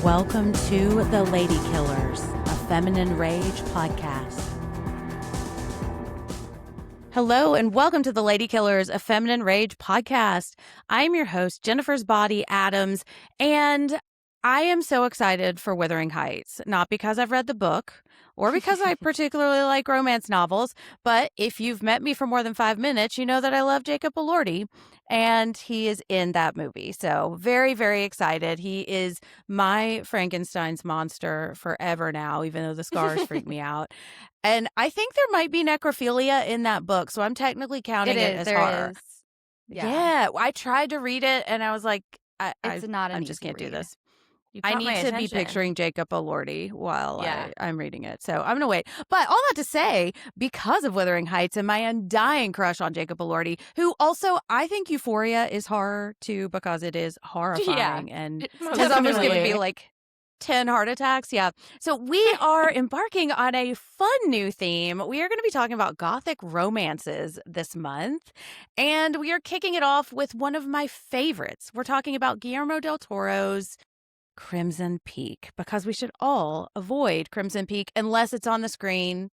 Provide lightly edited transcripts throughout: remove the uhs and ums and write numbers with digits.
welcome to The Lady Killers, a Feminine Rage podcast. Hello, and welcome to The Lady Killers, a Feminine Rage podcast. I'm your host, Jennifer's Body Adams, and I am so excited for Wuthering Heights, not because I've read the book or because I particularly like romance novels, but if you've met me for more than 5 minutes, you know that I love Jacob Elordi, and he is in that movie. So very, very excited. He is my Frankenstein's monster forever now, even though the scars freak me out. And I think there might be necrophilia in that book, so I'm technically counting it as horror. Yeah, I tried to read it, and I was like, I just can't do this. I need to be picturing Jacob Elordi while I'm reading it. So I'm going to wait. But all that to say, because of Wuthering Heights and my undying crush on Jacob Elordi, who also, I think Euphoria is horror too, because it is horrifying. And because I'm just giving me like 10 heart attacks. Yeah. So we are embarking on a fun new theme. We are going to be talking about gothic romances this month. And we are kicking it off with one of my favorites. We're talking about Guillermo del Toro's Crimson Peak, because we should all avoid Crimson Peak unless it's on the screen.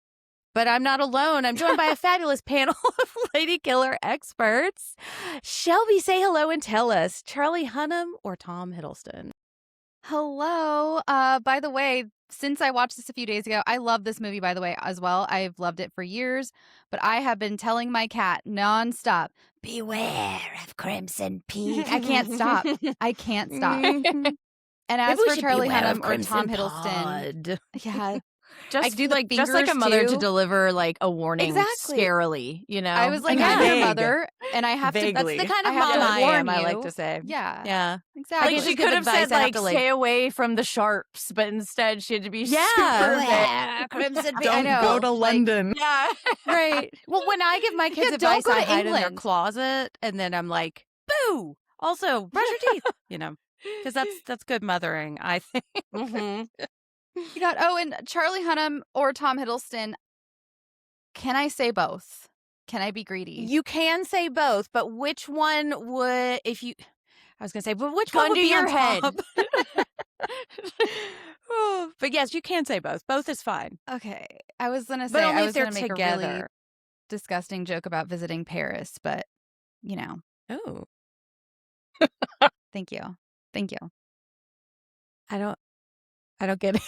But I'm not alone. I'm joined by a fabulous panel of lady killer experts. Shelby, say hello and tell us, Charlie Hunnam or Tom Hiddleston? Hello. By the way, since I watched this a few days ago, I love this movie, by the way, as well. I've loved it for years, but I have been telling my cat nonstop, beware of Crimson Peak. I can't stop. I can't stop. And as for Charlie Hunnam or Tom Hiddleston, yeah, just like a mother to deliver like a warning, scarily, you know. I was like, I'm your mother, and I have to. That's the kind of mom I am. I like to say, yeah, exactly. Like she could have said like, stay away from the sharps, but instead she had to be super Crimson. Don't go to London. Yeah, right. Well, when I give my kids advice, I hide in their closet, and then I'm like, boo. Also, brush your teeth. You know. Because that's good mothering, I think. You got and Charlie Hunnam or Tom Hiddleston. Can I say both? Can I be greedy? You can say both, but which one would I was gonna say, but which one would be your on head? Top? But yes, you can say both. Both is fine. Okay, I was gonna say, but only I if was they're gonna make together. a really disgusting joke about visiting Paris, but you know. Oh, thank you. Thank you. I don't get it.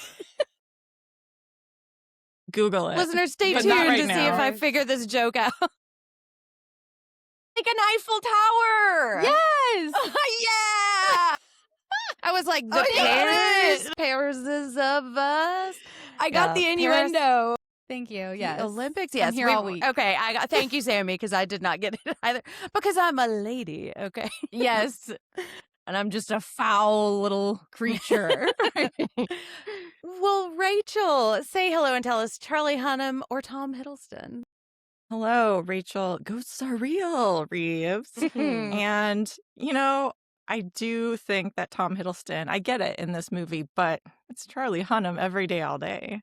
Google it. Listeners, stay tuned to see if I figure this joke out. Like an Eiffel Tower. Yes. Yeah. I was like, the Paris is of us. I got the innuendo. Paris. Thank you. Yes. The Olympics. Yes. I'm here all week. Okay. Thank you, Sammy, because I did not get it either. Because I'm a lady. Okay. Yes. And I'm just a foul little creature. Well, Rachel, say hello and tell us, Charlie Hunnam or Tom Hiddleston? Hello, Rachel. Ghosts are real, Reeves. And, you know, I do think that Tom Hiddleston, I get it in this movie, but it's Charlie Hunnam every day, all day.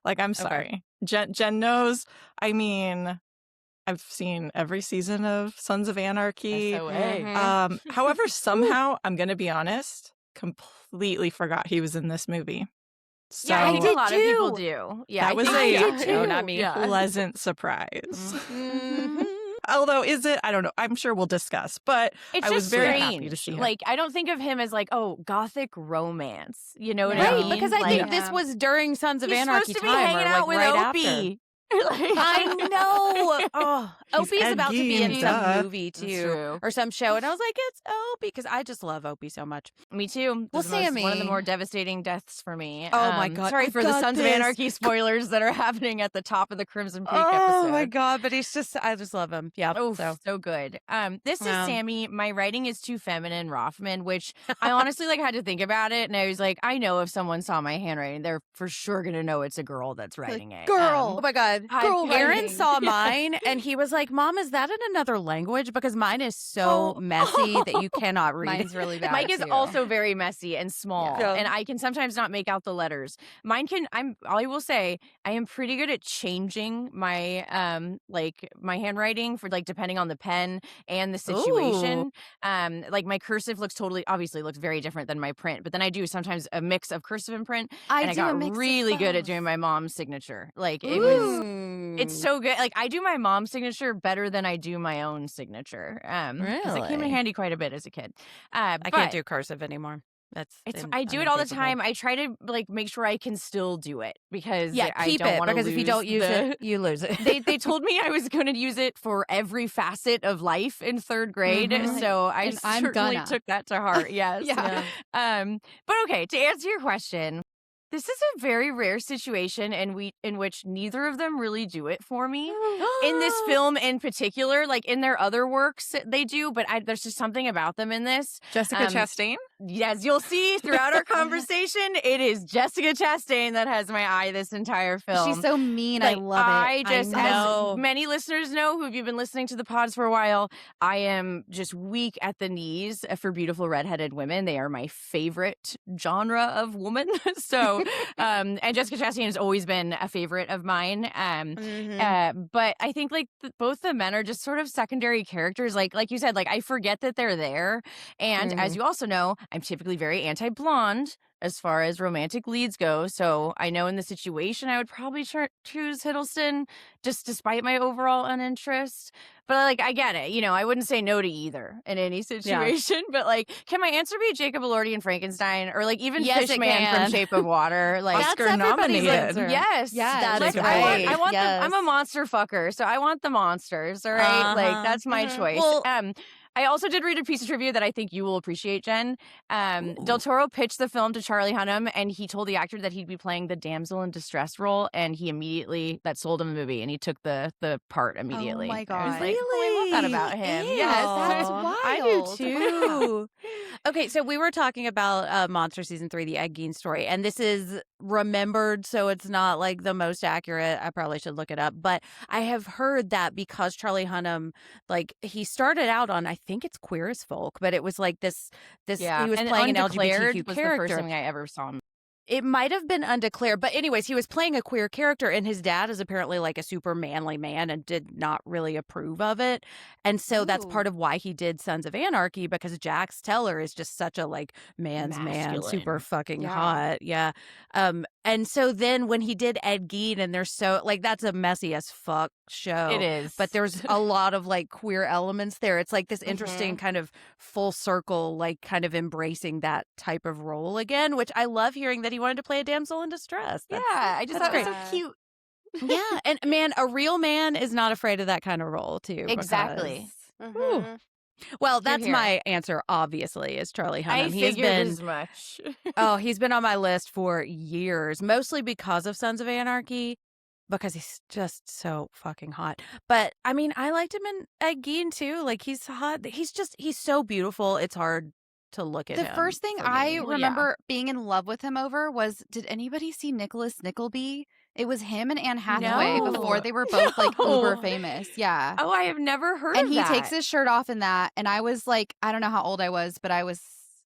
Like, I'm sorry. Okay. Jen knows. I mean, I've seen every season of Sons of Anarchy. However, somehow, I'm going to be honest, completely forgot he was in this movie. So, yeah, I think a lot of people do. Yeah, that was not me. Pleasant surprise. Although, is it? I don't know. I'm sure we'll discuss. But I was very happy to see him. Like, I don't think of him as like, gothic romance. You know what I mean? Right, because I think this was during Sons of Anarchy supposed to time, be hanging out with Opie. I know. Opie is about to be in some movie too, or some show, and I was like, it's Opie, because I just love Opie so much. Me too. Well, Sammy, one of the more devastating deaths for me. Oh my god! Sorry for the Sons of Anarchy spoilers that are happening at the top of the Crimson Peak episode. Oh my god! But I just love him. Yeah. Oh, so good. This is Sammy. My writing is too feminine, Rothman, which I honestly had to think about it, and I was like, I know if someone saw my handwriting, they're for sure gonna know it's a girl that's writing it. Girl. Oh my god! God. Girl Aaron writing. saw mine and he was like, Mom, is that in another language? Because mine is so messy that you cannot read Mine's really bad. Mine is too. also very messy and small, Yeah. and I can sometimes not make out the letters. I will say I am pretty good at changing my my handwriting for like depending on the pen and the situation. Like my cursive obviously looks very different than my print, but then I do sometimes a mix of cursive and print, and I do a got mix of really good at both. doing my mom's signature. Like it's Mm. so good. Like I do my mom's signature better than I do my own signature. Because it came in Really? handy quite a bit as a kid. I can't do cursive anymore. I do it all the time. I try to like make sure I can still do it because I keep don't it want to because if you don't use it, you lose it. They told me I was going to use it for every facet of life in third grade, so I And I'm certainly gonna. took that to heart. Yes. Yeah. But okay, to answer your question, this is a very rare situation in which neither of them really do it for me. In this film in particular, like in their other works, they do, but there's just something about them in this. Jessica Chastain? Yes, you'll see throughout our conversation, it is Jessica Chastain that has my eye this entire film. She's so mean. Like, I love it. I just, know. as many listeners know who've been listening to the pods for a while, I am just weak at the knees for beautiful redheaded women. They are my favorite genre of woman. So, and Jessica Chastain has always been a favorite of mine. But I think like both the men are just sort of secondary characters. Like you said, like I forget that they're there. And as you also know, I'm typically very anti-blonde as far as romantic leads go. So I know in the situation I would probably choose Hiddleston just despite my overall uninterest. But like I get it. You know, I wouldn't say no to either in any situation. But like, can my answer be Jacob Elordi in Frankenstein? Or like even Yes, it Fishman can. from Shape of Water? Like That's Oscar everybody's nominated. answer. yes. Yes, that is Like, right. I want Yes. I'm a monster fucker, so I want the monsters, all right? Like Uh-huh. that's my choice. Well- I also did read a piece of trivia that I think you will appreciate, Jen. Del Toro pitched the film to Charlie Hunnam, and he told the actor that he'd be playing the damsel in distress role, and that sold him the movie, and he took the part immediately. my I was God. like, oh, I love that about him. Ew. Yes, That's I wild. do too. Okay, so we were talking about Monster Season 3, the Ed Gein story, and this is remembered, so it's not like the most accurate. I probably should look it up, but I have heard that because Charlie Hunnam, like he started out on, I think it's Queer as Folk, but it was like this Yeah, he was and playing an Undeclared LGBTQ was the character. first thing I ever saw him. It might have been Undeclared, but anyways, he was playing a queer character, and his dad is apparently like a super manly man and did not really approve of it. And so that's Ooh. part of why he did Sons of Anarchy, because Jax Teller is just such a like man's man, Masculine. super fucking Yeah. hot. Yeah. And so then when he did Ed Gein, and they're so like, that's a messy as fuck show. It is. But there's a lot of like queer elements there. It's like this interesting kind of full circle, like kind of embracing that type of role again, which I love hearing that he wanted to play a damsel in distress. yeah, That's- I just that's thought it great. was so cute. Yeah. And man, a real man is not afraid of that kind of role too. Exactly. because- Whew. Well, that's here. my answer, obviously, is Charlie Hunnam. I He's figured been as much. he's been on my list for years, mostly because of Sons of Anarchy, because he's just so fucking hot. But I mean, I liked him in Ed Gein too. Like he's hot. He's so beautiful. It's hard to look at The him first thing for I me. Well, remember being in love with him over was, did anybody see Nicholas Nickleby? It was him and Anne Hathaway No. before they were both like No. uber famous. Yeah. Oh, I have never heard And of he that. takes his shirt off in that, and I was like, I don't know how old I was, but I was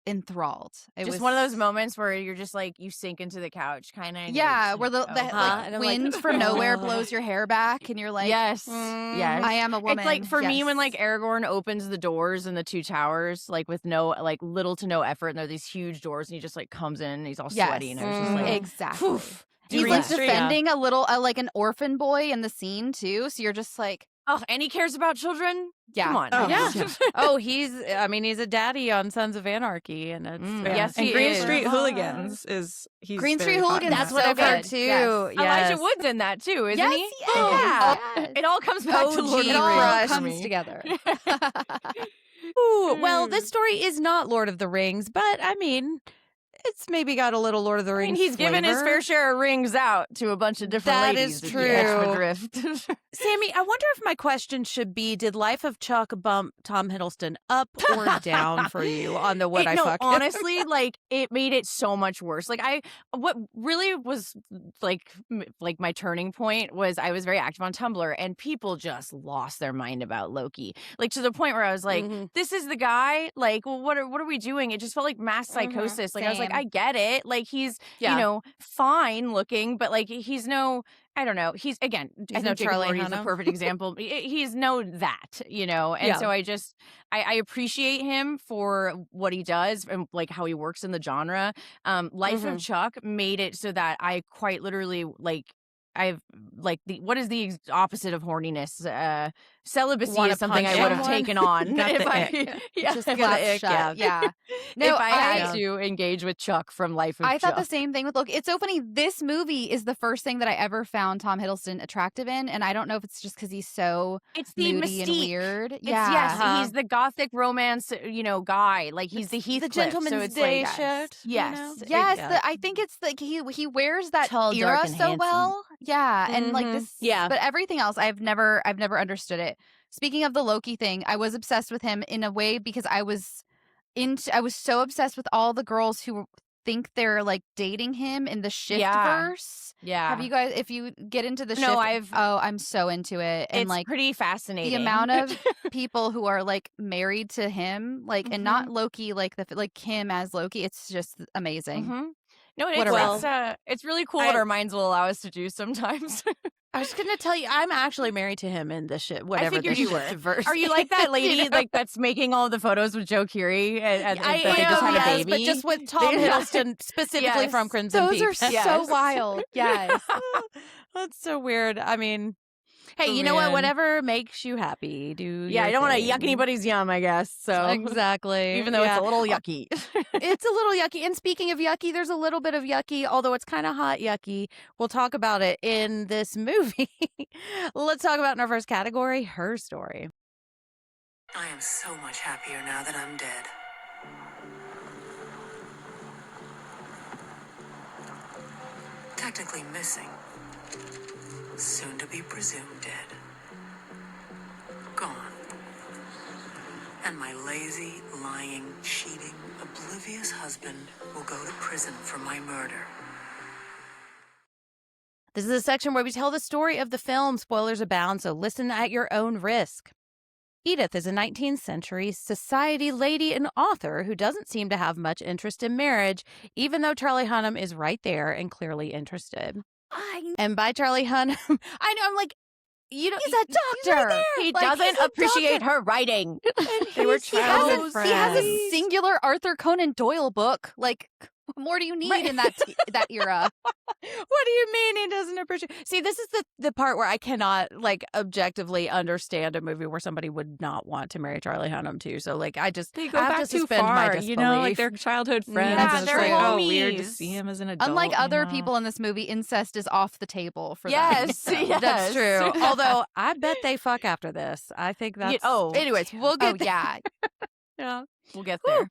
enthralled. It just was one of those moments where you're just like you sink into the couch, kind of. Yeah, where the and like I'm like, wind from nowhere "Ugh." blows your hair back, and you're like, yes, mm, yes. I am a woman. It's like for me when Yes. like Aragorn opens the doors in the two towers, like with no like little to no effort, and there are these huge doors, and he just like comes in, and he's all Yes. sweaty, and I was just like, exactly. poof. He's Green like Street. defending a little, like an orphan boy in the scene too. So you're just like, Oh, and he cares about children. yeah, Come on. Oh, Yeah. yeah. Oh, he's a daddy on Sons of Anarchy, and it's Mm, Yeah. yes, and he Green is. Street Hooligans he's Green very Street hot in Hooligans, that's that. what so I've heard good. too. Yes. Yes. Elijah Wood's in that too, isn't yes, he? he is. Yeah. Yes. It all comes back to OG Lord of It the all Rings. crush comes me. together. Ooh, well, this story is not Lord of the Rings, but I mean, it's maybe got a little Lord of the I mean, Rings he's given his flavor. fair share of rings out to a bunch of different That ladies. is if you catch the true. drift. Sammy, I wonder if my question should be, did Life of Chuck bump Tom Hiddleston up or down for you on the what I no, fuck him? honestly, like it made it so much worse. Like what really was like my turning point was I was very active on Tumblr and people just lost their mind about Loki. Like to the point where I was like, this is the guy. Like, well, what are we doing? It just felt like mass psychosis. Like I was like, Same. I get it. Like he's Yeah. you know fine looking, but like he's no. I don't know. He's again. I no think Jacob Charlie Elordi is the Hunnam. perfect example. He's no that, and Yeah. so I appreciate him for what he does and like how he works in the genre. Life of Chuck made it so that I quite literally like I've like what is the opposite of horniness? Celibacy Wanna is something I punch would have someone? taking on Got if the I ick. yeah, Just slap the ick, shut. Yeah. No, No, if I had I- to engage with Chuck from Life of I Chuck. thought the same thing with Loki. It's so funny. This movie is the first thing that I ever found Tom Hiddleston attractive in, and I don't know if it's just because he's so It's the moody and mystique. weird. It's, Yeah. yes, he's the gothic romance, guy. Like he's the Heathcliff. The Gentleman's so it's Day like, shirt. Yes. Yes, Yeah. I think it's like he wears that Tall, dark, era and so handsome. well. Yeah, and like this. Yeah. but everything else, I've never understood it. Speaking of the Loki thing, I was obsessed with him in a way because I was so obsessed with all the girls who think they're like dating him in the shift verse. Yeah. Have you guys? If you get into the No, shift, I'm so into it, and it's like pretty fascinating. the amount of people who are like married to him, like, and not Loki, like Kim as Loki. It's just amazing. No, it's really cool what our minds will allow us to do sometimes. I was going to tell you, I'm actually married to him in the shit, whatever I figured the you were. shit verse. Are you like that lady You know? like that's making all the photos with Joe Curie and I that they am, just had yes, a baby? but just with Tom Hiddleston specifically Yes. from Crimson Those Peak. are so Yes. wild. Yes. That's so weird. I mean, hey, Oh, you know what? man. Whatever makes you happy, do Yeah, I don't want to yuck anybody's yum, I guess. So Exactly. even though it's a little yucky. It's a little yucky. And speaking of yucky, there's a little bit of yucky, although it's kind of hot yucky. We'll talk about it in this movie. Let's talk about in our first category, her story. I am so much happier now that I'm dead. Technically missing. Soon to be presumed dead. Gone. And my lazy, lying, cheating, oblivious husband will go to prison for my murder. This is a section where we tell the story of the film. Spoilers abound, so listen at your own risk. Edith is a 19th century society lady and author who doesn't seem to have much interest in marriage, even though Charlie Hunnam is right there and clearly interested. And by Charlie Hunnam, I know, I'm like, he's a doctor. He's right there. He Like, doesn't he's a appreciate doctor. her writing. They were He has childhood he has a friends. singular Arthur Conan Doyle book. Like, what more do you need in that era? What do you mean he doesn't appreciate? See, this is the part where I cannot like objectively understand a movie where somebody would not want to marry Charlie Hunnam too. So like I just They go I have back to too suspend my far, disbelief. like they're childhood friends. Yeah, and it's they're like, oh, weird to homies. see him as an adult. Unlike other you know? people in this movie, incest is off the table for them. Yes, So- yes. That's true. Although I bet they fuck after this. I think that's. Anyways, we'll get. Oh yeah. Yeah. We'll get there.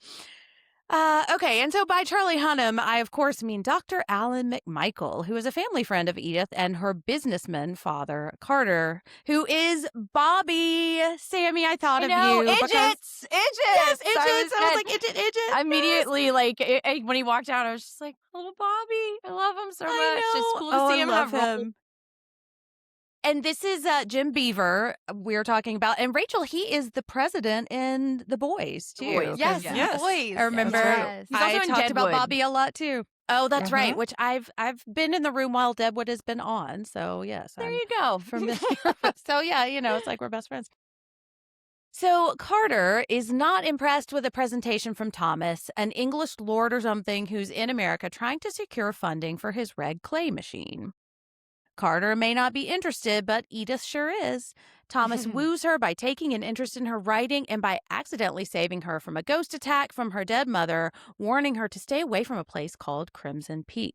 Okay, and so by Charlie Hunnam, I of course mean Dr. Alan McMichael, who is a family friend of Edith and her businessman father, Carter, who is Bobby. Sammy, I thought of you. because- Idgits. Yes, Idgits. I was like, Idgit. I immediately, like, when he walked out, I was just like, little Bobby. I love him so much. It's cool to see him have roles. And this is Jim Beaver we're talking about. And Rachel, he is the president in The Boys, too. Boys, Yes, Yes. boys. I remember Yes. He's also I in talked about Deadwood. Bobby a lot, too. Oh, that's Uh-huh. right, which I've been in the room while Deadwood has been on. So, yes, There I'm you go. familiar. So, yeah, it's like we're best friends. So Carter is not impressed with a presentation from Thomas, an English lord or something who's in America trying to secure funding for his red clay machine. Carter may not be interested, but Edith sure is. Thomas woos her by taking an interest in her writing and by accidentally saving her from a ghost attack from her dead mother, warning her to stay away from a place called Crimson Peak.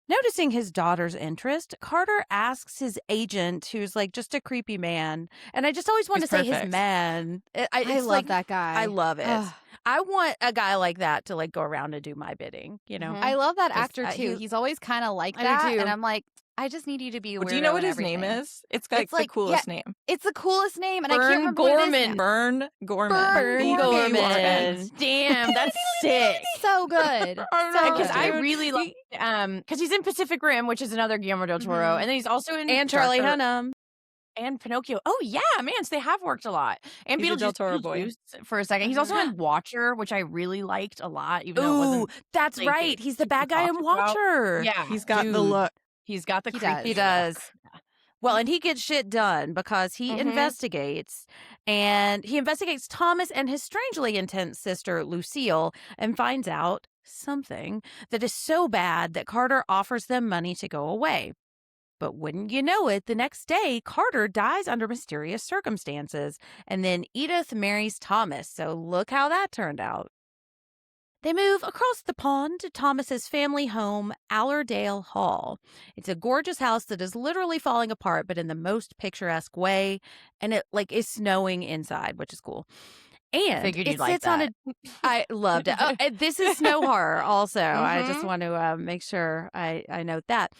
Noticing his daughter's interest, Carter asks his agent, who's like just a creepy man, and I just always want He's to say his perfect. man. I It's love like, that guy. I love it. Ugh. I want a guy like that to like go around and do my bidding, you know? Mhm. I love that 'Cause, actor too. He's always kind of like I do that, too. and I'm like, I just need you to be a weirdo. Well, do you know what and his name everything. is? It's like the coolest name. It's the coolest name, and I Burn can't remember what it is Gorman. now. Burn Gorman. Burn Gorman. Damn, that's sick. So good. I know, So Because I good. really like because he's in Pacific Rim, which is another Guillermo del Toro, Mhm. and then he's also in And Charlie Darker- Hunnam. and Pinocchio. Oh yeah, man, so they have worked a lot. And He's a Del Toro boy. Beetlejuice for a second. He's also in Watcher, which I really liked a lot, even though it Ooh, wasn't. that's like, right. He's the super bad guy in talked about. Watcher. Yeah, He's got the dude. look. He's got the He creepy does. He look. does. Well, and he gets shit done because he Mhm. investigates, and he investigates Thomas and his strangely intense sister, Lucille, and finds out something that is so bad that Carter offers them money to go away. But wouldn't you know it, the next day, Carter dies under mysterious circumstances, and then Edith marries Thomas. So look how that turned out. They move across the pond to Thomas's family home, Allerdale Hall. It's a gorgeous house that is literally falling apart, but in the most picturesque way, and it like is snowing inside, which is cool. And Figured it you'd like sits on that. I loved it. Oh, and this is snow horror. Also, I just Mhm. want to make sure I note that.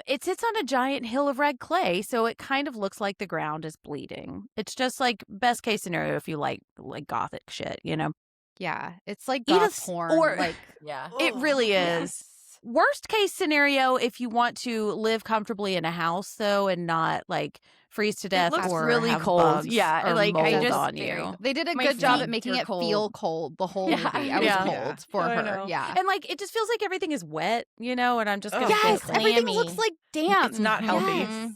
It sits on a giant hill of red clay, so it kind of looks like the ground is bleeding. It's just like best case scenario if you like gothic shit, you know. Yeah, it's like Edith's- goth porn. or- Like Yeah. It really is. yes. Worst case scenario if you want to live comfortably in a house though and not like freeze to death looks or really have cold. bugs Yeah, or like, I mold just- on Very you. cool. They did a My good job feet at making are it feel cold. cold the whole Yeah. movie. I was Yeah. cold for I her. know. Yeah. And like it just feels like everything is wet, you know, and I'm just gonna Yes, go everything clammy. looks like damp. It's not healthy. Yes.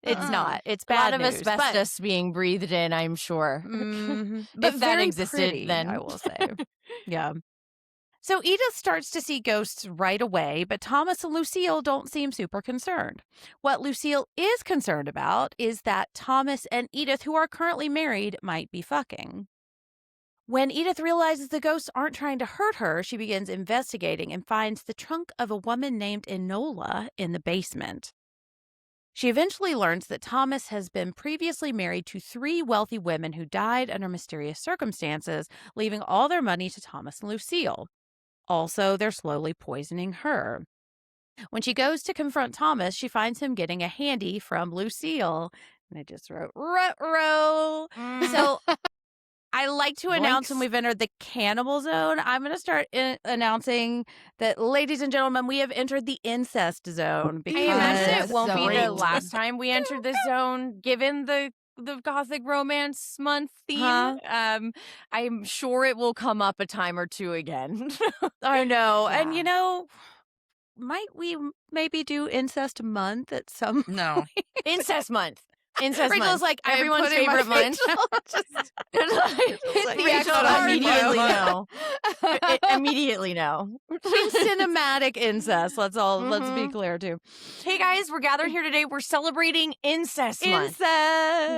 It's Uh-uh. not. It's A bad lot of news, but- asbestos being breathed in, I'm sure. Mhm. If But that very existed pretty, then. I will say. Yeah. So Edith starts to see ghosts right away, but Thomas and Lucille don't seem super concerned. What Lucille is concerned about is that Thomas and Edith, who are currently married, might be fucking. When Edith realizes the ghosts aren't trying to hurt her, she begins investigating and finds the trunk of a woman named Enola in the basement. She eventually learns that Thomas has been previously married to 3 wealthy women who died under mysterious circumstances, leaving all their money to Thomas and Lucille. Also, they're slowly poisoning her. When she goes to confront Thomas, she finds him getting a handy from Lucille. And I just wrote, ruh-roh. So I like to announce when Yoinks. we've entered the cannibal zone. I'm going to start announcing that, ladies and gentlemen, we have entered the incest zone. I imagine Yes. it won't be the Zone. last time we entered this zone, given the Gothic Romance Month theme. Huh? I'm sure it will come up a time or two again. I know. And, Yeah. you know, might we maybe do incest month at some No. Incest Month. Incest Rachel's Month. like, I am everyone's putting my favorite month. just It's like, Rachel Rachel, immediately no. know. Immediately know. cinematic incest. Let's be Mhm. clear too. Hey guys, we're gathered here today. We're celebrating Incest Month. Incest.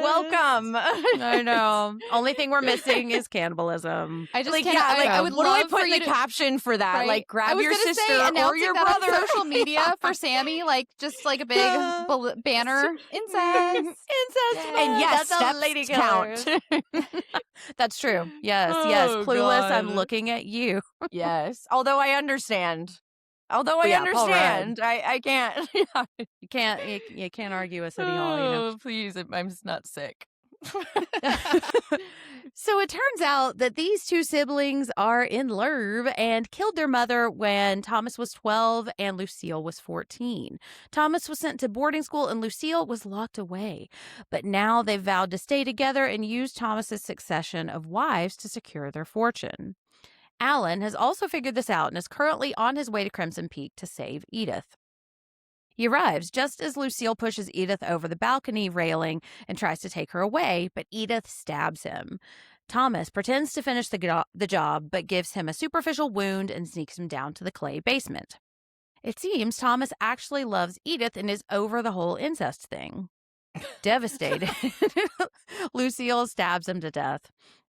Welcome. I know. Only thing we're missing is cannibalism. I just Like, can't. yeah, like, I would what do love I put for in you the to caption for that? right? Like, I grab was your gonna sister say, or announcing your that brother. on social media for Sammy, like just like a big Yeah. banner. Incest. Incest. And yes, that's steps a lady count. That's true. Yes, yes. Oh, Clueless. I'm God. looking at you. Yes. Although I understand. Although I Yeah, Paul Rudd. understand. I can't. Yeah. You can't argue with City Hall. You know. Oh, please. I'm just not sick. So it turns out that these 2 siblings are in love and killed their mother when Thomas was 12 and Lucille was 14. Thomas was sent to boarding school and Lucille was locked away. But now they've vowed to stay together and use Thomas's succession of wives to secure their fortune. Alan has also figured this out and is currently on his way to Crimson Peak to save Edith. He arrives just as Lucille pushes Edith over the balcony railing and tries to take her away, but Edith stabs him. Thomas pretends to finish the job, but gives him a superficial wound and sneaks him down to the clay basement. It seems Thomas actually loves Edith and is over the whole incest thing. Devastated, Lucille stabs him to death.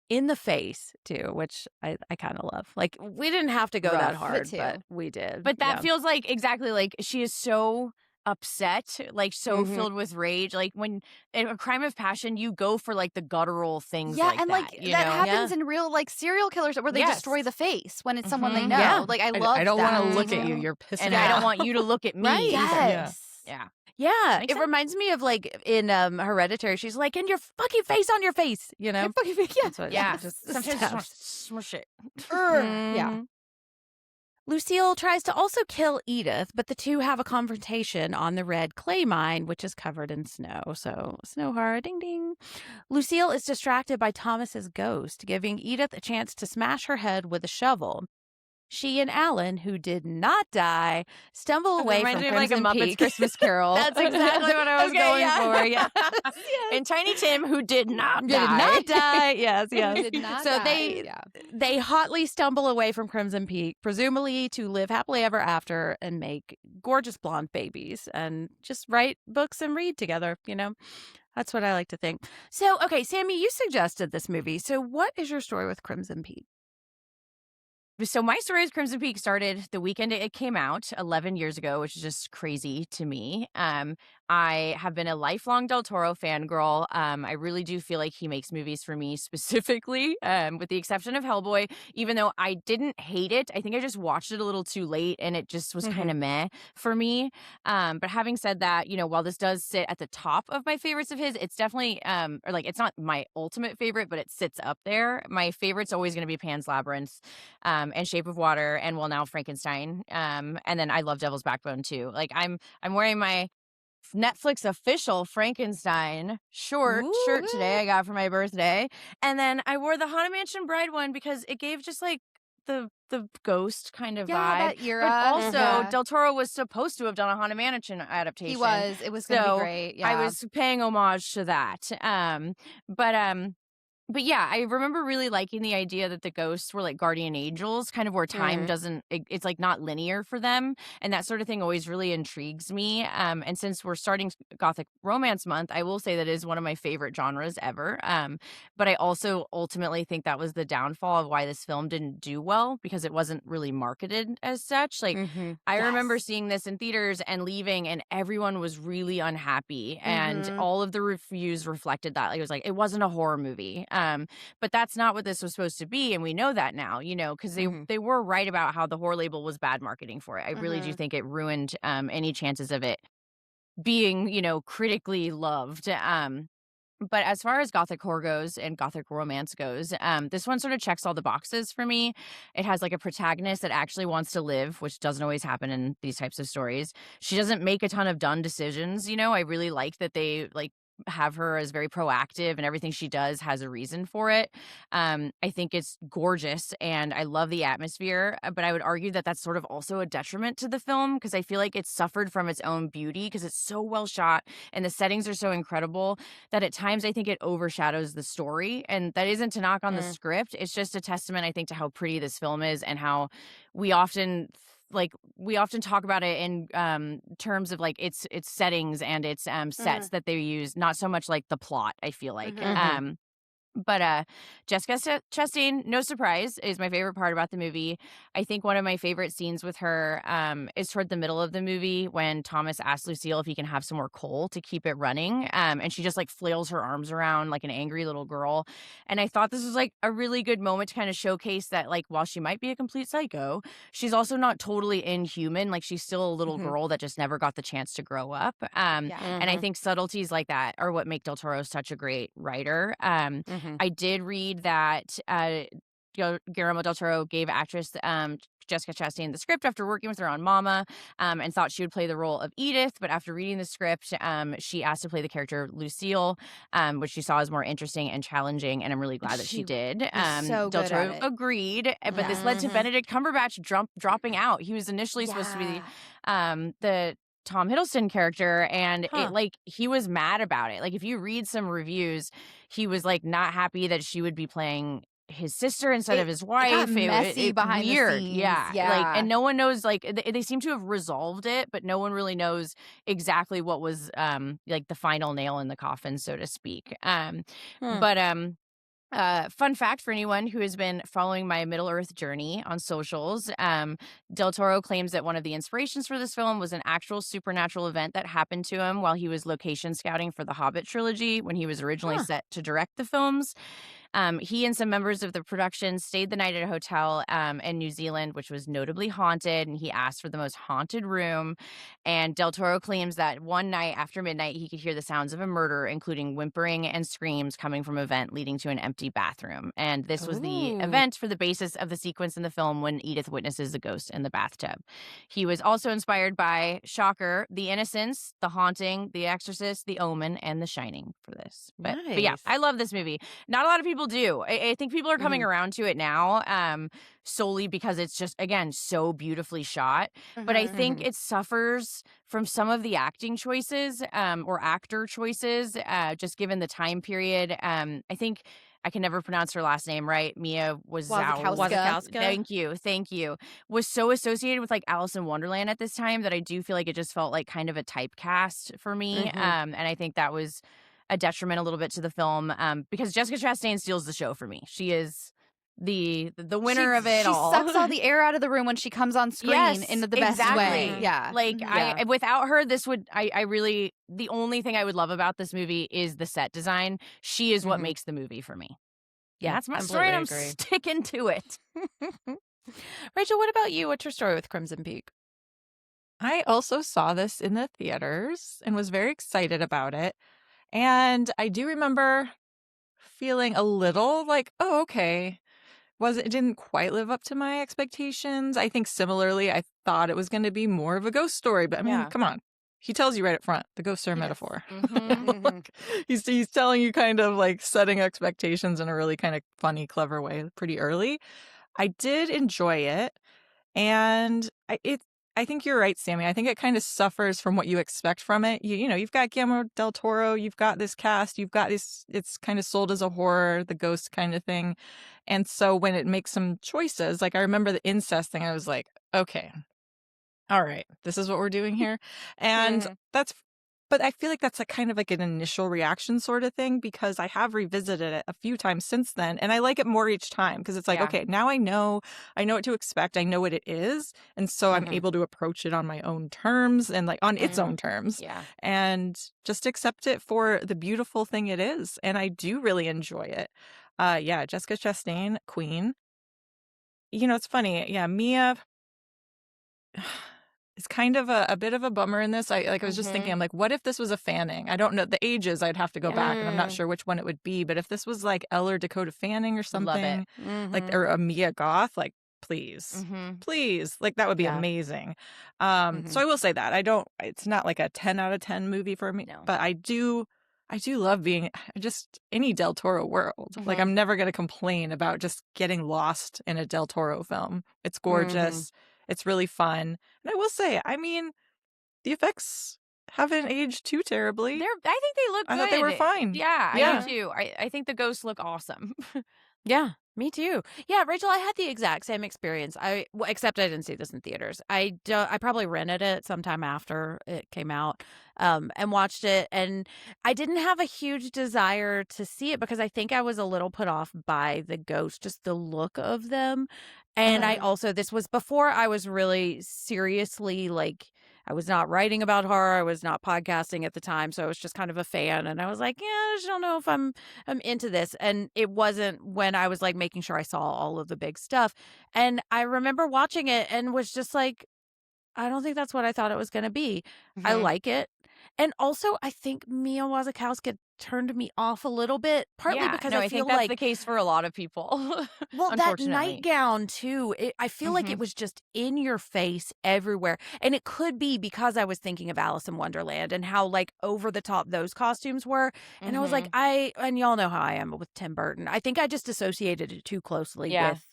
In the face, too, which I kind of love. Like, we didn't have to go that Rough. hard, Me too. but we did. But that Yeah. feels like exactly like she is so upset, like so Mhm. filled with rage. Like when in a crime of passion, you go for like the guttural things Yeah, like and that, you that know? happens in real serial killers where they destroy Yes. the face when it's someone they Mhm. know. Yeah. Like I I love don't want that. to look at Mhm. you. You're pissing And me I don't off. want you to look at me Right. either. Yes. Yeah. Yeah, Makes it sense. reminds me of like in Hereditary. She's like, "And your fucking face on your face," you know. Yeah. That's what. Yeah. Just Sometimes I just want stabs. to smush it. Yeah. Mhm. Lucille tries to also kill Edith, but the two have a confrontation on the red clay mine, which is covered in snow. So, snow horror, ding ding. Lucille is distracted by Thomas's ghost, giving Edith a chance to smash her head with a shovel. She and Alan, who did not die, stumble It away reminds from me of like a Crimson Muppets Peak. Christmas Carol. That's exactly what I was going for. Yeah. And Tiny Tim, who did not Did die. not die. Yes, Who yes. did not So die. they hotly stumble away from Crimson Peak, presumably to live happily ever after and make gorgeous blonde babies and just write books and read together, you know? That's what I like to think. So, okay, Sammy, you suggested this movie. So, what is your story with Crimson Peak? So my story with Crimson Peak started the weekend it came out 11 years ago, which is just crazy to me. I have been a lifelong Del Toro fangirl. I really do feel like he makes movies for me specifically, with the exception of Hellboy, even though I didn't hate it. I think I just watched it a little too late and it just was kind of meh for me. But having said that, you know, while this does sit at the top of my favorites of his, it's definitely, or like, it's not my ultimate favorite, but it sits up there. My favorite's always going to be Pan's Labyrinth. And Shape of Water, and well, now Frankenstein. And then I love Devil's Backbone too. Like I'm wearing my Netflix official Frankenstein shirt today. I got for my birthday, and then I wore the Haunted Mansion Bride one because it gave just like the ghost kind of vibe. That era. But also, Yeah. Del Toro was supposed to have done a Haunted Mansion adaptation. He was. It was going to So be great. Yeah. I was paying homage to that. But yeah, I remember really liking the idea that the ghosts were like guardian angels, kind of where time doesn't, it's like not linear for them. And that sort of thing always really intrigues me. And since we're starting Gothic Romance Month, I will say that is one of my favorite genres ever. But I also ultimately think that was the downfall of why this film didn't do well because it wasn't really marketed as such. Like, I remember seeing this in theaters and leaving, and everyone was really unhappy. And all of the reviews reflected that. Like, it was like, it wasn't a horror movie. But that's not what this was supposed to be, and we know that now, you know, because they were right about how the horror label was bad marketing for it. I really do think it ruined any chances of it being, you know, critically loved. But as far as Gothic horror goes and Gothic romance goes, this one sort of checks all the boxes for me. It has like a protagonist that actually wants to live, which doesn't always happen in these types of stories. She doesn't make a ton of dumb decisions. You know, I really like that they like have her as very proactive and everything she does has a reason for it. I think it's gorgeous and I love the atmosphere, but I would argue that that's sort of also a detriment to the film because I feel like it's suffered from its own beauty because it's so well shot and the settings are so incredible that at times I think it overshadows the story. And that isn't to knock on the script. It's just a testament, I think, to how pretty this film is and how we often talk about it in terms of like its settings and its sets that they use, not so much like the plot, I feel like. But Jessica Chastain, no surprise, is my favorite part about the movie. I think one of my favorite scenes with her is toward the middle of the movie when Thomas asks Lucille if he can have some more coal to keep it running. And she just like flails her arms around like an angry little girl. And I thought this was like a really good moment to kind of showcase that like while she might be a complete psycho, she's also not totally inhuman. Like she's still a little girl that just never got the chance to grow up. And I think subtleties like that are what make Del Toro such a great writer. I did read that Guillermo del Toro gave actress Jessica Chastain the script after working with her on Mama and thought she would play the role of Edith. But after reading the script, she asked to play the character Lucille, which she saw as more interesting and challenging. And I'm really glad that she did. so Del good Toro at it. agreed. But this led to Benedict Cumberbatch dropping out. He was initially supposed to be the Tom Hiddleston character and it like he was mad about it. Like if you read some reviews, he was like not happy that she would be playing his sister instead of his wife. Got messy behind weird. the scenes. Yeah. Like and no one knows like they seem to have resolved it, but no one really knows exactly what was like the final nail in the coffin, so to speak. But Fun fact for anyone who has been following my Middle Earth journey on socials, Del Toro claims that one of the inspirations for this film was an actual supernatural event that happened to him while he was location scouting for the Hobbit trilogy when he was originally set to direct the films. He and some members of the production stayed the night at a hotel in New Zealand, which was notably haunted, and he asked for the most haunted room. And Del Toro claims that one night after midnight, he could hear the sounds of a murder, including whimpering and screams coming from a vent leading to an empty bathroom. And this was the Ooh. event for the basis of the sequence in the film when Edith witnesses the ghost in the bathtub. He was also inspired by, shocker, The Innocents, The Haunting, The Exorcist, The Omen, and The Shining for this. But yeah, Nice. I love this movie. Not a lot of people do. I think people are coming around to it now, solely because it's just, again, so beautifully shot. But I think it suffers from some of the acting choices, or actor choices, just given the time period. I think I can never pronounce her last name right. Mia Wasikowska. Thank you. Was so associated with like Alice in Wonderland at this time that I do feel like it just felt like kind of a typecast for me. And I think that was a detriment a little bit to the film, because Jessica Chastain steals the show for me. She is the winner of it all. She sucks all the air out of the room when she comes on screen Yes, in the best way. exactly. Yeah. Like Yeah. without her, this would I really, the only thing I would love about this movie is the set design. She is what makes the movie for me. Yeah, That's my completely story. And I'm agree. sticking to it. Rachel, what about you? What's your story with Crimson Peak? I also saw this in the theaters and was very excited about it. And I do remember feeling a little like, oh, okay. It didn't quite live up to my expectations. I think similarly, I thought it was going to be more of a ghost story, but I mean, Yeah. come on. He tells you right up front, the ghosts are a metaphor. Mhm. He's telling you kind of like setting expectations in a really kind of funny, clever way pretty early. I did enjoy it. And I think you're right, Sammy. I think it kind of suffers from what you expect from it. You know, you've got Guillermo del Toro, you've got this cast, you've got this, it's kind of sold as a horror, the ghost kind of thing. And so when it makes some choices, like I remember the incest thing, I was like, okay, all right, this is what we're doing here. And but I feel like that's a kind of like an initial reaction sort of thing because I have revisited it a few times since then. And I like it more each time because it's like, Yeah. okay, now I know what to expect. I know what it is. And so I'm able to approach it on my own terms and like on its own terms Yeah. and just accept it for the beautiful thing it is. And I do really enjoy it. Yeah, Jessica Chastain, Queen. You know, it's funny. Yeah, Mia is kind of a bit of a bummer in this. I was just thinking, I'm like, what if this was a Fanning? I don't know the ages. I'd have to go back, and I'm not sure which one it would be. But if this was like Elle or Dakota Fanning or something, like or a Mia Goth, like please, please, like that would be Yeah. amazing. So I will say that it's not like a 10 out of 10 movie for me, No. but I do love being just any Del Toro world. Like I'm never going to complain about just getting lost in a Del Toro film. It's gorgeous. It's really fun. And I will say, I mean, the effects haven't aged too terribly. I think they look good. I thought they were fine. Yeah, Yeah. I do too. I think the ghosts look awesome. Yeah, me too. Yeah, Rachel, I had the exact same experience. Except I didn't see this in theaters. I probably rented it sometime after it came out, and watched it. And I didn't have a huge desire to see it because I think I was a little put off by the ghosts, just the look of them. And I also, this was before I was really seriously like, I was not writing about horror. I was not podcasting at the time. So I was just kind of a fan. And I was like, yeah, I just don't know if I'm into this. And it wasn't when I was like making sure I saw all of the big stuff. And I remember watching it and was just like, I don't think that's what I thought it was going to be. I like it. And also, I think Mia Wasikowska turned me off a little bit, partly because I feel think that's like the case for a lot of people. well, that unfortunately. nightgown too. I feel like it was just in your face everywhere, and it could be because I was thinking of Alice in Wonderland and how like over the top those costumes were, and I was like, and y'all know how I am with Tim Burton. I think I just associated it too closely with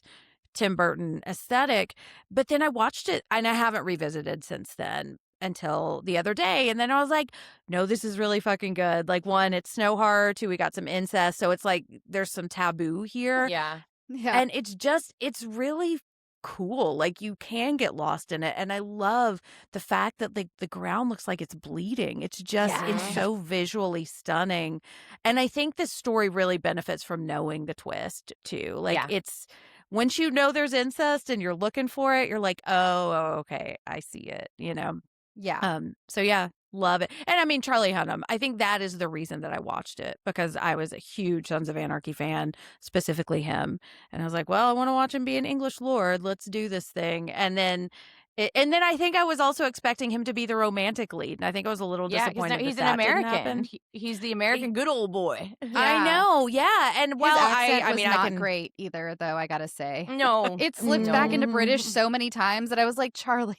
Tim Burton aesthetic. But then I watched it, and I haven't revisited since then until the other day, and then I was like, no, this is really fucking good. Like, one, it's snow horror. Two, we got some incest, so it's like there's some taboo here. Yeah. Yeah. And it's really cool. Like you can get lost in it. And I love the fact that the ground looks like it's bleeding. It's just, it's Yeah. so visually stunning. And I think this story really benefits from knowing the twist too. Like Yeah. it's, once you know there's incest and you're looking for it, you're like, oh, okay, I see it, you know? Yeah. So yeah, love it. And I mean, Charlie Hunnam, I think that is the reason that I watched it, because I was a huge Sons of Anarchy fan, specifically him. And I was like, well, I want to watch him be an English lord. Let's do this thing. And then I think I was also expecting him to be the romantic lead. And I think I was a little Yeah, because disappointed he's that an didn't American. happen. He's the American good old boy. I know, yeah. And His well, accent I was mean, not I can great either, though, I gotta say. No, It slipped back into British so many times that I was like, Charlie.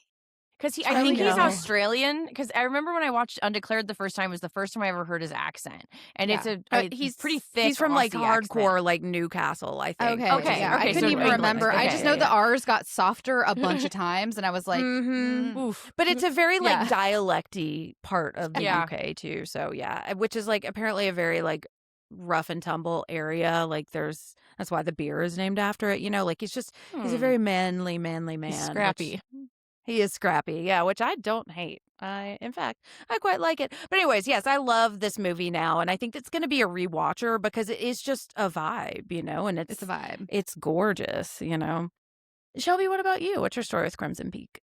because I Charlie, think he's no. Australian. Because I remember when I watched Undeclared the first time, it was the first time I ever heard his accent, and it's a he's pretty thick. He's from like Aussie hardcore, accent. like Newcastle, I think. Okay, Okay, yeah. okay, I couldn't so even England. remember. I Okay, just know yeah, the R's got softer a bunch of times, and I was like, Oof. But it's a very like Yeah. dialecty part of the Yeah. UK too. So yeah, which is like apparently a very like rough and tumble area. Like that's why the beer is named after it. You know, like he's a very manly man. He's which- scrappy. He is scrappy, yeah, which I don't hate. In fact, I quite like it. But anyways, yes, I love this movie now, and I think it's going to be a rewatcher because it is just a vibe, you know, and it's a vibe. it's gorgeous, you know. Shelby, what about you? What's your story with Crimson Peak?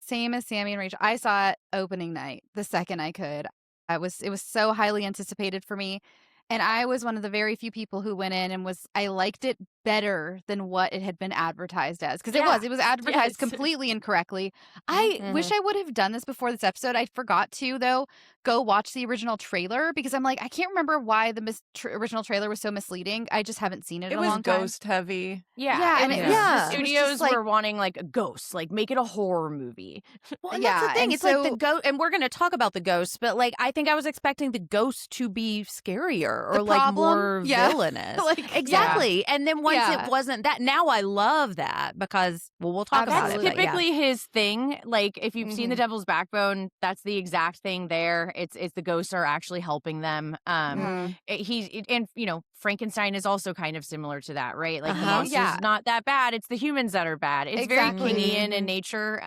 Same as Sammy and Rachel. I saw it opening night the second I could. It was so highly anticipated for me. And I was one of the very few people who went in and I liked it better than what it had been advertised as. Because it was advertised completely incorrectly. I wish I would have done this before this episode. I forgot to, though, go watch the original trailer because I'm like, I can't remember why the original trailer was so misleading. I just haven't seen it in a long time. It was ghost heavy. Yeah, and it it was, was the just, studios like, were wanting like a ghost, like make it a horror movie. Well, and that's the thing. and It's like the so- ghost, and we're going to talk about the ghosts, but like I think I was expecting the ghost to be scarier or The like problem? more Yeah. villainous. Like, exactly. And then once Yeah. it wasn't that, now I love that because, well, we'll talk about That's it. but yeah. typically his thing. Like if you've seen The Mhm. Devil's Backbone, that's the exact thing there. It's the ghosts are actually helping them. Mhm. And you know, Frankenstein is also kind of similar to that, right? Like the Uh-huh. monster's Yeah. not that bad. It's the humans that are bad. It's Exactly. very Kingian in nature.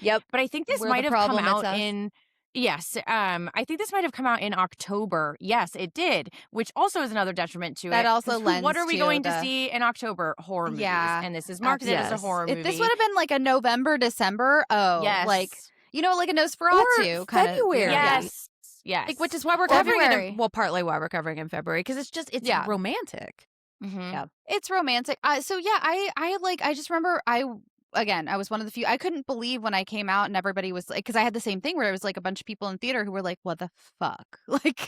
Yep. But I think this We're might the have come problem, it's out us. in. Yes, I think this might have come out in October. Yes, it did, which also is another detriment to That it. also 'Cause lends what are we to going to the- see in October? Horror movies. Yeah, And this is marketed as a yes. horror movie. This would have been like a November, December. Oh, Yes. like, you know, like a Nosferatu Or kind February. of. Yes. Yes. Like, which is why we're covering it. February. Well, partly why we're covering it in February because it's Yeah. romantic. Mhm. Yeah. It's romantic. So yeah, I just remember I was one of the few. I couldn't believe when I came out and everybody was like, because I had the same thing where it was like a bunch of people in theater who were like, "What the fuck? Like,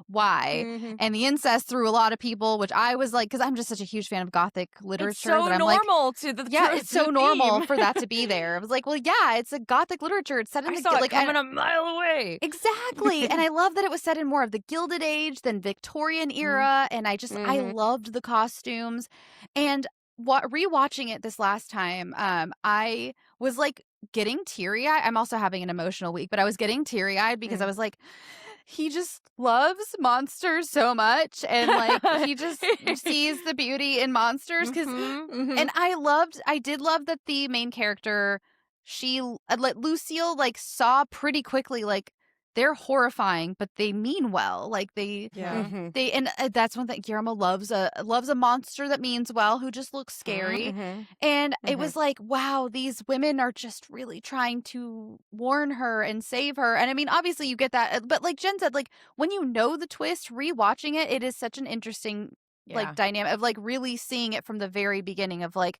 why?" Mhm. And the incest threw a lot of people, which I was like, because I'm just such a huge fan of Gothic literature. It's so that I'm like, normal to the yeah, to it's so the normal theme. for that to be there. I was like, well, yeah, it's a Gothic literature. It's set in I the saw it like coming a mile away. exactly, and I love that it was set in more of the Gilded Age than Victorian era, and I Mhm. loved the costumes, and rewatching it this last time, I was like getting teary eyed. I'm also having an emotional week, but I was getting teary eyed because I was like, he just loves monsters so much, and like he just sees the beauty in monsters because. Mhm. And I did love that the main character, Lucille, like saw pretty quickly, like they're horrifying, but they mean well. Like they, Mhm. and that's one thing. Guillermo loves a monster that means well, who just looks scary. Mhm. And it was like, wow, these women are just really trying to warn her and save her. And I mean, obviously you get that, but like Jen said, like when you know the twist, rewatching it, it is such an interesting like dynamic of like really seeing it from the very beginning of like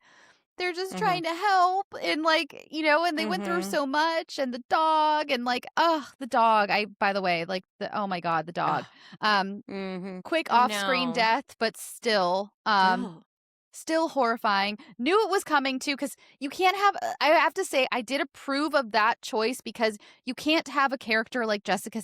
they're just trying to help and like, you know, and they went through so much, and the dog, and like, the dog. By the way, like oh my God, the dog. Mhm. Quick off-screen No. death, but still still horrifying. Knew it was coming too, because you can't have, I have to say, I did approve of that choice because you can't have a character like Jessica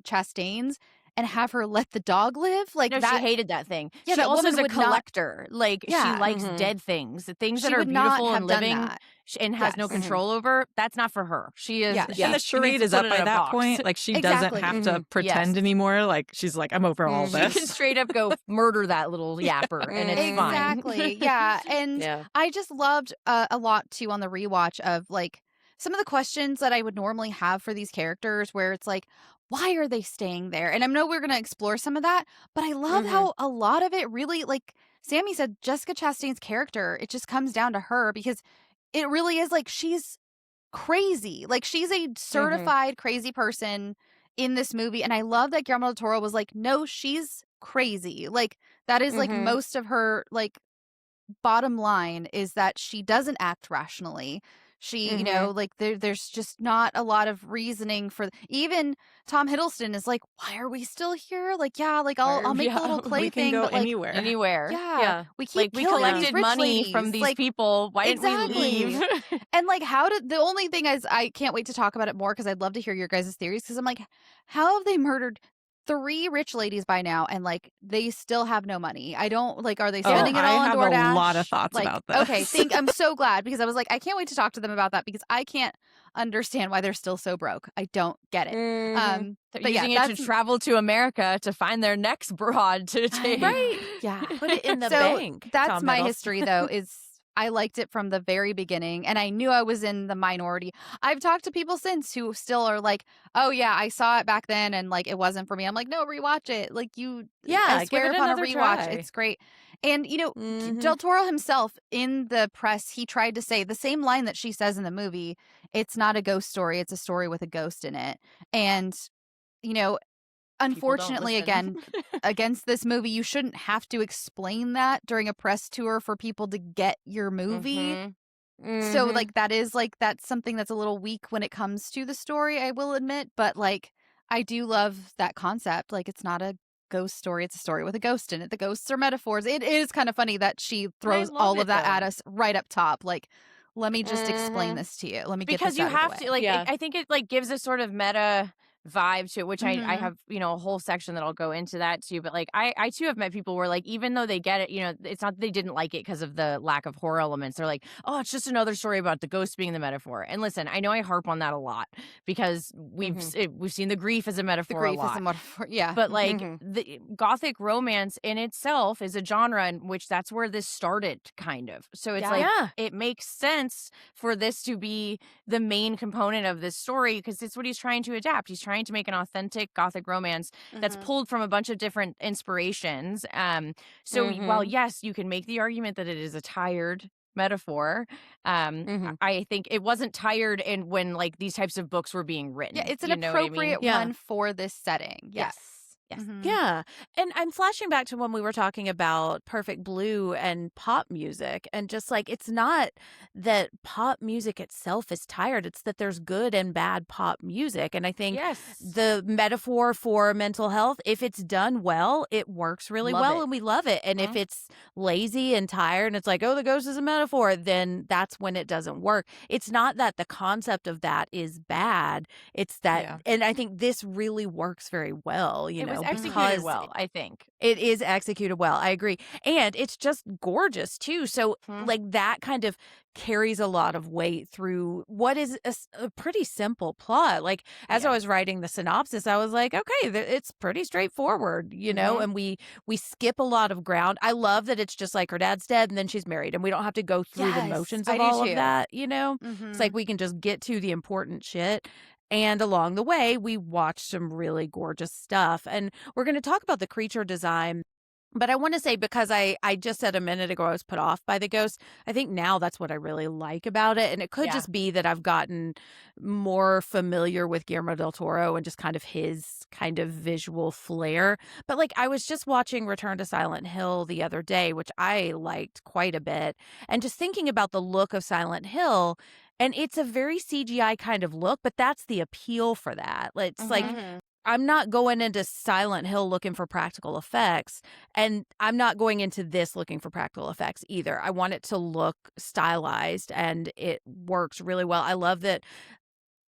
Chastain's and have her let the dog live. Like No, that. she hated that thing. Yeah, she that also woman is a would not- collector. Like Yeah. she likes Mhm. dead things, things She that are would not beautiful have and done living. that. and has no Yes. control over, that's not for her. She is. Yeah. she- And the she needs charade to is put up it by in a that box. point. Like, she Exactly. doesn't have to pretend Yes. anymore. Like, she's like, I'm over all She this. can straight up go murder that little yapper, and it's fine. Exactly. Yeah. And Yeah. I just loved a lot too on the rewatch of like some of the questions that I would normally have for these characters where it's like, why are they staying there? And I know we're going to explore some of that, but I love how a lot of it really, like Sammy said, Jessica Chastain's character, it just comes down to her because it really is like she's crazy. Like she's a certified crazy person in this movie. And I love that Guillermo del Toro was like, no, she's crazy. Like that is like most of her like bottom line is that she doesn't act rationally. She, you know, like there's just not a lot of reasoning for even Tom Hiddleston is like, why are we still here? Like, yeah, like I'll make the little Yeah, play We can thing, go but like, anywhere. Anywhere. yeah, we keep Like we killing these collected rich money from ladies. these Like, people. Why didn't exactly. we leave? and like, how did the only thing is I can't wait to talk about it more because I'd love to hear your guys' theories because I'm like, how have they murdered 3 rich ladies by now and like they still have no money? I don't like, are they spending it all on I have DoorDash? a lot of thoughts Like, about this. okay, I'm so glad because I was like, I can't wait to talk to them about that because I can't understand why they're still so broke. I don't get it. They're But yeah, using it to that's travel to America to find their next broad to take. right. Yeah. Put it in the So bank. that's Tom my Hiddleston. history though is I liked it from the very beginning and I knew I was in the minority. I've talked to people since who still are like, oh yeah, I saw it back then and like it wasn't for me. I'm like, no, rewatch it. Like Yeah, I give swear it upon a another rewatch, try. it's great. And you know, Del Toro himself in the press, he tried to say the same line that she says in the movie. It's not a ghost story. It's a story with a ghost in it. And you know, unfortunately, again, against this movie, you shouldn't have to explain that during a press tour for people to get your movie. So, like, that is like, that's something that's a little weak when it comes to the story, I will admit. But, like, I do love that concept. Like, it's not a ghost story, it's a story with a ghost in it. The ghosts are metaphors. It is kind of funny that she throws love all it, of that at though. us right up top. Like, let me just explain this to you. Let me get Because this you out of the have way. to like Yeah. I think it like gives a sort of meta vibe to it, which I Mhm. have, a whole section that I'll go into that too. But like I too have met people where like even though they get it, it's not that they didn't like it because of the lack of horror elements. They're like, oh, it's just another story about the ghost being the metaphor. And listen, I know I harp on that a lot because we've seen the grief as a The metaphor a grief lot. is a metaphor. Yeah. But like the gothic romance in itself is a genre in which that's where this started, kind of. So it's like it makes sense for this to be the main component of this story because it's what he's trying to adapt. He's trying to make an authentic gothic romance that's pulled from a bunch of different inspirations. So while yes, you can make the argument that it is a tired metaphor, I think it wasn't tired in when like these types of books were being written. Yeah, it's an You know what I mean? appropriate one for this setting. Yes. Yes. Mhm. Yeah. And I'm flashing back to when we were talking about Perfect Blue and pop music. And just like, it's not that pop music itself is tired, it's that there's good and bad pop music. And I think Yes. the metaphor for mental health, if it's done well, it works really Love well it. and we love it. And if it's lazy and tired and it's like, oh, the ghost is a metaphor, then that's when it doesn't work. It's not that the concept of that is bad. It's that, and I think this really works very well, It was because executed well, I think. it is executed well. I agree. And it's just gorgeous too. So like that kind of carries a lot of weight through what is a pretty simple plot. Like as I was writing the synopsis, I was like, okay, it's pretty straightforward, and we skip a lot of ground. I love that it's just like her dad's dead and then she's married and we don't have to go through the Yes, motions I of do all too. of that, It's Mhm. like we can just get to the important shit. And along the way, we watched some really gorgeous stuff. And we're going to talk about the creature design. But I want to say, because I just said a minute ago I was put off by the ghost, I think now that's what I really like about it. And it could just be that I've gotten more familiar with Guillermo del Toro and just kind of his kind of visual flair. But like I was just watching Return to Silent Hill the other day, which I liked quite a bit. And just thinking about the look of Silent Hill, and it's a very CGI kind of look, but that's the appeal for that. It's like I'm not going into Silent Hill looking for practical effects, and I'm not going into this looking for practical effects either. I want it to look stylized, and it works really well. I love that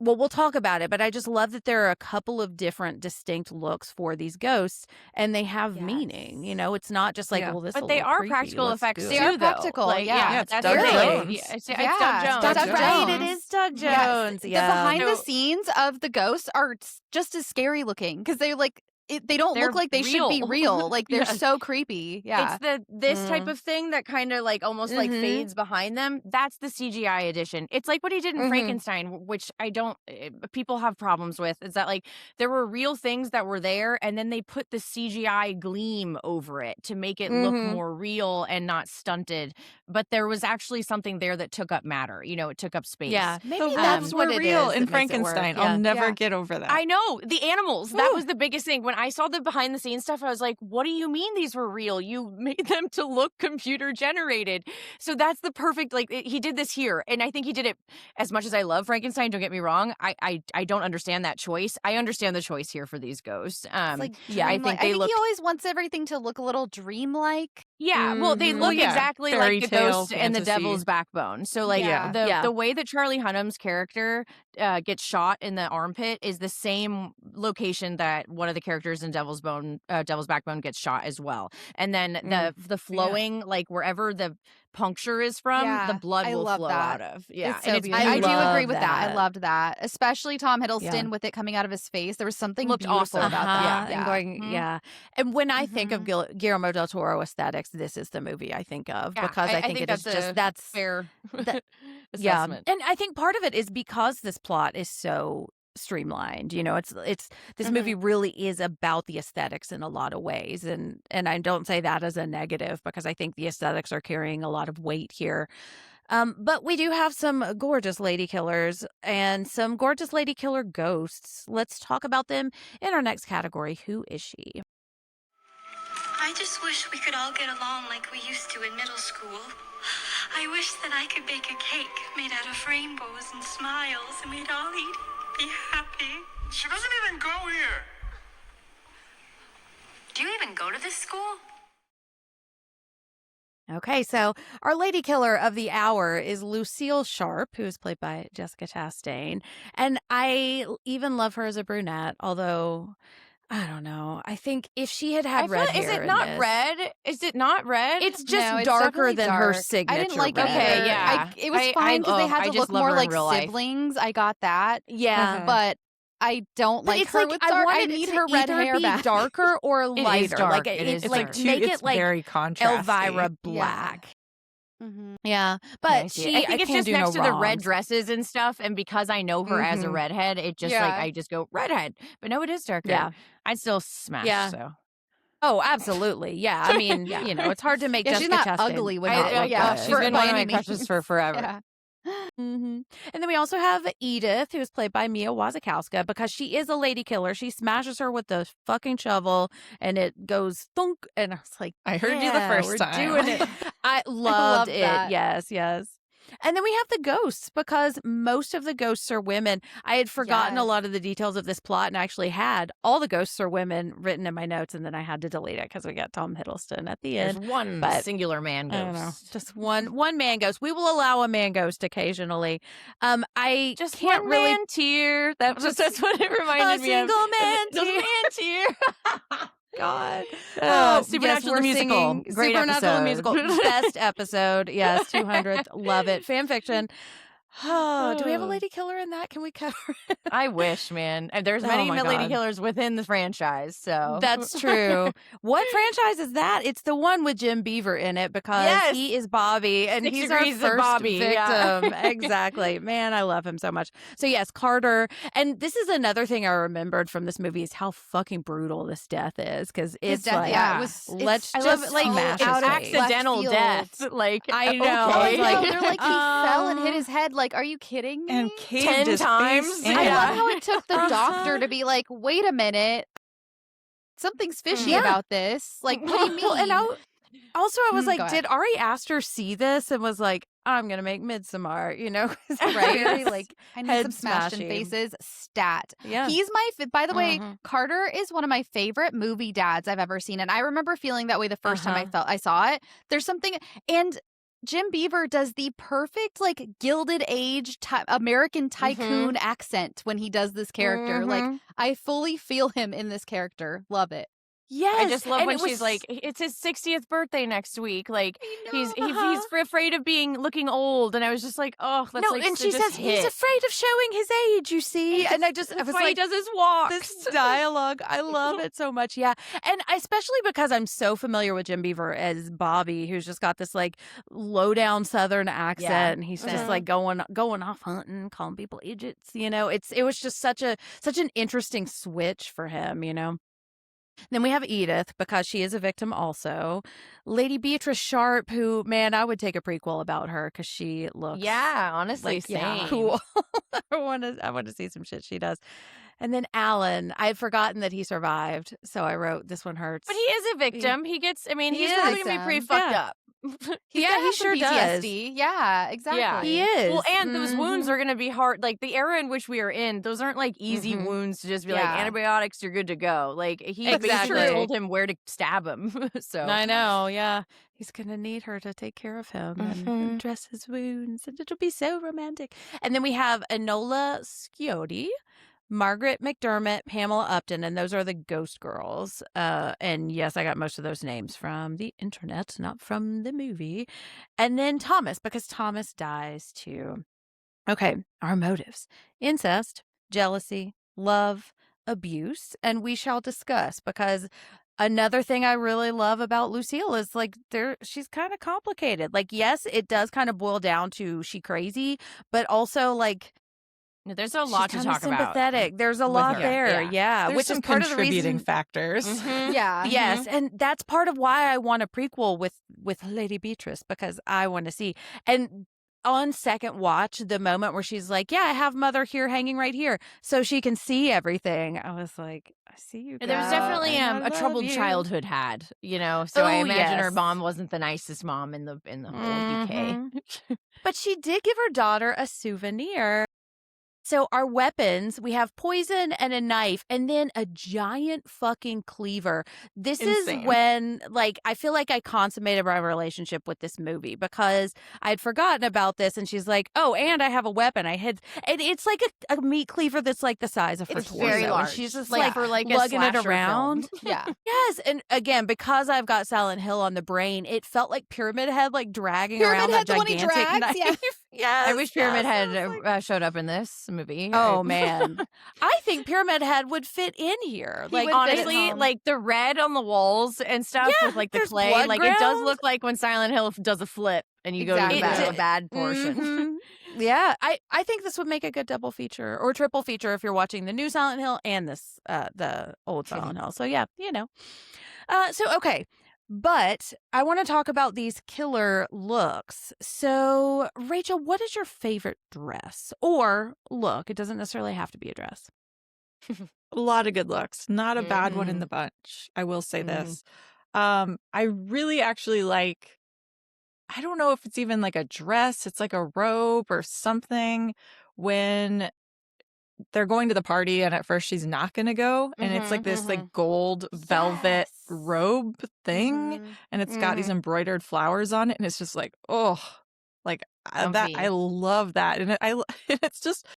well, we'll talk about it, but I just love that there are a couple of different distinct looks for these ghosts, and they have meaning. You know, it's not just like, Yeah. well, this But will they look are creepy. practical Let's effects do They it. are too, practical, though. yeah. it's That's Doug the thing. Jones. Yeah, it's Yeah, Doug Jones. Doug That's Jones. right. It is Doug Yes. Jones. The Yeah. behind the So- scenes of the ghosts are just as scary looking because they're like they don't They're look like they should be real. real. Like they're Yes. so creepy. Yeah. It's this type of thing that kind of like almost like fades behind them. That's the CGI edition. It's like what he did in Frankenstein, which I don't. People have problems with. Is that like there were real things that were there, and then they put the CGI gleam over it to make it look more real and not stunted. But there was actually something there that took up matter. You know, it took up space. Yeah, maybe The that's wolves what were it real is in that makes it work. Frankenstein. Yeah. I'll never Yeah. get over that. I know the animals. That was the biggest thing. When I saw the behind the scenes stuff, I was like, what do you mean these were real? You made them to look computer generated. So that's the perfect, like, he did this here. And I think he did it as much as I love Frankenstein. Don't get me wrong. I don't understand that choice. I understand the choice here for these ghosts. It's like yeah, I think they look. he always wants everything to look a little dreamlike. Yeah, well, they look yeah. exactly Fairy like the tale ghost and the fantasy. devil's backbone. So, like, Yeah. the way that Charlie Hunnam's character gets shot in the armpit is the same location that one of the characters in Devil's Backbone gets shot as well. And then the flowing, like wherever the puncture is from, the blood I will love flow that. out of. Yeah, It's so and it's beautiful. I do love agree with that. I that. loved that, especially Tom Hiddleston Yeah. with it coming out of his face. There was something Looked beautiful awesome. about Uh-huh, that. and going, yeah. And when I think of Guillermo del Toro aesthetics, this is the movie I think of Yeah, because I think it is just that's fair yeah. assessment. And I think part of it is because this plot is so streamlined. You know, it's this movie really is about the aesthetics in a lot of ways, and I don't say that as a negative because I think the aesthetics are carrying a lot of weight here. But we do have some gorgeous lady killers and some gorgeous lady killer ghosts. Let's talk about them in our next category. Who is she? I just wish we could all get along like we used to in middle school. I wish that I could bake a cake made out of rainbows and smiles and we'd all eat it, be happy. She doesn't even go here. Do you even go to this school? Okay, so our lady killer of the hour is Lucille Sharp, who is played by Jessica Chastain. And I even love her as a brunette, although I don't know. I think if she had I had red feel, hair is it in not this- red? Is it not red? It's just No, it's darker definitely than her dark. signature I didn't like red. it Okay, either. yeah. It was I- fine because they I had to just look love more her in like real life. siblings. I got that. Yeah. But I don't But like it's her like with I dark. want I it need to her red either hair be back. darker or is lighter. dark. Like It it's is like dark. make it like very contrasty. Elvira black. Mhm. Yeah, I but see it. she I think it's can't just do next no to the red wrongs. dresses and stuff, and because I know her as a redhead, it just like Yeah. I just go redhead. But no, it is darker. Yeah. I'd still smash. Yeah. So Oh, absolutely. Yeah. I mean, you know, it's hard to make Yeah, Jessica she's not Chastain ugly with not it. look Yeah, good. she's for- been by one of my any crushes means. for forever. Yeah. And then we also have Edith, who is played by Mia Wasikowska, because she is a lady killer. She smashes her with the fucking shovel, and it goes thunk. And I was like, I heard you the yeah, first we're time. doing it. I loved it. that. Yes, yes. And then we have the ghosts because most of the ghosts are women. I had forgotten a Yes. lot of the details of this plot and actually had all the ghosts are women written in my notes, and then I had to delete it because we got Tom Hiddleston at the There's end. one but singular man I don't know. ghost. Just one man ghost. We will allow a man ghost occasionally. I Just can't one really man tear. That's what it a reminded me of. single man Just tear. man tear. God. Supernatural yes, we're the musical. singing Great Supernatural the episode. musical. Best episode. Yes, 200th. Love it. Fan fiction. Oh, do we have a lady killer in that? Can we cover it? I wish, man. And there's Oh many my lady God. killers within the franchise. So That's true. What franchise is that? It's the one with Jim Beaver in it because Yes. he is Bobby and 6 he's our Degrees of first Bobby, yeah. victim. Exactly. Man, I love him so much. So yes, Carter. And this is another thing I remembered from this movie is how fucking brutal this death is because it's death, like, yeah, it was- let's I just love like smash his out of face. accidental left death. field. Like I know. okay. It's I know, like, they're like he fell and hit his head. Like, are you kidding me? and caved 10 his times? face I I in. Yeah. love how it took the doctor Uh-huh. to be like, wait a minute, something's fishy Yeah. about this. Like, what do you mean? Well, and also I was Go like, ahead. did Ari Aster see this and was like, I'm gonna make Midsommar, you know? 'Cause it's Right? very, Like, I need head some smashed in smashing. faces. Stat. Yeah. He's by the way, Mhm. Carter is one of my favorite movie dads I've ever seen. And I remember feeling that way the first time I saw it. There's something, and Jim Beaver does the perfect, like, Gilded Age American tycoon accent when he does this character. Like, I fully feel him in this character. Love it. Yes. I just love and when it was, she's like, it's his 60th birthday next week. Like, he's Uh-huh. afraid of looking old. And I was just like, oh, that's no, like and she such a says he's hit. afraid of showing his age, you see. And I was That's why like, he does his walks. this dialogue, I love it so much. Yeah. And especially because I'm so familiar with Jim Beaver as Bobby, who's just got this like low down Southern accent. Yeah. And he's just like going off hunting, calling people idiots. It was just such an interesting switch for him, Then we have Edith, because she is a victim also. Lady Beatrice Sharp, who, man, I would take a prequel about her because she looks honestly, like same. cool. I want to see some shit she does. And then Alan, I had forgotten that he survived, so I wrote This One Hurts. But he is a victim. He's is probably a gonna be pretty victim. fucked up. He's Yeah, gonna he have some sure does. PTSD. Yeah, exactly. He is. Well, and those wounds Mhm. are going to be hard. Like, the era in which we are in, those aren't like easy wounds to just be like, Yeah. antibiotics, you're good to go. Like, he Exactly. basically told him where to stab him. So I know, yeah. He's going to need her to take care of him and dress his wounds, and it'll be so romantic. And then we have Enola Scioti, Margaret McDermott, Pamela Upton, and those are the Ghost Girls. And yes, I got most of those names from the internet, not from the movie. And then Thomas, because Thomas dies too. Okay, our motives: incest, jealousy, love, abuse, and we shall discuss, because another thing I really love about Lucille is like she's kind of complicated. Like, yes, it does kind of boil down to she crazy, but also like there's a lot to she's kinda talk about. sympathetic. There's a with lot her. there, yeah, There's which some is part of the contributing reason. factors. Yeah. Yes, and that's part of why I want a prequel with Lady Beatrice, because I want to see. And on second watch, the moment where she's like, "Yeah, I have Mother here, hanging right here, so she can see everything," I was like, "I see you." And there was girl, definitely and I a love troubled you." childhood had, So I Oh, imagine her yes. mom wasn't the nicest mom in the whole UK. But she did give her daughter a souvenir. So our weapons, we have poison and a knife, and then a giant fucking cleaver. This Insane. is when, like, I feel like I consummated my relationship with this movie, because I had forgotten about this, and she's like, "Oh, and I have a weapon." And it's like a meat cleaver that's like the size of her It's torso. very and large. she's just Like, like for like a lugging it slasher around. film. Yeah. Yes, and again, because I've got Silent Hill on the brain, it felt like Pyramid Head, like dragging Pyramid around Head, that the one he gigantic drags, knife. yeah. Yes, I wish Pyramid yes, Head I was like, showed up in this movie. oh man, I think Pyramid Head would fit in here. He Like, would fit Honestly, home. like the red on the walls and stuff Yeah, with like the there's clay, blood like it does ground. look like when Silent Hill does a flip and you go to Exactly. a bad portion. Mhm. Yeah, I think this would make a good double feature or triple feature if you're watching the new Silent Hill and this the old Silent Hill. So yeah, So okay. But I want to talk about these killer looks. So, Rachel, what is your favorite dress or look? It doesn't necessarily have to be a dress. A lot of good looks. Not a bad one in Mhm. the bunch. I will say Mhm. this. I really actually like, I don't know if it's even like a dress, it's like a robe or something, when they're going to the party and at first she's not going to go, and it's like this like gold velvet Yes. robe thing, Mhm. and it's got these embroidered flowers on it, and it's just like, oh, like that Comfy. I love that. And it's just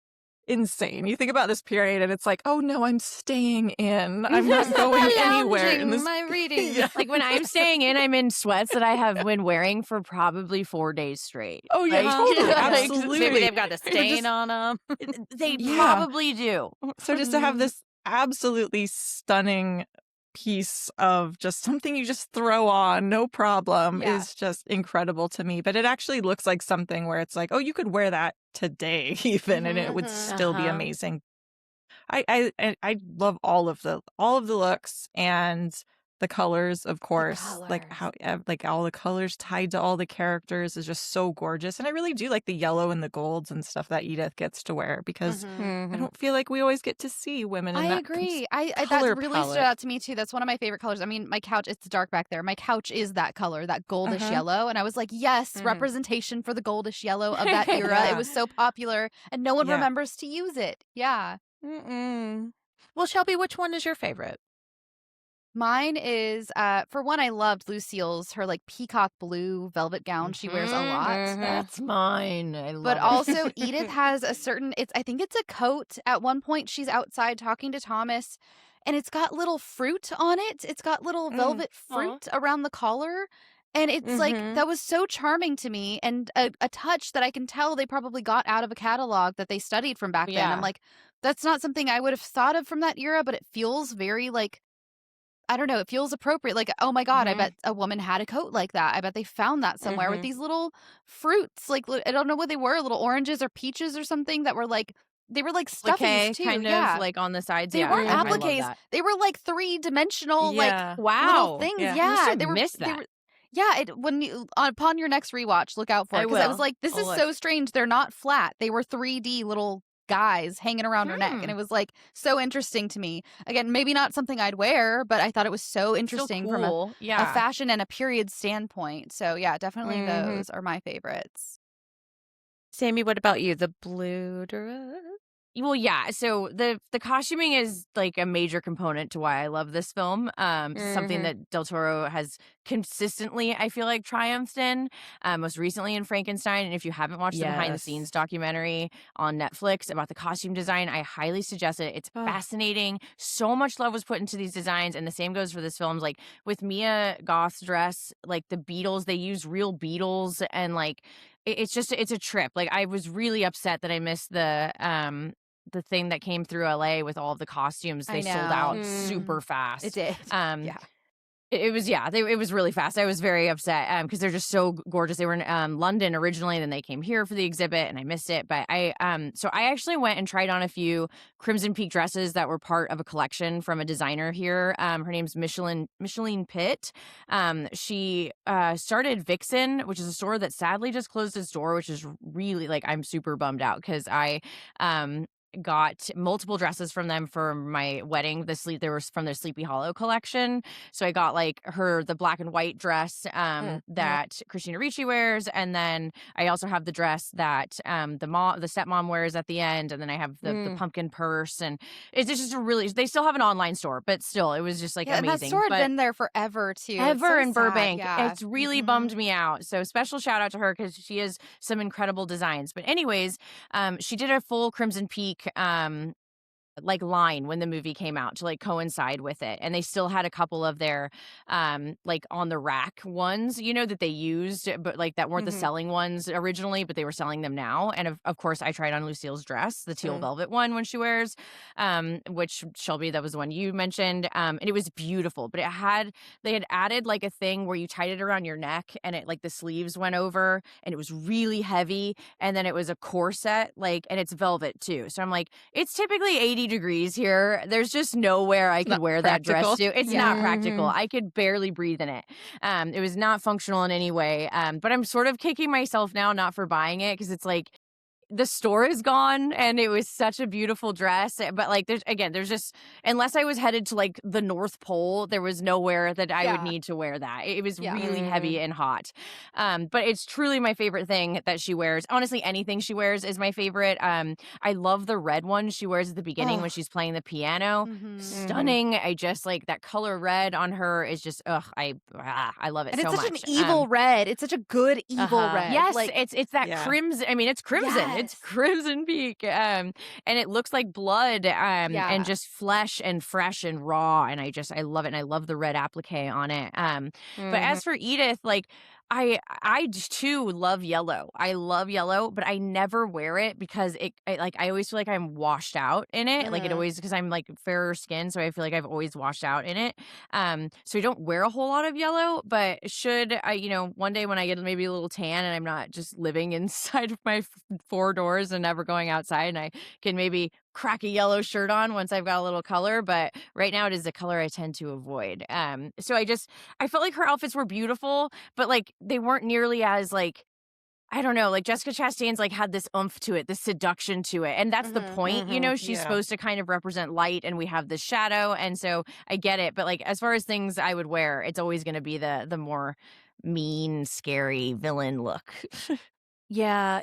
insane. You think about this period and it's like, oh no, I'm staying in. I'm not going anywhere in this. My reading. Yeah. Like when I'm staying in, I'm in sweats that I have been wearing for probably 4 days straight. Oh yeah, Like, totally, like, absolutely. Maybe they've got a You're just- stain on them. They Yeah. probably do. So just to have this absolutely stunning piece of just something you just throw on, no problem, Yeah. is just incredible to me. But it actually looks like something where it's like, oh, you could wear that today even, and it would still be Uh-huh. amazing. I love all of the looks and the colors, of course. Like how like all the colors tied to all the characters is just so gorgeous. And I really do like the yellow and the golds and stuff that Edith gets to wear, because I don't feel like we always get to see women in I that agree. That color really palette. stood out to me too. That's one of my favorite colors. I mean, my couch, it's dark back there. My couch is that color, that goldish yellow. And I was like, yes, representation for the goldish yellow of that era. Yeah. It was so popular and no one Yeah. remembers to use it. Yeah. Well, Shelby, which one is your favorite? Mine is, for one, I loved Lucille's, her like peacock blue velvet gown she wears a lot. That's mine. I But love also, it. Edith has a certain, I think it's a coat. At one point, she's outside talking to Thomas, and it's got little fruit on it. It's got little velvet fruit around the collar. And it's like, that was so charming to me, and a touch that I can tell they probably got out of a catalog that they studied from back then. I'm Yeah. like, that's not something I would have thought of from that era, but it feels very like, I don't know, it feels appropriate. Like, oh my God, I bet a woman had a coat like that. I bet they found that somewhere with these little fruits. Like, I don't know what they were, little oranges or peaches or something that were like, they were like Applique, stuffies too. kind Yeah. of like on the sides. They Yeah, weren't I love appliques. that. They were like three-dimensional, like Yeah. little Wow. things. Yeah. Yeah. I must They have were, missed they that. were, yeah. When you, upon your next rewatch, look out for I it. Because I was will. like, this I'll is look. so strange. They're not flat. They were 3D little guys hanging around her neck. And it was like so interesting to me. Again, maybe not something I'd wear, but I thought it was so Still interesting from a cool. Yeah. fashion and a period standpoint. So yeah, definitely those are my favorites. Sammy, what about you? The blue dress? Well, yeah. So the costuming is like a major component to why I love this film. Something that Del Toro has consistently, I feel like, triumphed in. Most recently in Frankenstein. And if you haven't watched the behind the scenes documentary on Netflix about the costume design, I highly suggest it. It's fascinating. So much love was put into these designs, and the same goes for this film. Like with Mia Goth's dress, like the beetles, they use real beetles, and like it's a trip. Like I was really upset that I missed the thing that came through LA with all of the costumes. They sold out super fast. It did. Yeah. It was, yeah, it was really fast. I was very upset because they're just so gorgeous. They were in London originally, then they came here for the exhibit, and I missed it. But so I actually went and tried on a few Crimson Peak dresses that were part of a collection from a designer here. Her name's Micheline Pitt. She started Vixen, which is a store that sadly just closed its door, which is really, like, I'm super bummed out because I got multiple dresses from them for my wedding. They were from their Sleepy Hollow collection. So I got like the black and white dress that Christina Ricci wears, and then I also have the dress that the stepmom wears at the end, and then I have the pumpkin purse, and it's just they still have an online store, but still it was just like amazing. And that store had been there forever too. Ever in sad. Burbank. Yeah. It's really bummed me out. So special shout out to her because she has some incredible designs. But anyways, she did a full Crimson Peak like line when the movie came out to like coincide with it, and they still had a couple of their like on the rack ones, you know, that they used, but like that weren't the selling ones originally, but they were selling them now. And of course I tried on Lucille's dress, the teal velvet one, when she wears which, Shelby, that was the one you mentioned, and it was beautiful, but they had added like a thing where you tied it around your neck, and it like the sleeves went over, and it was really heavy, and then it was a corset, like, and it's velvet too. So I'm like, it's typically 80 degrees here. There's just nowhere I could wear that dress to. It's not practical. I could barely breathe in it. It was not functional in any way. But I'm sort of kicking myself now not for buying it, because it's like the store is gone, and it was such a beautiful dress. But like there's just, unless I was headed to like the North Pole, there was nowhere that I would need to wear that. It was really heavy and hot. But it's truly my favorite thing that she wears. Honestly, anything she wears is my favorite. I love the red one she wears at the beginning when she's playing the piano. Stunning. I just like that color red on her is just I love it and so it's much. such an evil red. It's such a good evil red. Yes, like, it's that crimson. I mean, it's crimson. Yes. It's Crimson Peak. And it looks like blood and just flesh and fresh and raw. And I love it. And I love the red applique on it. But as for Edith, like, I too love yellow. I love yellow, but I never wear it because I always feel like I'm washed out in it. Like it always, because I'm like fairer skin, so I feel like I've always washed out in it. So I don't wear a whole lot of yellow, but should I, one day when I get maybe a little tan and I'm not just living inside of my four doors and never going outside, and I can maybe crack a yellow shirt on once I've got a little color, but right now it is the color I tend to avoid. So I felt like her outfits were beautiful, but like they weren't nearly as like, I don't know, like Jessica Chastain's like had this oomph to it, this seduction to it. And that's the point, she's supposed to kind of represent light, and we have this shadow. And so I get it. But like, as far as things I would wear, it's always going to be the more mean, scary villain look. Yeah,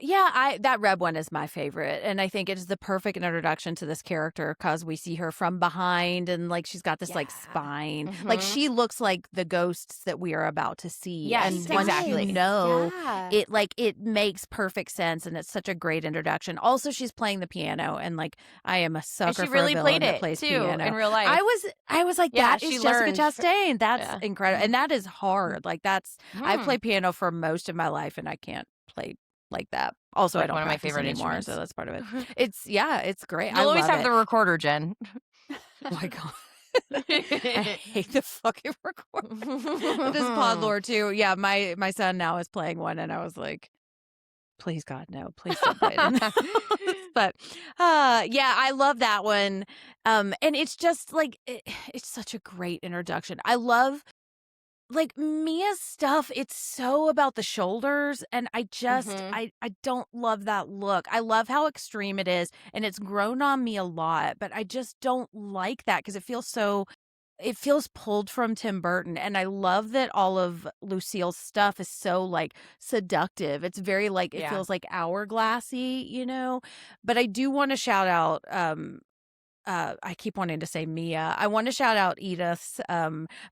that red one is my favorite, and I think it is the perfect introduction to this character because we see her from behind, and like she's got this like spine, like Mhm. she looks like the ghosts that we are about to see. Yes, and once exactly. you know, Yeah. it makes perfect sense, and it's such a great introduction. Also, she's playing the piano, and like I am a And sucker she for a really villain played that it plays too piano. in real life. I was like, Yeah, that she is Jessica learned. Chastain. That's Yeah. incredible, and that is hard. Like I've Mhm. played piano for most of my life, and I can't play like that. Also, I Like don't one of my practice favorite anymore, instruments. so that's part of it. It's great. I You'll always love have it. the recorder, Jen. Oh my god. I hate the fucking recorder. This pod lore too. Yeah, my son now is playing one, and I was like, please God, no, please don't play it in the house. But yeah, I love that one. And it's just like it's such a great introduction. I love like Mia's stuff. It's so about the shoulders, and I just Mhm. I don't love that look. I love how extreme it is, and it's grown on me a lot, but I just don't like that because it feels pulled from Tim Burton. And I love that all of Lucille's stuff is so like seductive. It's very like it Yeah. feels like hourglassy, you know. But I do want to shout out I keep wanting to say Mia. I want to shout out Edith's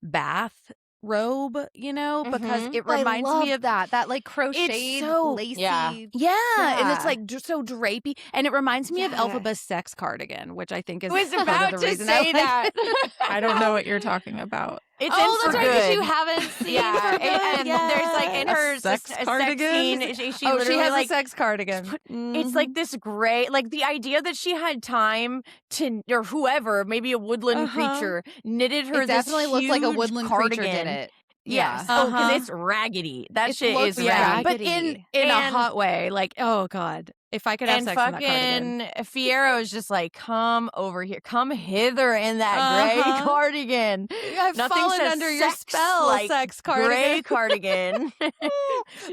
bath robe, you know, because Mhm. it I reminds love me of that like crocheted, so- lacy. Yeah. and it's Yeah. like so drapey, and it reminds me of Yeah. Elphaba's sex cardigan, which I think is I was part about of the to reason I say like that. it. I don't know what you're talking about. It's Oh, in that's for right, 'cause good. you haven't seen Yeah, For Good. and there's like in Yes. her A sex sex cardigan? scene, she She literally has like a sex cardigan. it's like this gray, like the idea that she had time to, or whoever, maybe a woodland creature, knitted her It this definitely looked like a huge woodland cardigan. creature did it. Yes. Yeah. Oh, because Uh-huh. it's raggedy. That It shit looks is Yeah, raggedy. but raggedy. in a And- hot way. Like, oh god, if I could have And sex in that cardigan. fucking Fierro is just like, come over here, come hither in that gray Uh-huh. cardigan. I've Nothing fallen says under your sex spell, like sex cardigan. gray cardigan.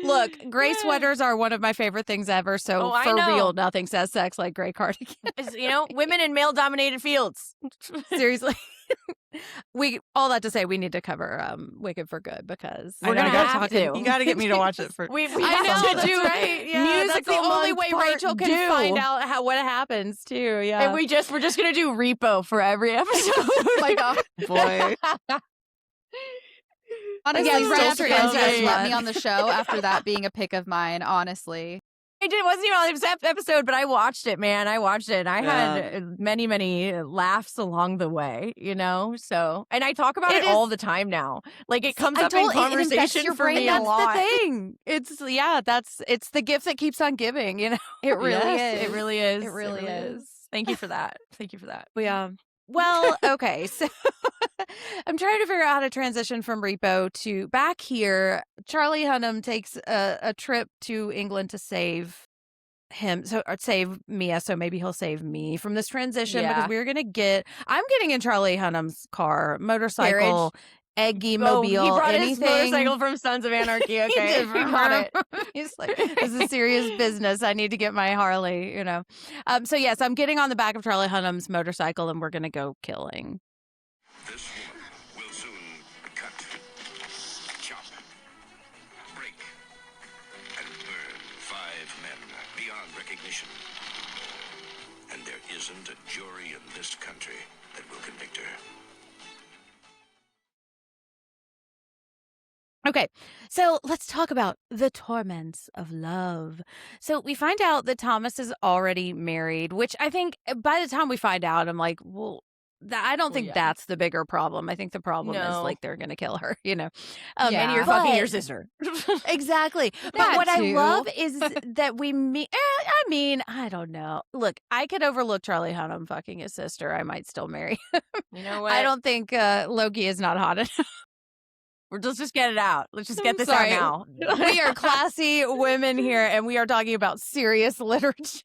Look, gray sweaters are one of my favorite things ever. So Oh, I for know. real, nothing says sex like gray cardigan. You know, women in male-dominated fields. Seriously. All that to say, we need to cover Wicked for Good because We're I know, gonna you gotta have talk- to. You got to get me to watch it for. We I have know, to that's do right. Yeah, that's musical the only month way part Rachel can two. find out what happens too. Yeah. And we're just gonna do repo for every episode. Oh my god. Boy. Honestly, Again, right still after surprised you guys Endgame. let me on the show after that being a pick of mine, honestly. I did. It wasn't even on this episode, but I watched it, man. I watched it. I had many, many laughs along the way, you know? So, and I talk about It it all the time now. Like, it comes up in it infects conversation your for brain. me a That's lot. the thing. It's the gift that keeps on giving, you know? It really Yes, is. It really is. It really is. Thank you for that. Thank you for that. Yeah. Well, okay. So I'm trying to figure out how to transition from Repo to back here. Charlie Hunnam takes a trip to England to save him, or save Mia, so maybe he'll save me from this transition because I'm getting in Charlie Hunnam's car, motorcycle, eggy Oh, mobile, he brought anything. his motorcycle from Sons of Anarchy. Okay, He brought it. He's like, this is serious business. I need to get my Harley, you know. So yes, I'm getting on the back of Charlie Hunnam's motorcycle, and we're gonna go killing. This woman will soon cut, chop, break, and burn 5 men beyond recognition. And there isn't a jury in this country that will convict her. Okay, so let's talk about the torments of love. So we find out that Thomas is already married, which I think by the time we find out, I'm like, well, I don't think yeah. that's the bigger problem. I think the problem is No. like they're going to kill her, you know. Yeah. And you're fucking your sister. Exactly. But That what I too. love is that we meet. I mean, I don't know. Look, I could overlook Charlie Hunnam fucking his sister. I might still marry him. You know what? I don't think Loki is not hot enough. Let's just get it out. Let's just get I'm this sorry. out now. We are classy women here, and we are talking about serious literature.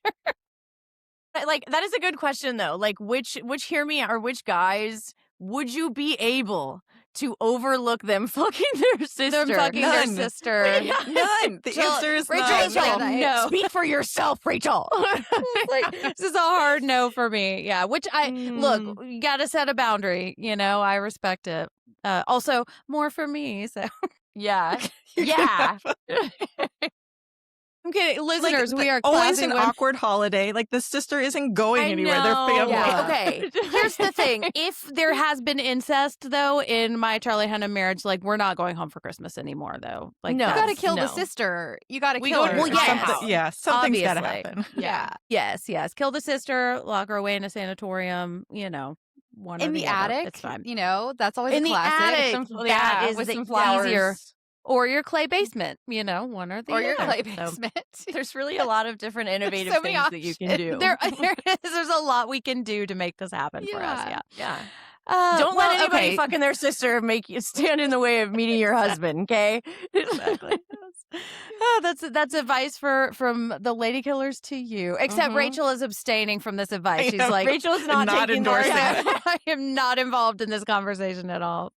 Like, that is a good question though. Like, which hear me or which guys would you be able to overlook them fucking their sister? They're fucking their None. sister. None. The Jill- answer is Rachel, none. Rachel, no. Speak for yourself, Rachel. Like, this is a hard no for me. Yeah, which look, you got to set a boundary. You know, I respect it. Also, more for me. So Yeah. Yeah. I'm kidding. Listeners, we are always classy an women. awkward holiday. Like, the sister isn't going anywhere. They're know. family. Yeah. Okay. Here's the thing. If there has been incest, though, in my Charlie Hunnam marriage, like, we're not going home for Christmas anymore, though. Like, No. You that's- got to kill the no. sister. You got to We kill go her. to Well, yes. Something's got to Obviously. happen. Yeah. Yes. Kill the sister, lock her away in a sanatorium, one or In the other. attic, It's fine. that's always In a the classic. attic, Some- that yeah, is with the some flowers. easier. Or your clay basement, one or the Or other. your clay So, basement. There's really a lot of different innovative so many things that you can do. there's a lot we can do to make this happen for us. Yeah. Yeah. Yeah. Don't well, let anybody okay. fucking their sister make you stand in the way of meeting your husband, okay? Exactly. That's advice from the lady killers to you. Except Mhm. Rachel is abstaining from this advice. She's Yeah, like, Rachel's not taking endorsing that. it. I am not involved in this conversation at all.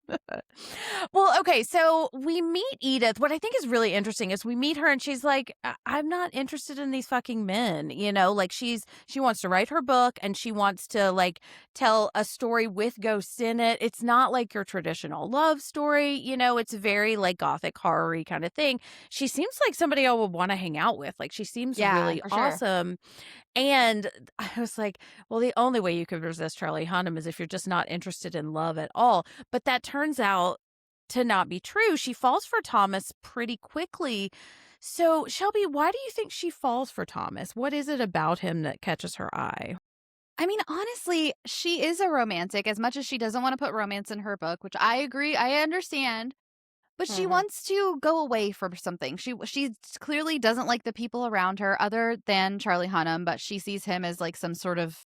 Well, okay, so we meet Edith. What I think is really interesting is we meet her and she's like, I'm not interested in these fucking men, like she wants to write her book and she wants to like tell a story with ghosts in it. It's not like your traditional love story, it's very like gothic horror-y kind of thing. She seems like somebody I would want to hang out with. Like she seems really for sure. awesome. And I was like, well, the only way you could resist Charlie Hunnam is if you're just not interested in love at all. But that turns out to not be true. She falls for Thomas pretty quickly. So, Shelby, why do you think she falls for Thomas? What is it about him that catches her eye? I mean, honestly, she is a romantic as much as she doesn't want to put romance in her book, which I agree. I understand. But she Mhm. wants to go away from something. She clearly doesn't like the people around her other than Charlie Hunnam, but she sees him as like some sort of,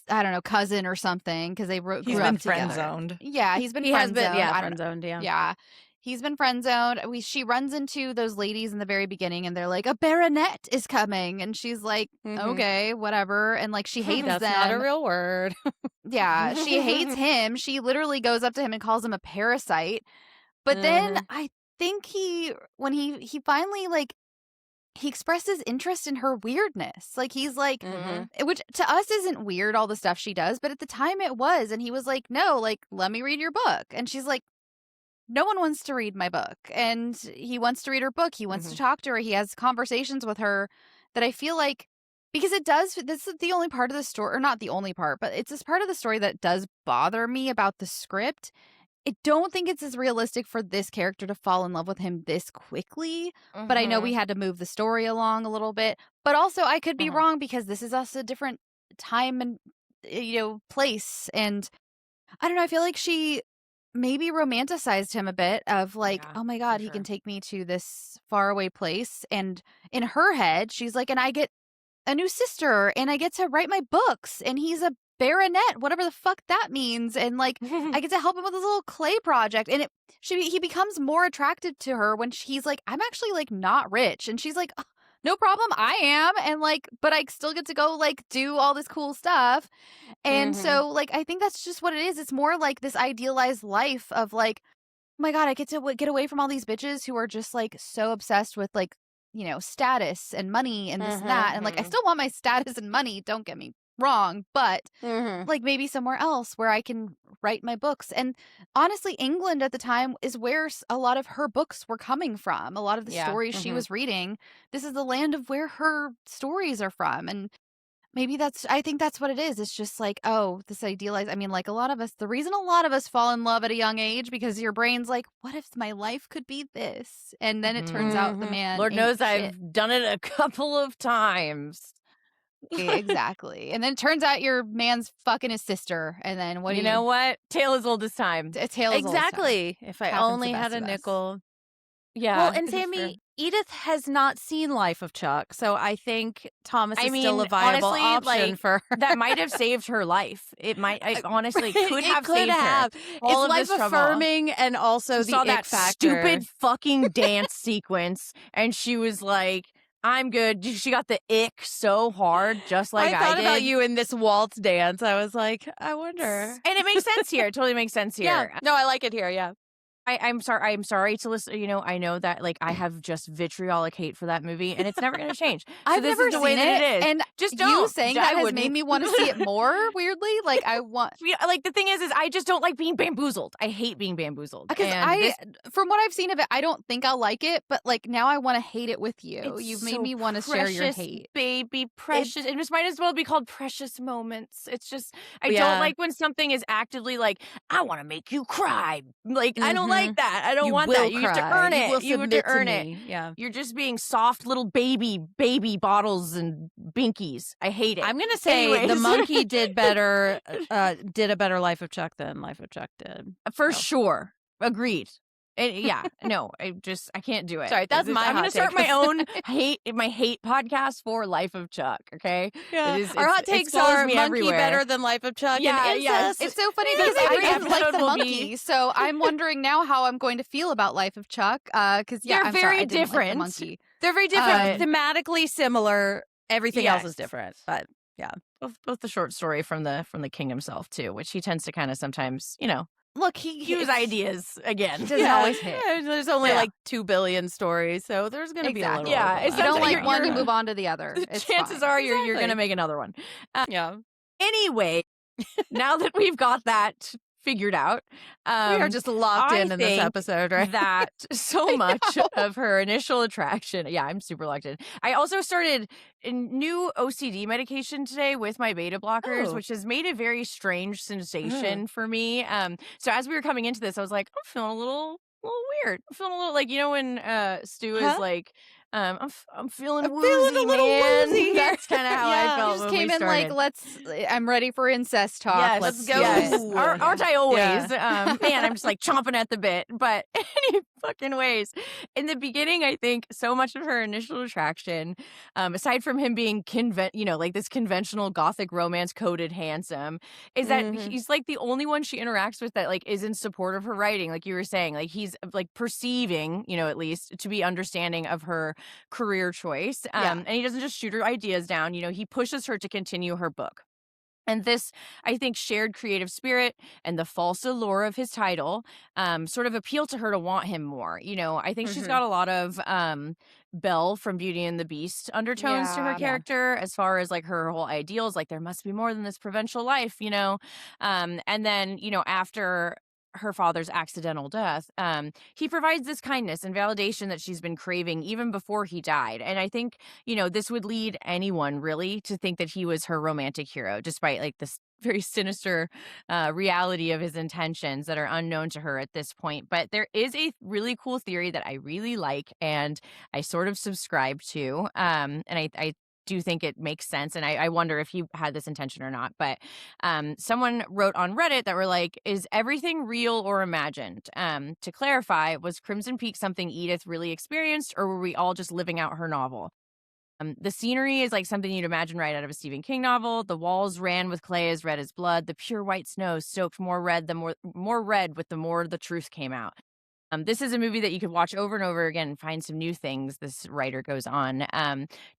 I don't know, cousin or something because they grew He's up been together. friend-zoned. Yeah, he's been He has friend-zoned. been, I don't friend zoned, yeah. Yeah. He's been friend zoned. She runs into those ladies in the very beginning and they're like, a baronet is coming. And she's like, Mhm. okay, whatever. And like, she hates That's them. not a real word. Yeah, she hates him. She literally goes up to him and calls him a parasite. But then I think when he finally like, he expresses interest in her weirdness. Like he's like, which to us isn't weird, all the stuff she does, but at the time it was. And he was like, no, like, let me read your book. And she's like, no one wants to read my book. And he wants to read her book. He wants to talk to her. He has conversations with her that I feel like, because this is the only part of the story, or not the only part, but it's this part of the story that does bother me about the script. I don't think it's as realistic for this character to fall in love with him this quickly, but I know we had to move the story along a little bit. But also I could be wrong because this is also a different time and place. And I don't know, I feel like she maybe romanticized him a bit of like, oh my God, he can take me to this faraway place. And in her head, she's like, and I get a new sister and I get to write my books and he's a baronet, whatever the fuck that means. And like, I get to help him with this little clay project. And he becomes more attracted to her when he's like, I'm actually like not rich. And she's like, no problem, I am. And like, but I still get to go like do all this cool stuff. And so like, I think that's just what it is. It's more like this idealized life of like, oh my God, I get to get away from all these bitches who are just like so obsessed with like, status and money and this and that. And like, I still want my status and money. Don't get me wrong, but like maybe somewhere else where I can write my books. And honestly, England at the time is where a lot of her books were coming from. A lot of the stories she was reading, this is the land of where her stories are from. And maybe I think that's what it is. It's just like, oh, this idealized, I mean, like a lot of us, the reason a lot of us fall in love at a young age, because your brain's like, what if my life could be this? And then it turns out the man, Lord ain't knows shit. I've done it a couple of times. Exactly. And then it turns out your man's fucking his sister. And then what do You know what? Tale as old as time. A tale as old as time. Exactly. If I Happens to only the had best a of us. nickel. Yeah. Well, and for Sammy, sure. Edith has not seen Life of Chuck, so I think Thomas I is still a mean, viable honestly, option like, for her. that might have saved her life. It might, I honestly could It have could saved have. her. All It's of this life trouble. affirming and also She the saw that X factor. stupid fucking dance sequence, and she was like, I'm good. She got the ick so hard, just like I thought did. about you in this waltz dance. I was like, I wonder. And it makes sense here. It totally makes sense here. Yeah. No, I like it here. Yeah. I'm sorry. I'm sorry to listen. You know, I know that like I have just vitriolic hate for that movie, and it's never going to change. So I've this never is the way seen that it is. and Just you don't. saying I that has wouldn't. made me want to see it more. Weirdly, like I want Yeah, like the thing is I just don't like being bamboozled. I hate being bamboozled. because And from what I've seen of it, I don't think I'll like it. But like now, I want to hate it with you. it's You've made so me want to share your precious, hate. baby, precious. It just might as well be called Precious Moments. It's just I Yeah. don't like when something is actively like I want to make you cry. Like I don't Mhm. like that. I don't You want will that. You have to cry. earn You it. will You have submit to earn it. me. Yeah. You're just being soft little baby bottles and binkies. I hate it. I'm gonna say the Anyways. monkey did better. Did a better Life of Chuck than Life of Chuck did. For So. sure. Agreed. Yeah, no, I can't do it. Sorry, that's my I'm hot gonna start take. my own hate podcast for Life of Chuck. Okay, Yeah. It is, Our hot it takes follows are me monkey everywhere. better than Life of Chuck Yeah, and yes. incest. It's so funny Because because I every didn't like episode the will be- monkey, so I'm wondering now how I'm going to feel about Life of Chuck. Because They're I'm sorry, very I didn't like the different. monkey. They're very different, thematically similar. Everything else is Yes. different, but yeah. Both the short story from the king himself too, which he tends to kind of sometimes Look, use ideas again. It doesn't always hit. There's only Yeah. like 2 billion stories, so there's going to be a little. Exactly. Yeah, overlap. it's You don't Sometimes like one, you you're- move on to the other. It's Chances fine. are you're Exactly. gonna make another one. Yeah. Anyway, now that we've got that figured out, We are just locked I in this think episode, right? that so much of her initial attraction. Yeah, I'm super locked in. I also started a new OCD medication today with my beta blockers, Oh. which has made a very strange sensation for me. So as we were coming into this, I was like, I'm feeling a little weird. I'm feeling a little like when Stu is Huh? like, I'm feeling I'm woozy, feeling a little man. woozy. That's kind of how Yeah. I felt You just when came we in started. like, I'm ready for incest talk. Yes, Let's go. yes. Ooh. Aren't I always? Yeah. Man, I'm just like chomping at the bit. But any fucking ways. In the beginning, I think so much of her initial attraction, aside from him being like this conventional gothic romance coded handsome, is that Mhm. he's like the only one she interacts with that like is in support of her writing. Like you were saying, like he's like perceiving, at least to be understanding of her career choice. Yeah. And he doesn't just shoot her ideas down. He pushes her to continue her book. And this, I think, shared creative spirit and the false allure of his title sort of appeal to her to want him more. I think she's Mhm. got a lot of Belle from Beauty and the Beast undertones to her Yeah. character as far as like her whole ideals. Like there must be more than this provincial life, And then, after her father's accidental death, he provides this kindness and validation that she's been craving even before he died. And I think, this would lead anyone really to think that he was her romantic hero, despite like this very sinister reality of his intentions that are unknown to her at this point. But there is a really cool theory that I really like and I sort of subscribe to. And I do think it makes sense. And I wonder if he had this intention or not. But someone wrote on Reddit that were like, is everything real or imagined? To clarify, was Crimson Peak something Edith really experienced, or were we all just living out her novel? The scenery is like something you'd imagine right out of a Stephen King novel. The walls ran with clay as red as blood. The pure white snow stoked more red with the more the truth came out. This is a movie that you could watch over and over again and find some new things. This writer goes on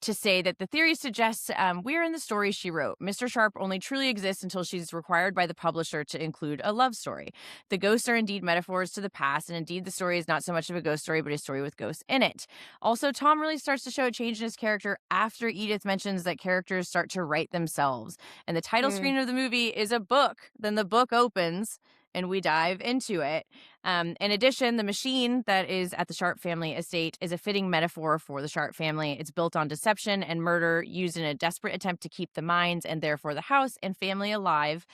to say that the theory suggests we're in the story she wrote. Mr. Sharp only truly exists until she's required by the publisher to include a love story. The ghosts are indeed metaphors to the past, and indeed the story is not so much of a ghost story, but a story with ghosts in it. Also, Tom really starts to show a change in his character after Edith mentions that characters start to write themselves. And the title screen of the movie is a book. Then the book opens and we dive into it. In addition, the machine that is at the Sharp family estate is a fitting metaphor for the Sharp family. It's built on deception and murder, used in a desperate attempt to keep the mines and therefore the house and family alive,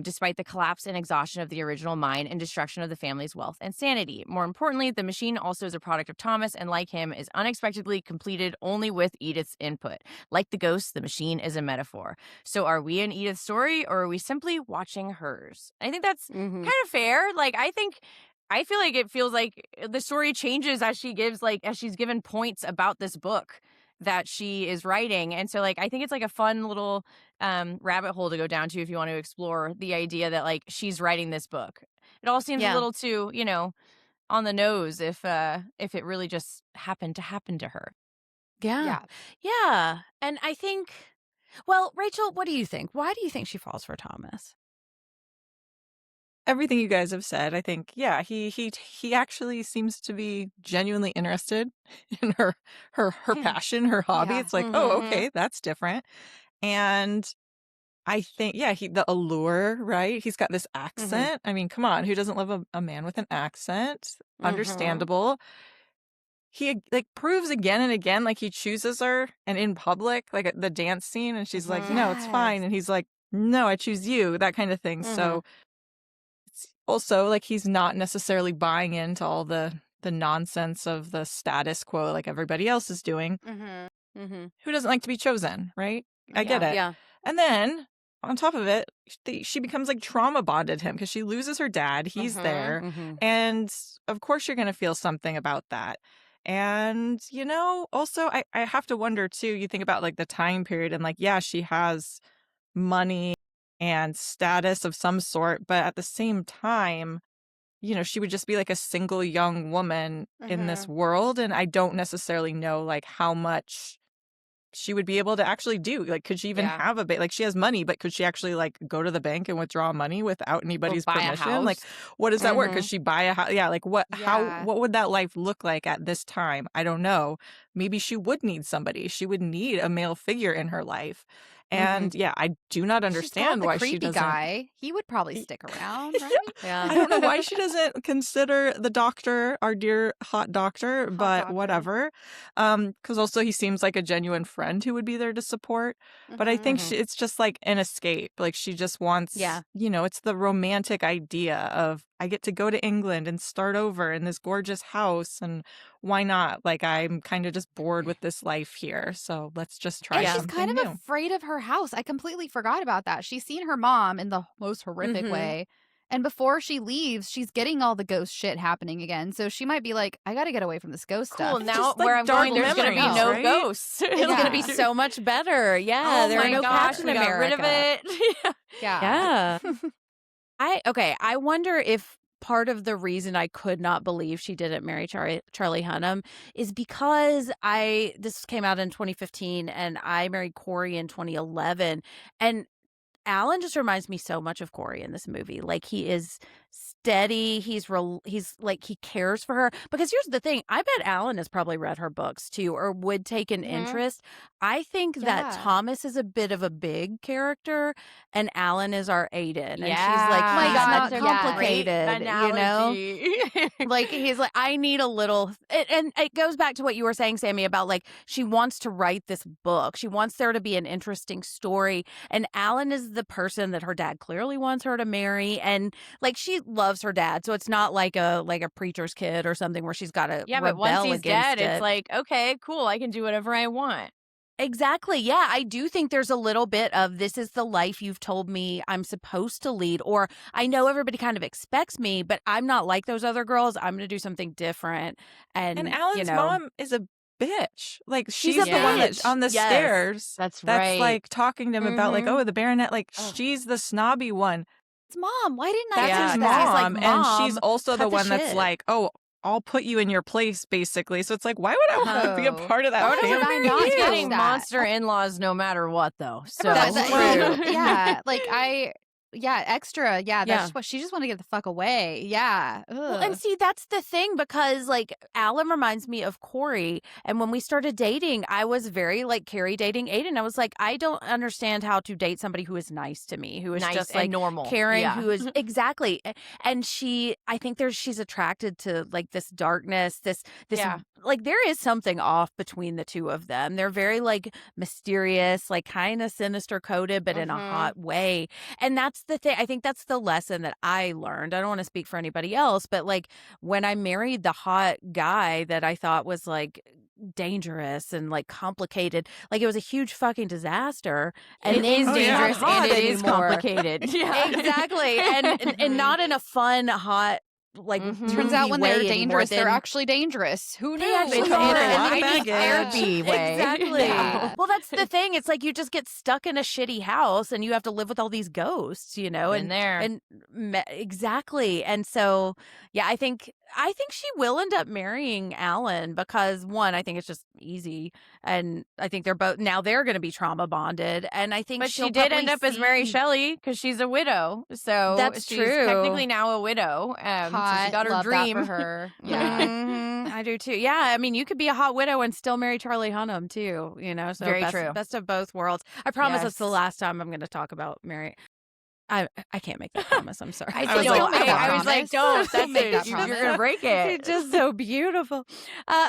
despite the collapse and exhaustion of the original mine and destruction of the family's wealth and sanity. More importantly, the machine also is a product of Thomas and, like him, is unexpectedly completed only with Edith's input. Like the ghost, the machine is a metaphor. So are we in Edith's story, or are we simply watching hers? I think that's kind of fair. Like, I feel like it feels like the story changes as she's given points about this book that she is writing. And so, like, I think it's like a fun little rabbit hole to go down to if you want to explore the idea that like she's writing this book. It all seems a little too, on the nose if it really just happened to happen to her. Yeah. Yeah. And I think, well, Rachel, what do you think? Why do you think she falls for Thomas? everything you guys have said. I think, yeah, he actually seems to be genuinely interested in her passion, her hobby. Yeah. It's like, oh, Mhm. okay, that's different. And I think, yeah, the allure, right? He's got this accent. I mean, come on, who doesn't love a man with an accent? Understandable. He like proves again and again, like he chooses her, and in public, like at the dance scene, and she's like, no, it's fine. Yes. And he's like, no, I choose you, that kind of thing. So it's also like he's not necessarily buying into all the nonsense of the status quo like everybody else is doing. Who doesn't like to be chosen, right? I get it. Yeah. And then on top of it, she becomes like trauma bonded him because she loses her dad. He's there. And of course, you're going to feel something about that. And, also, I have to wonder too, you think about like the time period and like, yeah, she has money and status of some sort. But at the same time, she would just be like a single young woman in this world. And I don't necessarily know like how much she would be able to actually do. Like, could she even have a bank? Like, she has money, but could she actually like go to the bank and withdraw money without anybody's buy a permission? Like, house. what does that work? Could she buy a house? Yeah, like what? Yeah. What would that life look like at this time? I don't know. Maybe she would need somebody. She would need a male figure in her life. And yeah, I do not understand She's got why the creepy she doesn't. guy. He would probably stick around, right? I don't know why she doesn't consider the doctor, our dear hot doctor, but doctor. whatever. Because also he seems like a genuine friend who would be there to support. But I think it's just like an escape. Like she just wants, it's the romantic idea of I get to go to England and start over in this gorgeous house. And why not? Like I'm kind of just bored with this life here. So let's just try And she's something kind of new. afraid of her house. I completely forgot about that. She's seen her mom in the most horrific way. And before she leaves, she's getting all the ghost shit happening again. So she might be like, I got to get away from this ghost Cool. stuff. Now just, like, where I'm dark going, there's going to be memories, no right? ghosts. It's going to be so much better. Yeah, Oh there are my no gosh, Captain we got rid of America. it. Yeah. Yeah. I wonder if part of the reason I could not believe she didn't marry Charlie Hunnam is because this came out in 2015 and I married Corey in 2011, and Alan just reminds me so much of Corey in this movie. Like he is steady. He's like he cares for her. Because here's the thing: I bet Alan has probably read her books too, or would take an interest. I think that Yeah. Thomas is a bit of a big character, and Alan is our Aiden. And she's Yeah. like, Oh my he's God, not that's a great complicated, you know. Like he's like, I need a little, and it goes back to what you were saying, Sammy, about like she wants to write this book. She wants there to be an interesting story, and Alan is the person that her dad clearly wants her to marry, and like she loves her dad, so it's not like a preacher's kid or something where she's got to Yeah, but once rebel he's against dead, it. it's like, okay, cool, I can do whatever I want. Exactly. Yeah, I do think there's a little bit of this is the life you've told me I'm supposed to lead, or I know everybody kind of expects me, but I'm not like those other girls. I'm going to do something different. And Alan's mom is a bitch. Like She's she's a the one bitch. that's on the Yes. stairs. That's That's right. like talking to him about like, oh, the baronet. Like Ugh. she's the snobby one. It's mom. Why didn't I That's catch his that? like, mom, and she's Mom, also the cut the one that's shit. like, oh, I'll put you in your place, basically. So it's like, why would I want to be a Oh. part of that Why would Why would family? I not He's catch getting that? monster in-laws no matter what, though. So That's Well, true. yeah, like extra. Yeah, Yeah. that's what she just wanted to get the fuck away. Yeah. Well, Ugh. and see, that's the thing, because like Alan reminds me of Corey. And when we started dating, I was very like Carrie dating Aiden. I was like, I don't understand how to date somebody who is nice to me, who is nice just and like normal. caring, Yeah. who is exactly. And I think she's attracted to like this darkness, this Yeah. like there is something off between the two of them. They're very like mysterious, like kind of sinister coded, but in a hot way. And that's the thing. I think that's the lesson that I learned. I don't want to speak for anybody else, but like when I married the hot guy that I thought was like dangerous and like complicated, like it was a huge fucking disaster. And It is he's dangerous not hot and it is anymore. complicated. Yeah. Exactly. And not in a fun, hot, like Mhm. Turns out movie when way they're anymore. dangerous, they're Then- actually dangerous. Who knew? They actually come are. in a And lot I of just baggage. Therapy way. Exactly. Yeah. Well, that's the thing. It's like you just get stuck in a shitty house and you have to live with all these ghosts, you know? In there. Exactly. And so, yeah, I think I think she will end up marrying Alan because one, I think it's just easy, and I think they're both now they're going to be trauma bonded, and I think But she'll she did end probably up as Mary see- Shelley because she's a widow. So That's she's true. technically now a widow. So she Hot. got her Love dream. that for her. Yeah. Mhm, I do too. Yeah, I mean, you could be a hot widow and still marry Charlie Hunnam too. So Very true. best of both worlds. I promise that's the Yes. last time I'm going to talk about Mary. I can't make that promise. I'm sorry. I I was Just like, don't make that I was like, promise. don't. That's make it. that You're promise. gonna break it. It's just so beautiful.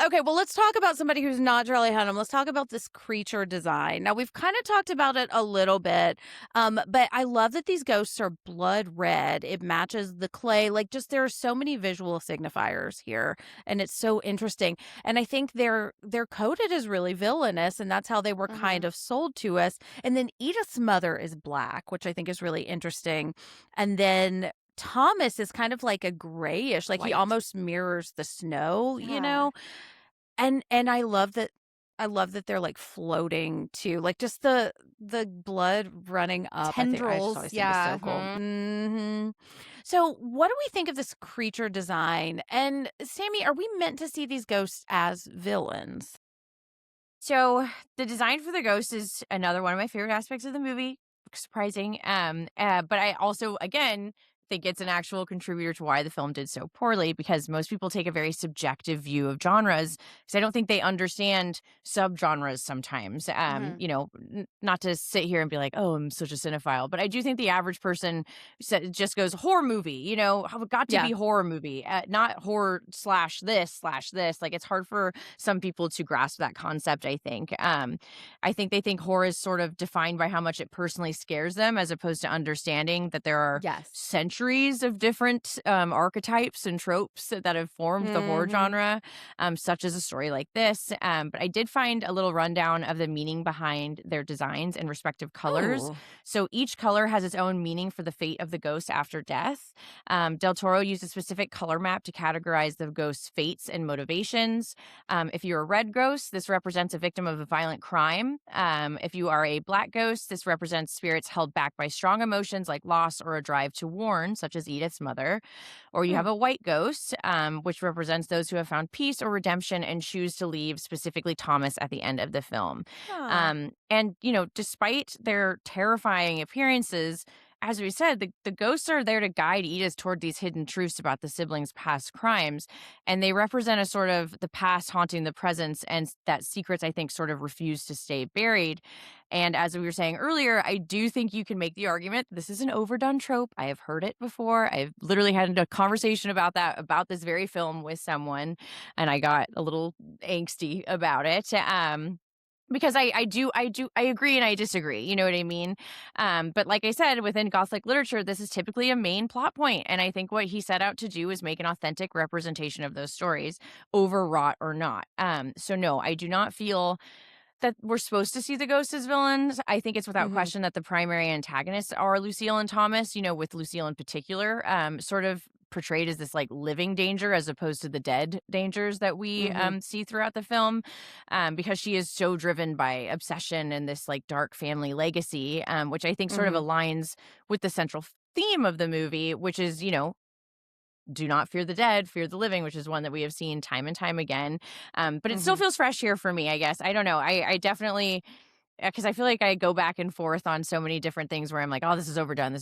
Okay, well, let's talk about somebody who's not Charlie Hunnam. Let's talk about this creature design. Now, we've kind of talked about it a little bit, but I love that these ghosts are blood red. It matches the clay. Like, just there are so many visual signifiers here, and it's so interesting. And I think they're coded as really villainous, and that's how they were kind of sold to us. And then Edith's mother is black, which I think is really interesting. And then Thomas is kind of like a grayish, like he White. almost mirrors the snow, Yeah. And I love that they're like floating too. Like just the blood running up. I just Tendrils, always think yeah. it's so cool. So what do we think of this creature design? And Sammy, are we meant to see these ghosts as villains? So the design for the ghost is another one of my favorite aspects of the movie. Surprising. But I also, again, think it's an actual contributor to why the film did so poorly, because most people take a very subjective view of genres, because I don't think they understand subgenres sometimes. Not to sit here and be like, oh, I'm such a cinephile, but I do think the average person just goes horror movie, how it got to be horror movie, not horror / this. Like, it's hard for some people to grasp that concept, I think. I think they think horror is sort of defined by how much it personally scares them, as opposed to understanding that there are centuries of different archetypes and tropes that have formed the horror genre, such as a story like this. But I did find a little rundown of the meaning behind their designs and respective colors. Ooh. So each color has its own meaning for the fate of the ghost after death. Del Toro used a specific color map to categorize the ghost's fates and motivations. If you're a red ghost, this represents a victim of a violent crime. If you are a black ghost, this represents spirits held back by strong emotions like loss or a drive to warn, such as Edith's mother. Or you have a white ghost, which represents those who have found peace or redemption and choose to leave, specifically Thomas at the end of the film. And, despite their terrifying appearances, as we said, the ghosts are there to guide Edith toward these hidden truths about the siblings' past crimes. And they represent a sort of the past haunting the present, and that secrets, I think, sort of refuse to stay buried. And as we were saying earlier, I do think you can make the argument this is an overdone trope. I have heard it before. I've literally had a conversation about this very film with someone, and I got a little angsty about it. Because I agree and I disagree. You know what I mean? But like I said, within Gothic literature, this is typically a main plot point. And I think what he set out to do is make an authentic representation of those stories, overwrought or not. So no, I do not feel that we're supposed to see the ghosts as villains. I think it's without question that the primary antagonists are Lucille and Thomas, with Lucille in particular, sort of portrayed as this like living danger as opposed to the dead dangers that we see throughout the film, because she is so driven by obsession and this like dark family legacy, which I think sort of aligns with the central theme of the movie, which is, do not fear the dead, fear the living, which is one that we have seen time and time again. But it still feels fresh here for me, I guess. I don't know. I definitely, because I feel like I go back and forth on so many different things where I'm like, oh, this is overdone.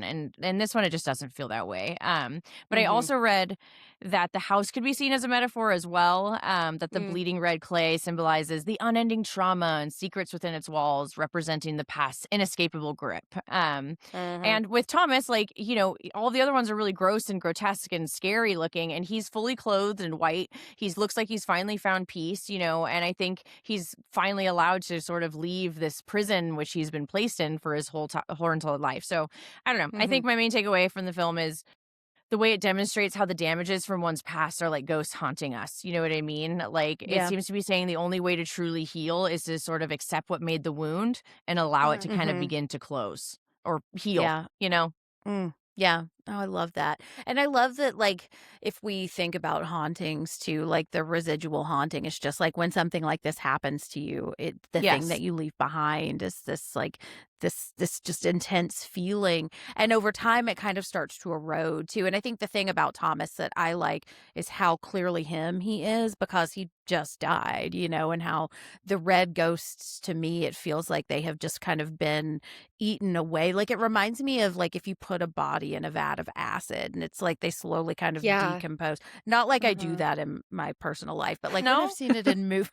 And this one, it just doesn't feel that way. But I also read that the house could be seen as a metaphor as well, that the bleeding red clay symbolizes the unending trauma and secrets within its walls, representing the past's inescapable grip. And with Thomas, like, all the other ones are really gross and grotesque and scary looking, and he's fully clothed in white. He looks like he's finally found peace, and I think he's finally allowed to sort of leave this prison which he's been placed in for his whole entire life. So I don't know. I think my main takeaway from the film is the way it demonstrates how the damages from one's past are like ghosts haunting us. You know what I mean? Like, it seems to be saying the only way to truly heal is to sort of accept what made the wound and allow it to kind of begin to close or heal, Yeah. Oh, I love that. And I love that, like, if we think about hauntings too, like the residual haunting, it's just like when something like this happens to you, the thing that Yes. you leave behind is this like this just intense feeling. And over time it kind of starts to erode too. And I think the thing about Thomas that I like is how clearly him he is because he just died, and how the red ghosts to me, it feels like they have just kind of been eaten away. Like it reminds me of like if you put a body in a vat of acid and it's like they slowly kind of Yeah. decompose. Not like I do Mhm. that in my personal life, but like when No? I've seen it in movies,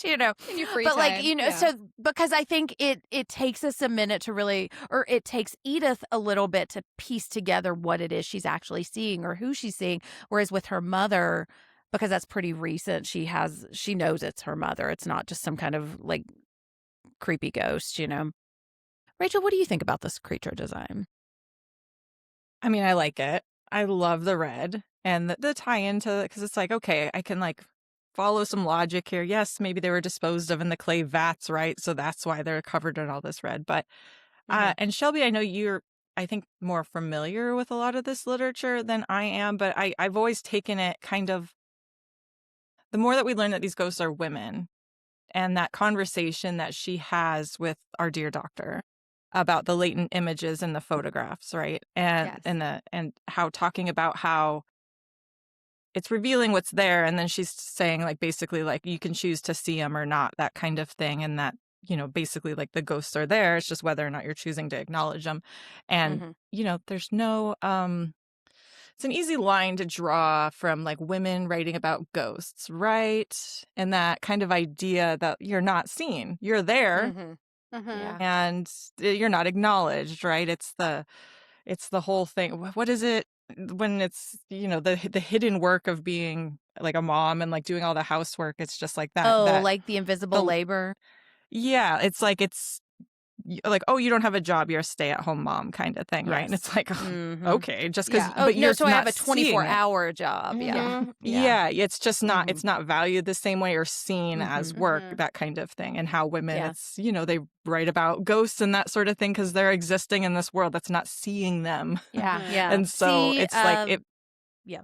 In your free But like, time. Yeah. so because I think it takes us a minute to really, or it takes Edith a little bit to piece together what it is she's actually seeing or who she's seeing. Whereas with her mother, because that's pretty recent, she knows it's her mother. It's not just some kind of like creepy ghost. Rachel, what do you think about this creature design? I mean, I like it. I love the red and the tie into, because it's like, okay, I can like follow some logic here. Yes, maybe they were disposed of in the clay vats, right? So that's why they're covered in all this red. But and Shelby, I know you're, I think, more familiar with a lot of this literature than I am, but I've always taken it kind of, the more that we learn that these ghosts are women, and that conversation that she has with our dear doctor about the latent images in the photographs, right? And Yes. and how talking about how it's revealing what's there, and then she's saying like basically like you can choose to see them or not, that kind of thing, and that basically like the ghosts are there. It's just whether or not you're choosing to acknowledge them, and there's no it's an easy line to draw from like women writing about ghosts, right? And that kind of idea that you're not seen, you're there, Mhm. and you're not acknowledged, right? It's the whole thing. What is it when it's the hidden work of being like a mom and like doing all the housework? It's just like that Like the invisible the labor. yeah, it's like like, oh, you don't have a job, you're a stay-at-home mom kind of thing, right? And Yes. it's like, okay, just because, Yeah. Oh, but no, you're so I have not a seeing it. 24-hour job. Yeah. Yeah, it's just not, Mhm. it's not valued the same way or seen as work, Mhm. that kind of thing. And how women, Yeah. it's, they write about ghosts and that sort of thing because they're existing in this world that's not seeing them. Yeah. Mhm. Yeah. And so See, it's like, it, yeah.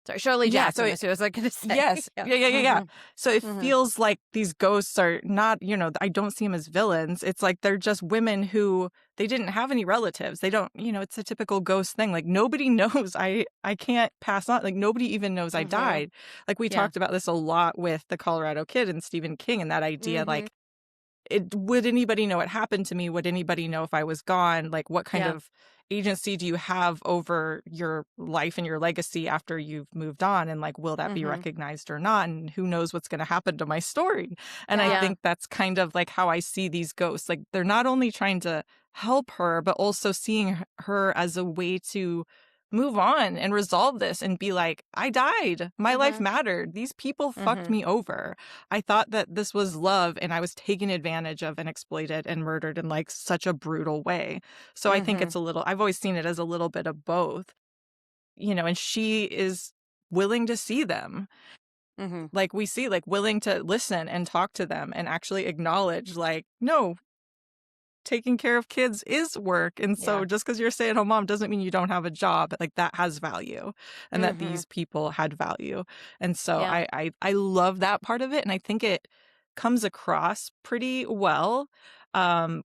Sorry, Shirley yeah, so Jackson is who I was like going to say. yes. Yeah. Yeah. So it Mhm. feels like these ghosts are not, I don't see them as villains. It's like they're just women who they didn't have any relatives. They don't, it's a typical ghost thing. Like nobody knows I can't pass on. Like nobody even knows I died. Like we Yeah. talked about this a lot with the Colorado Kid and Stephen King, and that idea like would anybody know what happened to me? Would anybody know if I was gone? Like, what kind Yeah. of agency do you have over your life and your legacy after you've moved on? And like, will that be recognized or not? And who knows what's going to happen to my story? And I Yeah. think that's kind of like how I see these ghosts. Like, they're not only trying to help her, but also seeing her as a way to move on and resolve this and be like, I died. My life mattered. These people fucked me over. I thought that this was love and I was taken advantage of and exploited and murdered in like such a brutal way. So I think it's a little, I've always seen it as a little bit of both, and she is willing to see them. Like we see, like willing to listen and talk to them and actually acknowledge like, no, taking care of kids is work. And so Yeah. just because you're a stay-at-home mom doesn't mean you don't have a job. Like that has value and that these people had value. And so Yeah. I love that part of it. And I think it comes across pretty well.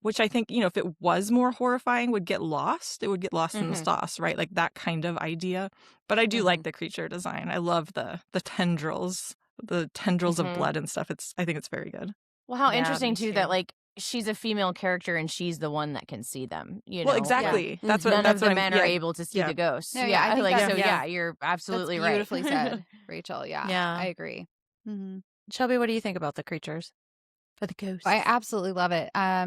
Which I think, if it was more horrifying, would get lost. It would get lost in the sauce, right? Like that kind of idea. But I do like the creature design. I love the tendrils of blood and stuff. I think it's very good. Well, how Yeah, interesting me too that like she's a female character and she's the one that can see them. Well, exactly. That's what None that's of the what men are able to see the ghosts. No, yeah, I think like that's- so. yeah. You're absolutely That's right. beautifully said, Rachel. Yeah. Yeah. I agree. Shelby, what do you think about the creatures? Or the ghosts? I absolutely love it. I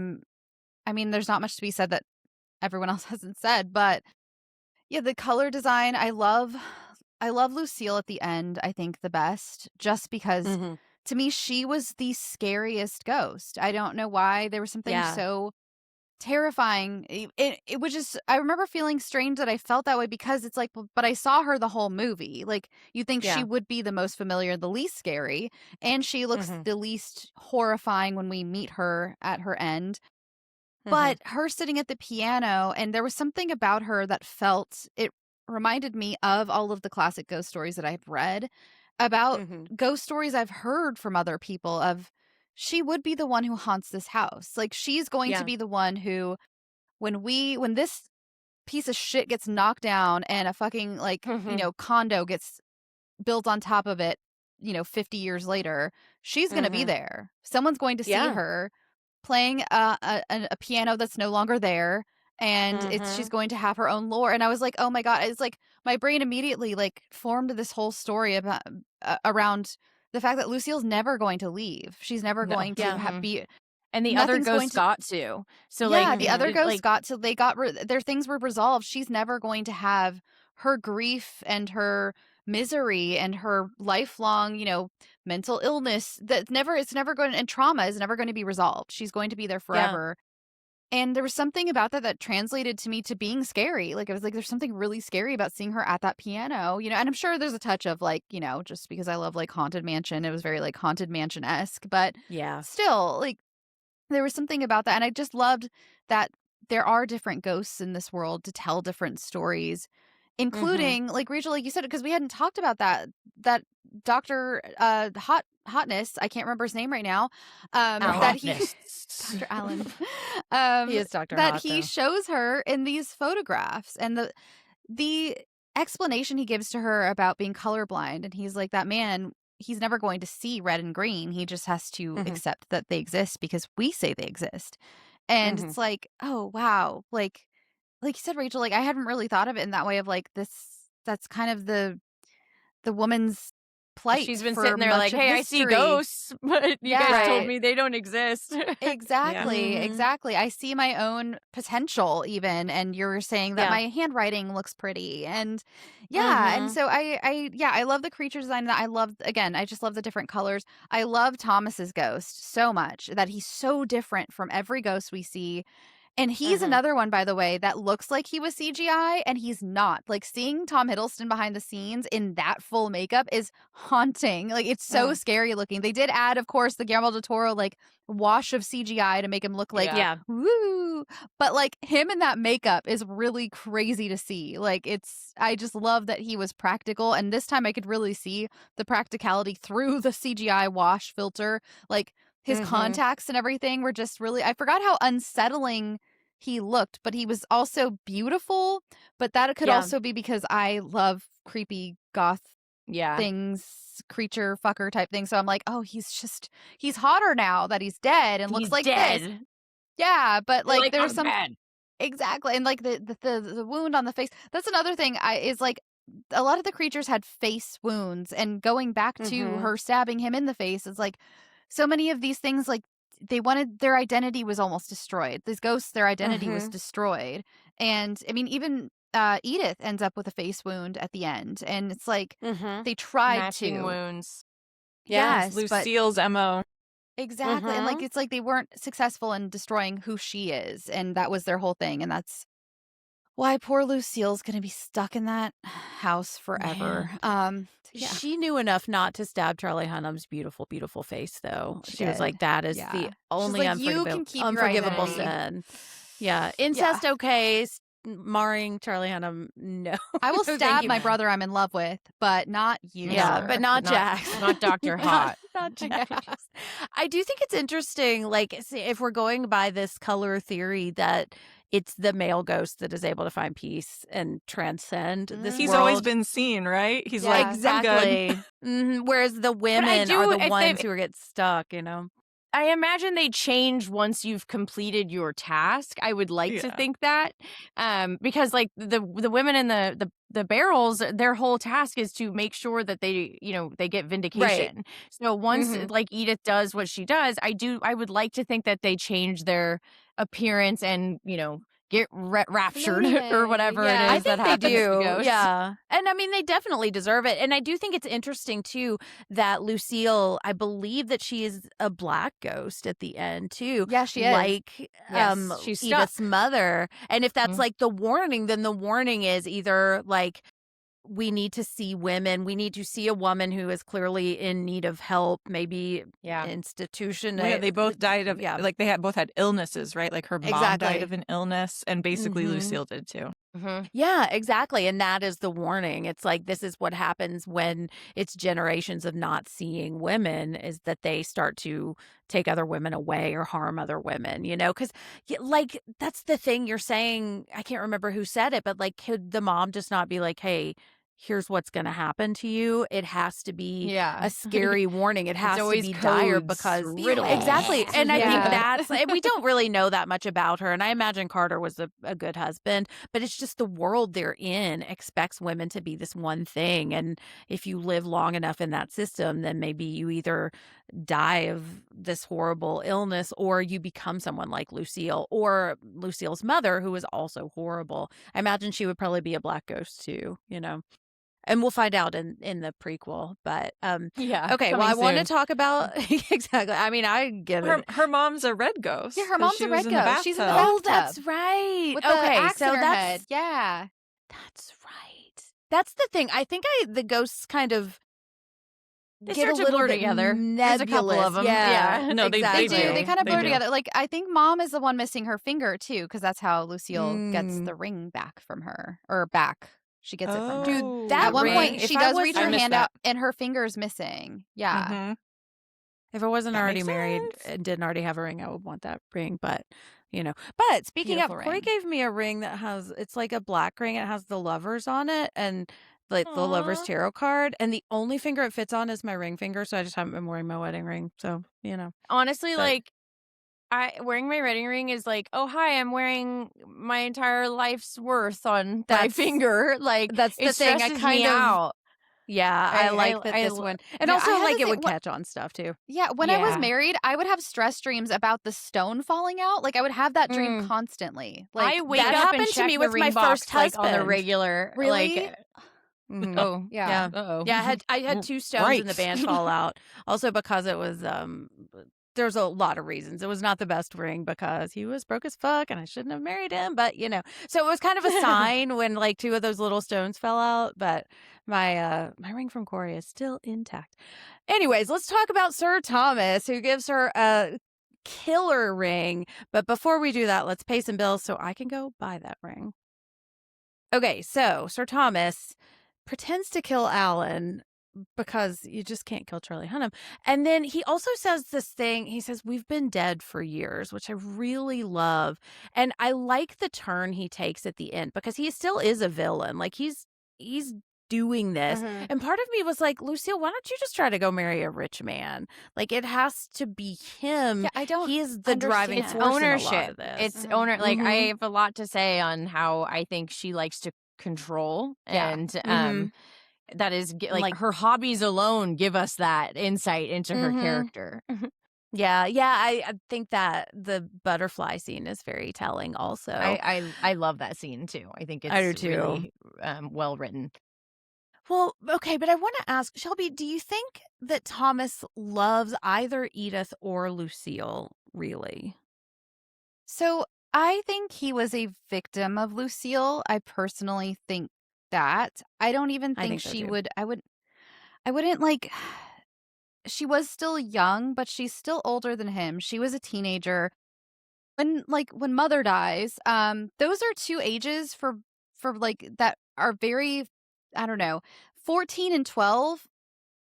mean, there's not much to be said that everyone else hasn't said, but yeah, the color design, I love Lucille at the end, I think the best, just because to me she was the scariest ghost. I don't know why. There was something so terrifying. It was just, I remember feeling strange that I felt that way because it's like, but I saw her the whole movie. Like you think she would be the most familiar, the least scary, and she looks the least horrifying when we meet her at her end. But her sitting at the piano, and there was something about her that felt, it reminded me of all of the classic ghost stories that I've read about ghost stories I've heard from other people of she would be the one who haunts this house. Like she's going to be the one who when this piece of shit gets knocked down and a fucking condo gets built on top of it, 50 years later, she's going to be there. Someone's going to see her playing a piano that's no longer there, and she's going to have her own lore. And I was like, oh my God, it's like my brain immediately like formed this whole story about around the fact that Lucille's never going to leave. She's never going to be. And the other Nothing's going ghosts to- got to. So Yeah, the other ghosts like, got to. They got their things were resolved. She's never going to have her grief and her misery and her lifelong, mental illness it's never going, and trauma is never going to be resolved. She's going to be there forever. And there was something about that translated to me to being scary. Like, I was like, there's something really scary about seeing her at that piano, and I'm sure there's a touch of like, just because I love like Haunted Mansion, it was very like Haunted Mansion-esque, but still, like, there was something about that. And I just loved that there are different ghosts in this world to tell different stories, including like Rachel, like you said, because we hadn't talked about that Dr. Hotness, I can't remember his name right now, that he Dr. Allen, He is Dr. that Hot, he though. shows her in these photographs, and the explanation he gives to her about being colorblind, and he's like, that man, he's never going to see red and green. He just has to accept that they exist because we say they exist. And it's like, oh wow, like you said, Rachel, like I hadn't really thought of it in that way of like this. That's kind of the woman's plight. she's been for sitting there much like, of hey, I see history. ghosts, but you guys told Right. me they don't exist. Exactly, Mhm. exactly. I see my own potential even, and you're saying that Yeah. my handwriting looks pretty, and and so I love the creature design. That I just love the different colors. I love Thomas's ghost so much that he's so different from every ghost we see. And he's another one, by the way, that looks like he was CGI, and he's not. Like, seeing Tom Hiddleston behind the scenes in that full makeup is haunting. Like, it's so scary looking. They did add, of course, the Guillermo del Toro, like, wash of CGI to make him look like, woo. But, like, him in that makeup is really crazy to see. Like, I just love that he was practical. And this time I could really see the practicality through the CGI wash filter. Like, his contacts and everything were just really, I forgot how unsettling he looked, but he was also beautiful. But that could also be because I love creepy goth things, creature fucker type things. So I'm like, oh, he's hotter now that he's dead and looks like dead. this. Yeah, but like there's some bad. exactly, and like the wound on the face. That's another thing. Is like a lot of the creatures had face wounds, and going back to her stabbing him in the face, it's like so many of these things, like they wanted their identity was almost destroyed. These ghosts, their identity was destroyed, and I mean even Edith ends up with a face wound at the end, and it's like they tried Matching to wounds. yes, but Lucille's MO. exactly, and like it's like they weren't successful in destroying who she is, and that was their whole thing, and that's why poor Lucille's gonna be stuck in that house forever. She knew enough not to stab Charlie Hunnam's beautiful, beautiful face, though. She was did. like, that is Yeah. the She's only like, you can keep your unforgivable identity. sin. Yeah. Incest, okay. Marring Charlie Hunnam, no. I will No, thank stab you. my brother I'm in love with, but not you. Yeah, sir. but not Jax. Not Dr. Hot. Not Jax. I do think it's interesting, like, if we're going by this color theory that it's the male ghost that is able to find peace and transcend this He's world. always been seen, right? He's Yeah, like, I'm good. Exactly. Whereas the women do- are if the ones they- who get stuck, you know? I imagine they change once you've completed your task. I would like to Yeah. think that, because like the women in the barrels, their whole task is to make sure that they get vindication. So once like Edith does what she does, I would like to think that they change their appearance and get raptured or whatever Yeah. it I is that think they happens to do. ghosts. Yeah. And I mean, they definitely deserve it. And I do think it's interesting, too, that Lucille, I believe that she is a black ghost at the end, too. Yeah, she is. Like Yes, she's Edith's stuck. mother. And if that's like the warning, then the warning is either like, we need to see women. We need to see a woman who is clearly in need of help, maybe institution. Well, yeah, they both died of yeah. like they both had illnesses, right? Like her mom Exactly. died of an illness, and basically Lucille did too. Mhm. Yeah, exactly. And that is the warning. It's like this is what happens when it's generations of not seeing women is that they start to take other women away or harm other women, because like that's the thing you're saying. I can't remember who said it, but like, could the mom just not be like, hey, here's what's going to happen to you? It has to be Yeah. a scary warning. It It's has to always be dire codes, because riddles. exactly. And I think Yeah. that's, and we don't really know that much about her. And I imagine Carter was a good husband, but it's just the world they're in expects women to be this one thing. And if you live long enough in that system, then maybe you either die of this horrible illness or you become someone like Lucille or Lucille's mother, who is also horrible. I imagine she would probably be a black ghost too. And we'll find out in the prequel. But Yeah. okay, well, I coming want to soon. talk about exactly. I mean, I get it. Her mom's a red ghost. Yeah, her 'cause mom's she a was red in the ghost. She's in the bathtub. Oh, bathtub. that's right. With the Okay, axe so in her that's head. Yeah. that's right. That's the thing. I think the ghosts kind of They get start a to little blur bit together. There's nebulous. a couple of 'em. Yeah, Yeah. No, they They exactly. do. They kind of They blur do. together. Like, I think mom is the one missing her finger, too, because that's how Lucille gets Mm. the ring back from her. Or back. She gets it from her. Dude, that At one ring, point, if she I does reach wasn't- her I missed hand that. out, and her finger's missing. Yeah. Mhm. If I wasn't That already makes married sense. and didn't already have a ring, I would want that ring. But speaking Beautiful of, Corey ring. gave me a ring that it's like a black ring. It has the lovers on it and like the lovers Aw. tarot card. And the only finger it fits on is my ring finger. So I just haven't been wearing my wedding ring. So, Honestly, But- like I wearing my wedding ring is like, oh hi, I'm wearing my entire life's worth on my That's- finger. Like that's the it thing. I stresses kind me of- out. yeah, I like that this one. And Yeah, I also had like the it same- would what- catch on stuff too. Yeah, when I was Yeah. married, I would have stress dreams about the stone falling out. Like, I would have that dream Mm. constantly. Like, I wake that up happened and to check me the with my ring box, first like, on the husband. regular. Really? Like, Mhm. oh Yeah. Yeah. Uh-oh. Yeah, I had two stones in the Right. band fall out. Also because it was there's a lot of reasons. It was not the best ring because he was broke as fuck and I shouldn't have married him, but so it was kind of a sign when like two of those little stones fell out, but my ring from Corey is still intact. Anyways, let's talk about Sir Thomas, who gives her a killer ring. But before we do that, let's pay some bills so I can go buy that ring. Okay, so Sir Thomas pretends to kill Alan because you just can't kill Charlie Hunnam. And then he also says this thing. He says, we've been dead for years, which I really love. And I like the turn he takes at the end because he still is a villain. Like he's doing this. Mhm. And part of me was like, Lucille, why don't you just try to go marry a rich man? Like it has to be him. Yeah, I don't He is the driving understand. force in a lot ownership. of this. It's owner. Like I Mhm. have a lot to say on how I think she likes to control, Yeah. and Mhm. that is Like- like her hobbies alone give us that insight into her Mhm. character. Yeah, I think that the butterfly scene is very telling also. I love that scene too. I think it's I do too. really well written. Well, okay, but I want to ask, Shelby, do you think that Thomas loves either Edith or Lucille, really? So I think he was a victim of Lucille. I personally think that. I don't even I think think so, she too. would. I wouldn't like. She was still young, but she's still older than him. She was a teenager. When mother dies, those are two ages for like that are very, I don't know, 14 and 12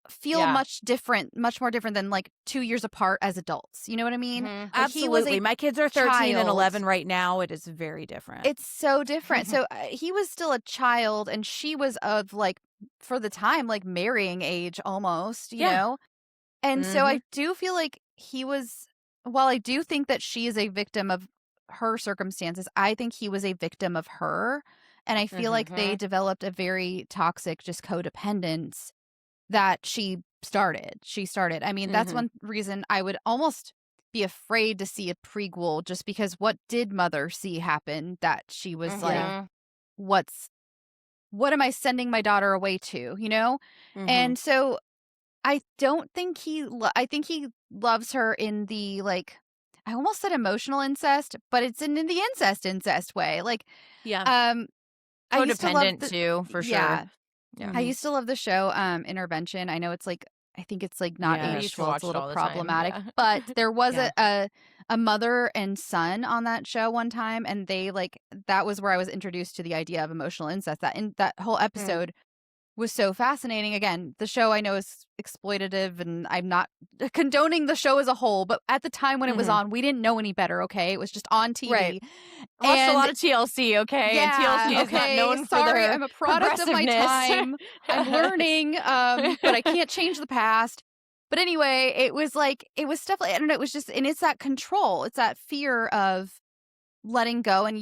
feel Yeah. much more different than like 2 years apart as adults. You know what I mean? Mhm. Like, he was Absolutely. a My kids are 13 and child. 11 right now. It is very different. It's so different. So he was still a child, and she was of like, for the time, like marrying age almost, you Yeah. know? And so Mhm. I do feel like he was, while I do think that she is a victim of her circumstances, I think he was a victim of her. And I feel like they developed a very toxic, just codependence that she started. I mean, that's Mhm. one reason I would almost be afraid to see a prequel, just because what did Mother see happen that she was like, Mhm. what am I sending my daughter away to, you know? Mhm. And so I don't think I think he loves her in the, like, I almost said emotional incest, but it's in the incest way. Like, yeah. I used to love Codependent too, for yeah. sure. Yeah. I used to love the show Intervention. I know it's like I think it's like not Yeah. We used to ageful. watch It's a it little all the time, problematic. yeah. But there was Yeah. a mother and son on that show one time, and they like that was where I was introduced to the idea of emotional incest. That in that whole episode was so fascinating. Again, the show I know is exploitative, and I'm not condoning the show as a whole, but at the time when it was on, we didn't know any better, okay? It was just on TV. Right. I watched a And lot of TLC, okay? And yeah, TLC is not okay. known for Sorry, their I'm a product of my progressiveness. time. I'm learning, but I can't change the past. But anyway, it was stuff like, I don't know, it was just, and it's that control. It's that fear of letting go, and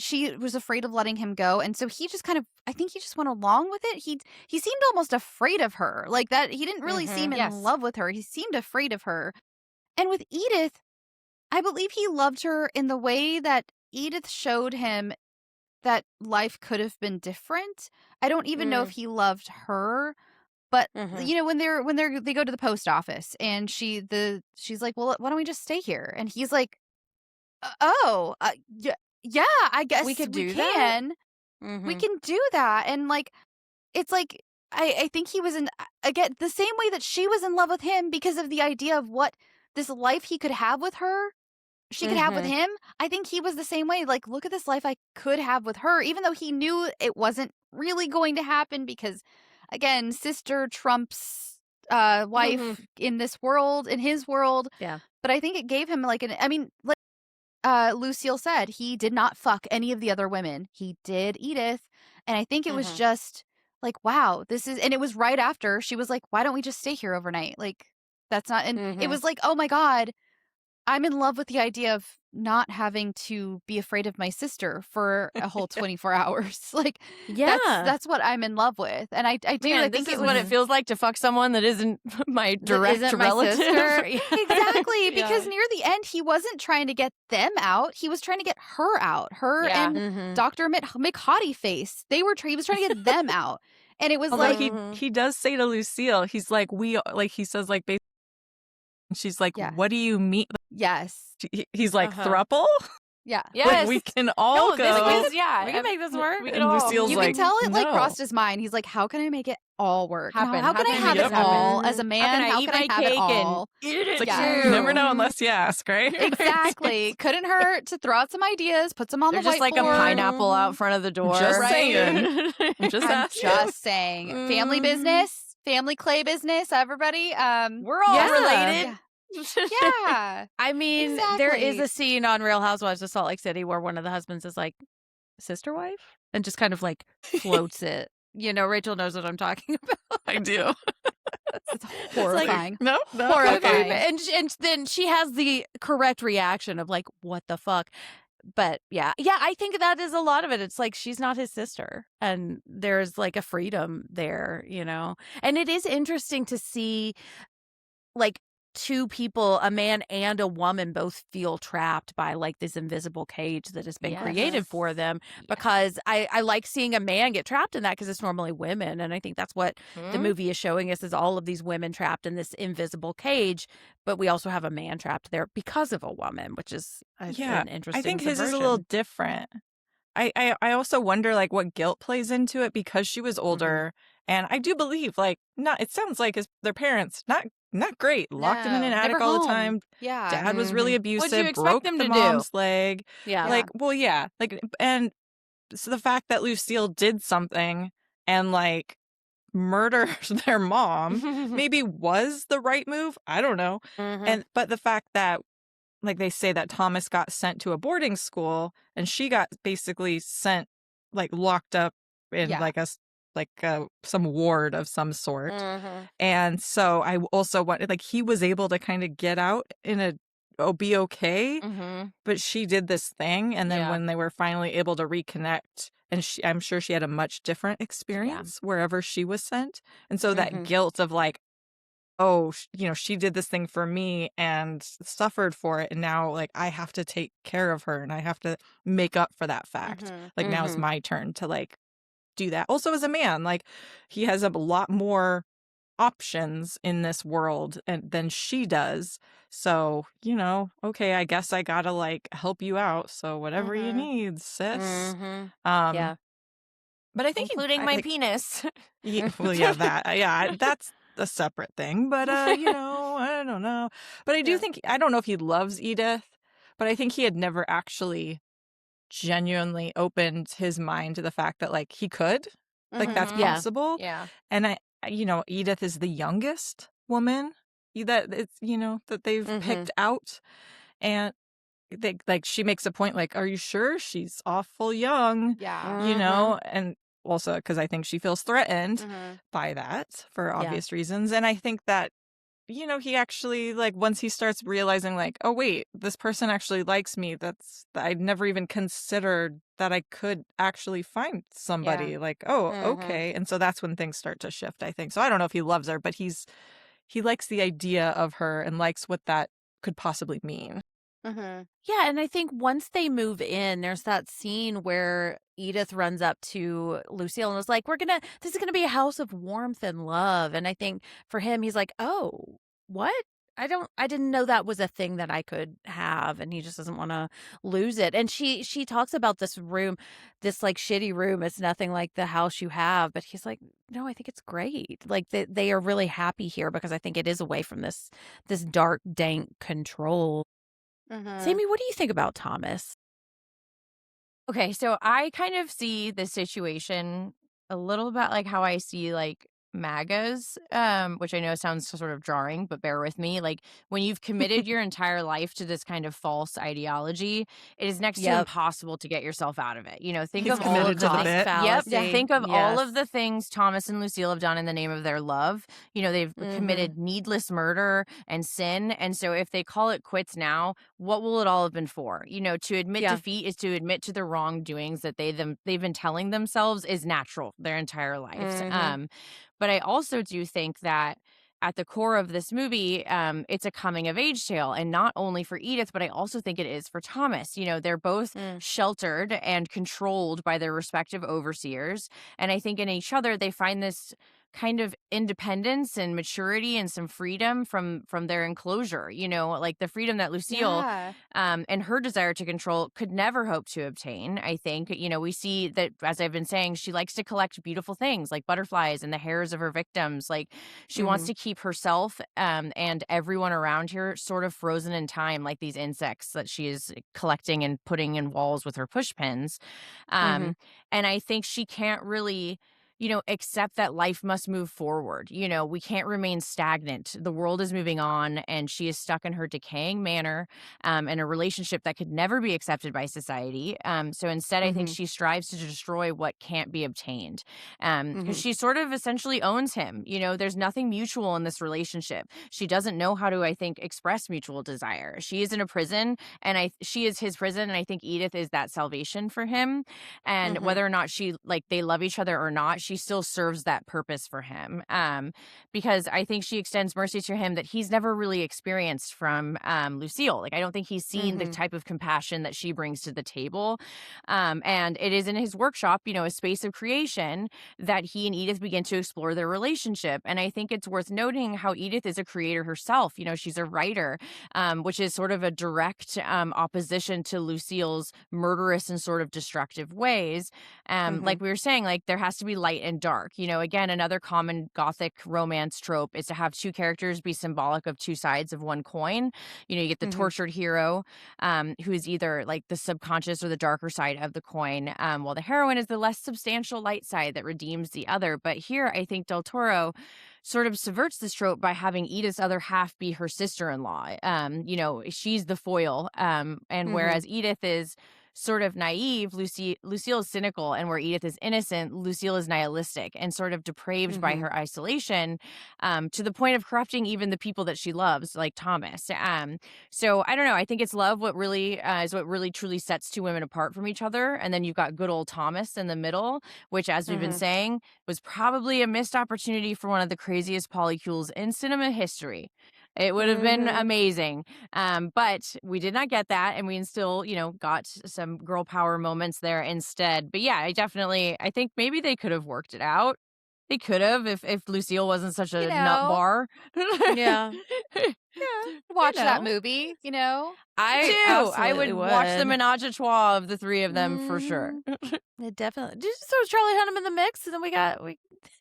she was afraid of letting him go, and so he just kind of, I think he just went along with it. He seemed almost afraid of her, like that. He didn't really seem in Yes. love with her. He seemed afraid of her. And with Edith, I believe he loved her in the way that Edith showed him that life could have been different. I don't even know if he loved her, but you know, when they go to the post office, and she's like, well, why don't we just stay here? And he's like, yeah, I guess We could do can. that? Mm-hmm. We can do that. And like, it's like, I think he was again, the same way that she was in love with him because of the idea of what this life he could have with her, she could have with him. I think he was the same way. Like, look at this life I could have with her, even though he knew it wasn't really going to happen because, again, sister trumps wife in this world, in his world. Yeah. But I think it gave him like Lucille said, he did not fuck any of the other women. He did Edith. And I think it was just like, wow, and it was right after she was like, why don't we just stay here overnight? Like, that's not, and it was like, oh my God, I'm in love with the idea of not having to be afraid of my sister for a whole 24 hours. Like, Yeah. that's what I'm in love with. And I do. Man, I this think is it was what it feels like to fuck someone that isn't my that direct isn't my relative. sister. Exactly, because Yeah. near the end, he wasn't trying to get them out. He was trying to get her out. Her Yeah. and Dr. McHottie Face. He was trying to get them out. And it was Although like, he does say to Lucille, he's like, he says like, basically, and she's like, Yeah. what do you mean? yes. He's like, thruple? Yeah. Yes. Like, we can all No, go. this is, yeah. We can make this work. We can And all. Lucille's You like, can tell it like no. crossed his mind. He's like, how can I make it all work? Happen. How can I How have can it it happen? all as a man? How can I eat my have it cake and all? eat it It's like, Yeah. you never know unless you ask, right? Exactly. Couldn't hurt to throw out some ideas, put some on There's the just like a whiteboard. pineapple out front of the door. Just right? saying. Just I'm asking. just saying. Family business, family clay business, everybody. We're all Yeah. related. Yeah. I mean, there is Exactly. a scene on Real Housewives of Salt Lake City where one of the husbands is like, sister wife? And just kind of like floats it. You know, Rachel knows what I'm talking about. I do. It's horrifying. No, Horrifying. okay. And then she has the correct reaction of like, what the fuck? But yeah, I think that is a lot of it. It's like she's not his sister, and there's like a freedom there, you know. And it is interesting to see like two people, a man and a woman, both feel trapped by like this invisible cage that has been created for them, because I like seeing a man get trapped in that, because it's normally women, and I think that's what the movie is showing us, is all of these women trapped in this invisible cage, but we also have a man trapped there because of a woman, which is an interesting I think his is a little subversion. different. I also wonder like what guilt plays into it, because she was older, and I do believe like it sounds like their parents not great, locked him in an No, attic never all the home. time. Yeah. Dad was really abusive, What'd you expect broke them the to do? mom's leg. Yeah. Like, well, yeah, like, and so the fact that Lucille did something and like murdered their mom maybe was the right move. I don't know. But the fact that like they say that Thomas got sent to a boarding school and she got basically sent like locked up in Yeah. some ward of some sort. And so I also wanted like he was able to kind of get out in be okay, but she did this thing, and then Yeah. when they were finally able to reconnect, and I'm sure she had a much different experience wherever she was sent, and so that guilt of like, oh, she did this thing for me and suffered for it, and now like I have to take care of her and I have to make up for that fact. Like now it's my turn to like do that. Also, as a man, like he has a lot more options in this world than she does. So, okay, I guess I gotta like help you out. So whatever you need, sis. Yeah. But I think Including my penis. well, yeah, that, yeah, that's a separate thing. But, I don't know. But I do think, I don't know if he loves Edith, but I think he had never actually genuinely opened his mind to the fact that, like, he could. Like, that's Yeah. possible. Yeah. And Edith is the youngest woman that it's, that they've picked out. And she makes a point, like, are you sure? She's awful young, Yeah. and also because I think she feels threatened by that for obvious reasons. And I think that, he actually, like, once he starts realizing, like, oh, wait, this person actually likes me, that I'd never even considered that I could actually find somebody, like, oh, okay. And so that's when things start to shift, I think. So I don't know if he loves her, but he likes the idea of her and likes what that could possibly mean. Yeah, and I think once they move in, there's that scene where Edith runs up to Lucille and was like, this is gonna be a house of warmth and love. And I think for him, he's like, oh, what? I didn't know that was a thing that I could have. And he just doesn't want to lose it. And she talks about this room, this like shitty room. It's nothing like the house you have. But he's like, no, I think it's great. Like they are really happy here because I think it is away from this dark, dank control. Sammy, what do you think about Thomas? Okay, so I kind of see the situation a little bit like how I see like MAGAs, which I know sounds sort of jarring, but bear with me. Like when you've committed your entire life to this kind of false ideology, it is next to Yep. impossible to get yourself out of it. Think He's of all committed of to the the bit. Yep. Fallacy. Think of all Yes. of the things Thomas and Lucille have done in the name of their love. They've committed needless murder and sin. And so if they call it quits now, what will it all have been for? To admit Yeah. defeat is to admit to the wrongdoings that they've been telling themselves is natural their entire lives. But I also do think that at the core of this movie, it's a coming of age tale, and not only for Edith, but I also think it is for Thomas. They're both sheltered and controlled by their respective overseers. And I think in each other, they find this kind of independence and maturity and some freedom from their enclosure, like the freedom that Lucille and her desire to control could never hope to obtain. I think, we see that, as I've been saying, she likes to collect beautiful things like butterflies and the hairs of her victims. Like she wants to keep herself and everyone around her sort of frozen in time, like these insects that she is collecting and putting in walls with her push pins. And I think she can't really accept that life must move forward. We can't remain stagnant. The world is moving on, and she is stuck in her decaying manner in a relationship that could never be accepted by society. So instead, I think she strives to destroy what can't be obtained because she sort of essentially owns him. There's nothing mutual in this relationship. She doesn't know how to, I think, express mutual desire. She is in a prison, and she is his prison, and I think Edith is that salvation for him. And whether or not they love each other or not, she still serves that purpose for him because I think she extends mercy to him that he's never really experienced from Lucille. Like I don't think he's seen the type of compassion that she brings to the table. And it is in his workshop, a space of creation, that he and Edith begin to explore their relationship. And I think it's worth noting how Edith is a creator herself. She's a writer, which is sort of a direct opposition to Lucille's murderous and sort of destructive ways. Like we were saying, like there has to be light and dark. Again, another common Gothic romance trope is to have two characters be symbolic of two sides of one coin. You get the tortured hero, who is either like the subconscious or the darker side of the coin, while the heroine is the less substantial light side that redeems the other. But here, I think Del Toro sort of subverts this trope by having Edith's other half be her sister-in-law. She's the foil, and whereas Edith is sort of naive, Lucille is cynical, and where Edith is innocent, Lucille is nihilistic and sort of depraved by her isolation, to the point of corrupting even the people that she loves, like Thomas. So I don't know. I think it's love what really is what really truly sets two women apart from each other. And then you've got good old Thomas in the middle, which, as we've been saying, was probably a missed opportunity for one of the craziest polycules in cinema history. It would have been amazing. But we did not get that. And we still, got some girl power moments there instead. But yeah, I think maybe they could have worked it out. They could have if Lucille wasn't such a nut bar. Yeah. Watch that movie, I would watch the menage a trois of the three of them for sure. Definitely. Just throw Charlie Hunnam in the mix, and then we got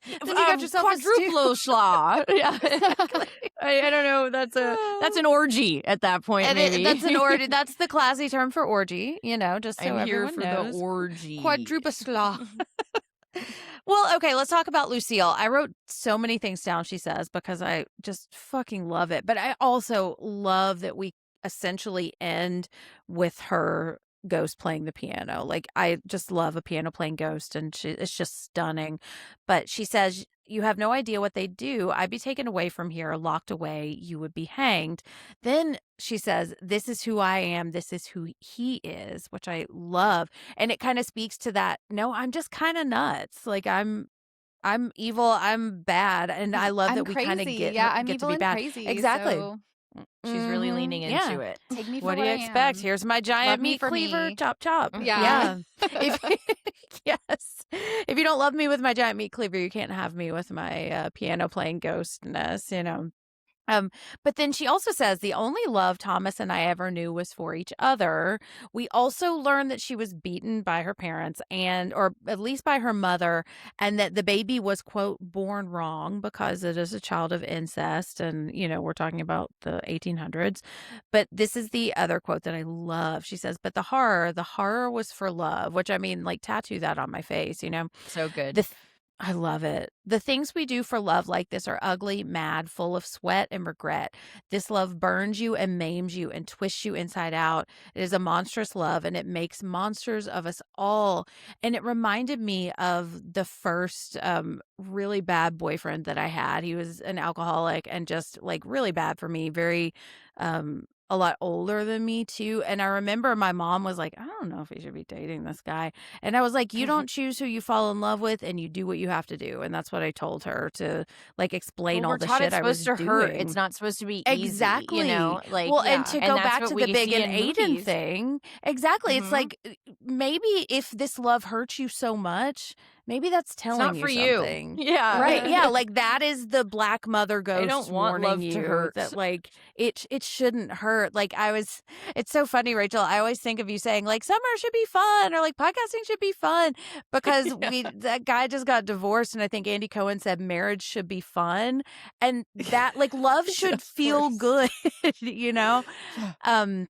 Then you got yourself a stew. quadruple schla. Yeah. Exactly. I don't know. That's an orgy at that point. And maybe that's an orgy. That's the classy term for orgy, just so I'm here everyone for knows. the orgy. Quadruple slaw. Well, okay, let's talk about Lucille. I wrote so many things down, she says, because I just fucking love it. But I also love that we essentially end with her ghost playing the piano. Like, I just love a piano playing ghost, and it's just stunning. But she says, "You have no idea what they do. I'd be taken away from here, locked away. You would be hanged." Then she says, "This is who I am. This is who he is," which I love. And it kind of speaks to that. No, I'm just kind of nuts. Like, I'm evil. I'm bad. And I love I'm that we kind of crazy. get, Yeah, her- I'm get evil to be and bad. crazy. Exactly. So She's really Mhm. leaning Yeah. into it. take me for What do what you I expect? am. Here's my Love giant me meat for cleaver. me. Chop, chop. Yeah. If yes, if you don't love me with my giant meat cleaver, you can't have me with my piano playing ghostness. But then she also says the only love Thomas and I ever knew was for each other. We also learned that she was beaten by her parents or at least by her mother, and that the baby was, quote, born wrong because it is a child of incest. And, we're talking about the 1800s. But this is the other quote that I love. She says, "But the horror was for love," which I mean, like, tattoo that on my face, So good. I love it. The things we do for love like this are ugly, mad, full of sweat and regret. This love burns you and maims you and twists you inside out. It is a monstrous love, and it makes monsters of us all. And it reminded me of the first really bad boyfriend that I had. He was an alcoholic and just like really bad for me, very a lot older than me too. And I remember my mom was like, "I don't know if you should be dating this guy." And I was like, "You don't choose who you fall in love with, and you do what you have to do." And that's what I told her to like explain Well, all we're the taught shit it's I was supposed to hurt. doing. It's not supposed to be Exactly. easy. Like, Well, yeah. and to and go that's back what to we the big see and in Aiden movies. thing. Exactly. It's Mhm. like maybe if this love hurts you so much, maybe that's It's telling not you for you. something. Yeah. Right. Yeah. Like that is the black mother I ghost don't want warning love to you hurt. that like it shouldn't hurt. Like it's so funny, Rachel. I always think of you saying like summer should be fun or like podcasting should be fun because that guy just got divorced, and I think Andy Cohen said marriage should be fun, and that like love should Of feel course. good.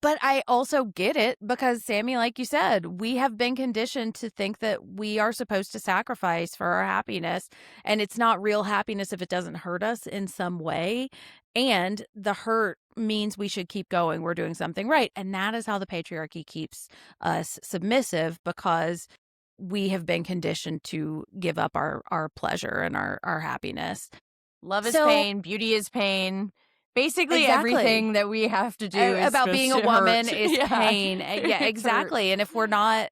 But I also get it because, Sammy, like you said, we have been conditioned to think that we are supposed to sacrifice for our happiness. And it's not real happiness if it doesn't hurt us in some way. And the hurt means we should keep going. We're doing something right. And that is how the patriarchy keeps us submissive, because we have been conditioned to give up our pleasure and our happiness. Love is So- pain. Beauty is pain. Basically, Exactly. everything that we have to do is About supposed being a to woman hurt. is Yeah. pain. Yeah, It's hurt. exactly. And if we're not,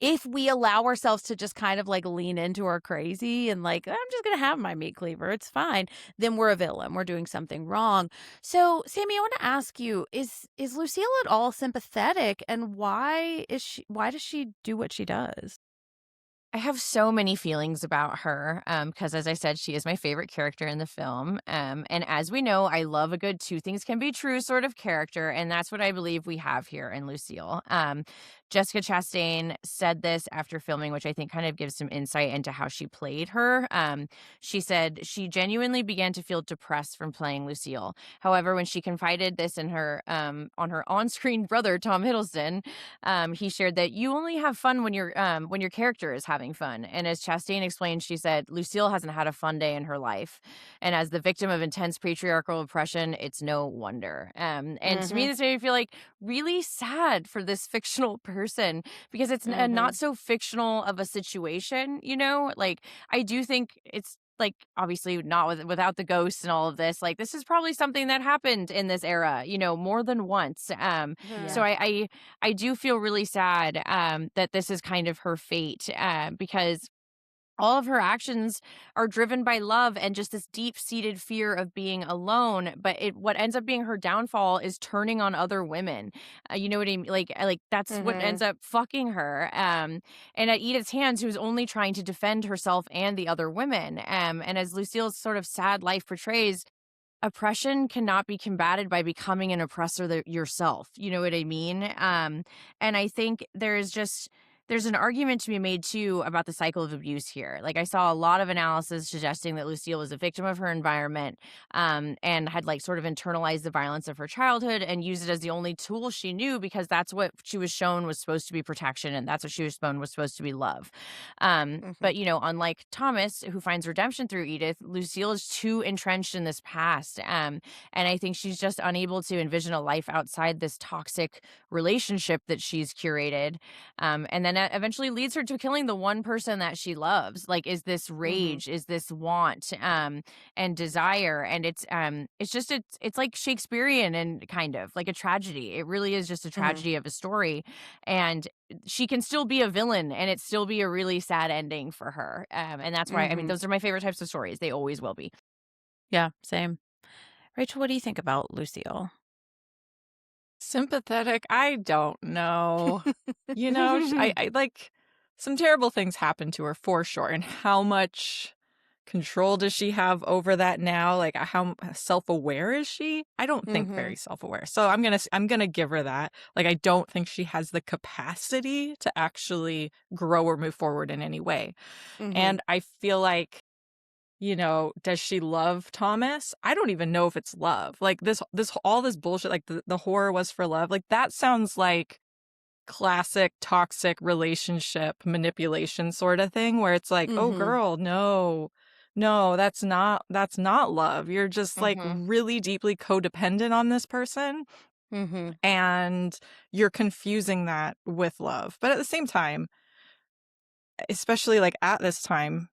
if we allow ourselves to just kind of like lean into our crazy and like, I'm just going to have my meat cleaver, it's fine, then we're a villain. We're doing something wrong. So, Sammy, I want to ask you, is Lucille at all sympathetic, and why does she do what she does? I have so many feelings about her because, as I said, she is my favorite character in the film. And as we know, I love a good two things can be true sort of character. And that's what I believe we have here in Lucille. Jessica Chastain said this after filming, which I think kind of gives some insight into how she played her. She said she genuinely began to feel depressed from playing Lucille. However, when she confided this in her on her on-screen brother, Tom Hiddleston, he shared that you only have fun when your character is having fun. And as Chastain explained, she said, Lucille hasn't had a fun day in her life. And as the victim of intense patriarchal oppression, it's no wonder. And to me, this made me feel like really sad for this fictional person, because it's not so fictional of a situation, Like, I do think it's like, obviously not without the ghosts and all of this, like this is probably something that happened in this era, more than once. So I do feel really sad that this is kind of her fate, because all of her actions are driven by love and just this deep-seated fear of being alone. But what ends up being her downfall is turning on other women. You know what I mean? Like that's what ends up fucking her. And at Edith's hands, who's only trying to defend herself and the other women. And as Lucille's sort of sad life portrays, oppression cannot be combated by becoming an oppressor yourself. You know what I mean? And I think there's just there's an argument to be made too about the cycle of abuse here. Like I saw a lot of analysis suggesting that Lucille was a victim of her environment, and had like sort of internalized the violence of her childhood and used it as the only tool she knew because that's what she was shown was supposed to be protection, and that's what she was shown was supposed to be love. But unlike Thomas, who finds redemption through Edith, Lucille is too entrenched in this past, and I think she's just unable to envision a life outside this toxic relationship that she's curated. And then it eventually leads her to killing the one person that she loves. Like, is this rage, is this want, and desire? And it's like Shakespearean and kind of like a tragedy. It really is just a tragedy of a story. And she can still be a villain and it still be a really sad ending for her. And that's why, I mean, those are my favorite types of stories. They always will be. Yeah, same. Rachel, what do you think about Lucille? Sympathetic? I don't know. I like some terrible things happen to her for sure. And how much control does she have over that now? Like, how self-aware is she? I don't think very self-aware. So I'm gonna give her that. Like, I don't think she has the capacity to actually grow or move forward in any way. And I feel like, does she love Thomas? I don't even know if it's love. Like this all this bullshit, like the horror was for love. Like that sounds like classic toxic relationship manipulation sort of thing where it's like, oh girl, no, that's not love. You're just like really deeply codependent on this person. And you're confusing that with love. But at the same time, especially like at this time,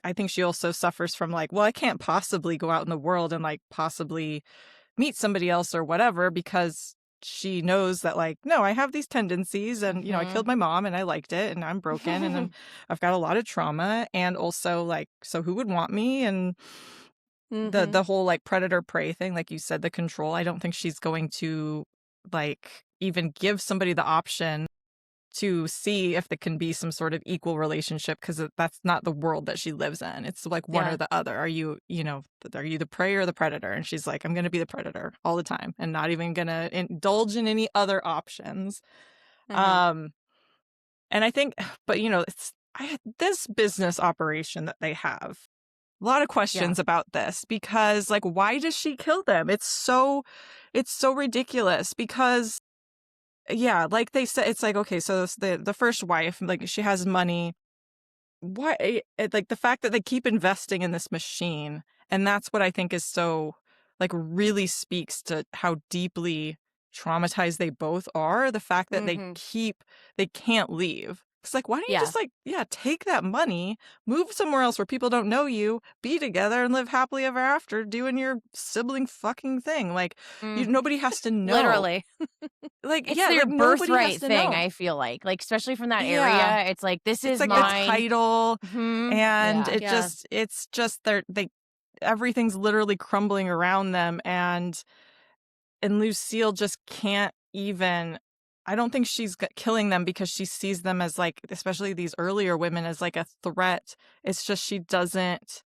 I think she also suffers from like, well, I can't possibly go out in the world and like possibly meet somebody else or whatever, because she knows that like, no, I have these tendencies and, I killed my mom and I liked it and I'm broken and then I've got a lot of trauma. And also like, so who would want me? And the whole like predator prey thing, like you said, the control, I don't think she's going to like even give somebody the option to see if there can be some sort of equal relationship, because that's not the world that she lives in. It's like one or the other. Are you the prey or the predator? And she's like, I'm going to be the predator all the time and not even going to indulge in any other options. And I think, but this business operation that they have, a lot of questions about this, because like, why does she kill them? It's so ridiculous because like they said, it's like, okay, so the first wife, like she has money. Why, like the fact that they keep investing in this machine, and that's what I think is so like really speaks to how deeply traumatized they both are. The fact that they can't leave. It's like, why don't you just like, take that money, move somewhere else where people don't know you, be together and live happily ever after doing your sibling fucking thing. Like nobody has to know. Literally. Like, it's their like, birthright thing, I feel like especially from that area, it's like, this is like mine. A title, and it's just everything's literally crumbling around them, and Lucille just can't even. I don't think she's killing them because she sees them as like, especially these earlier women, as like a threat. It's just she doesn't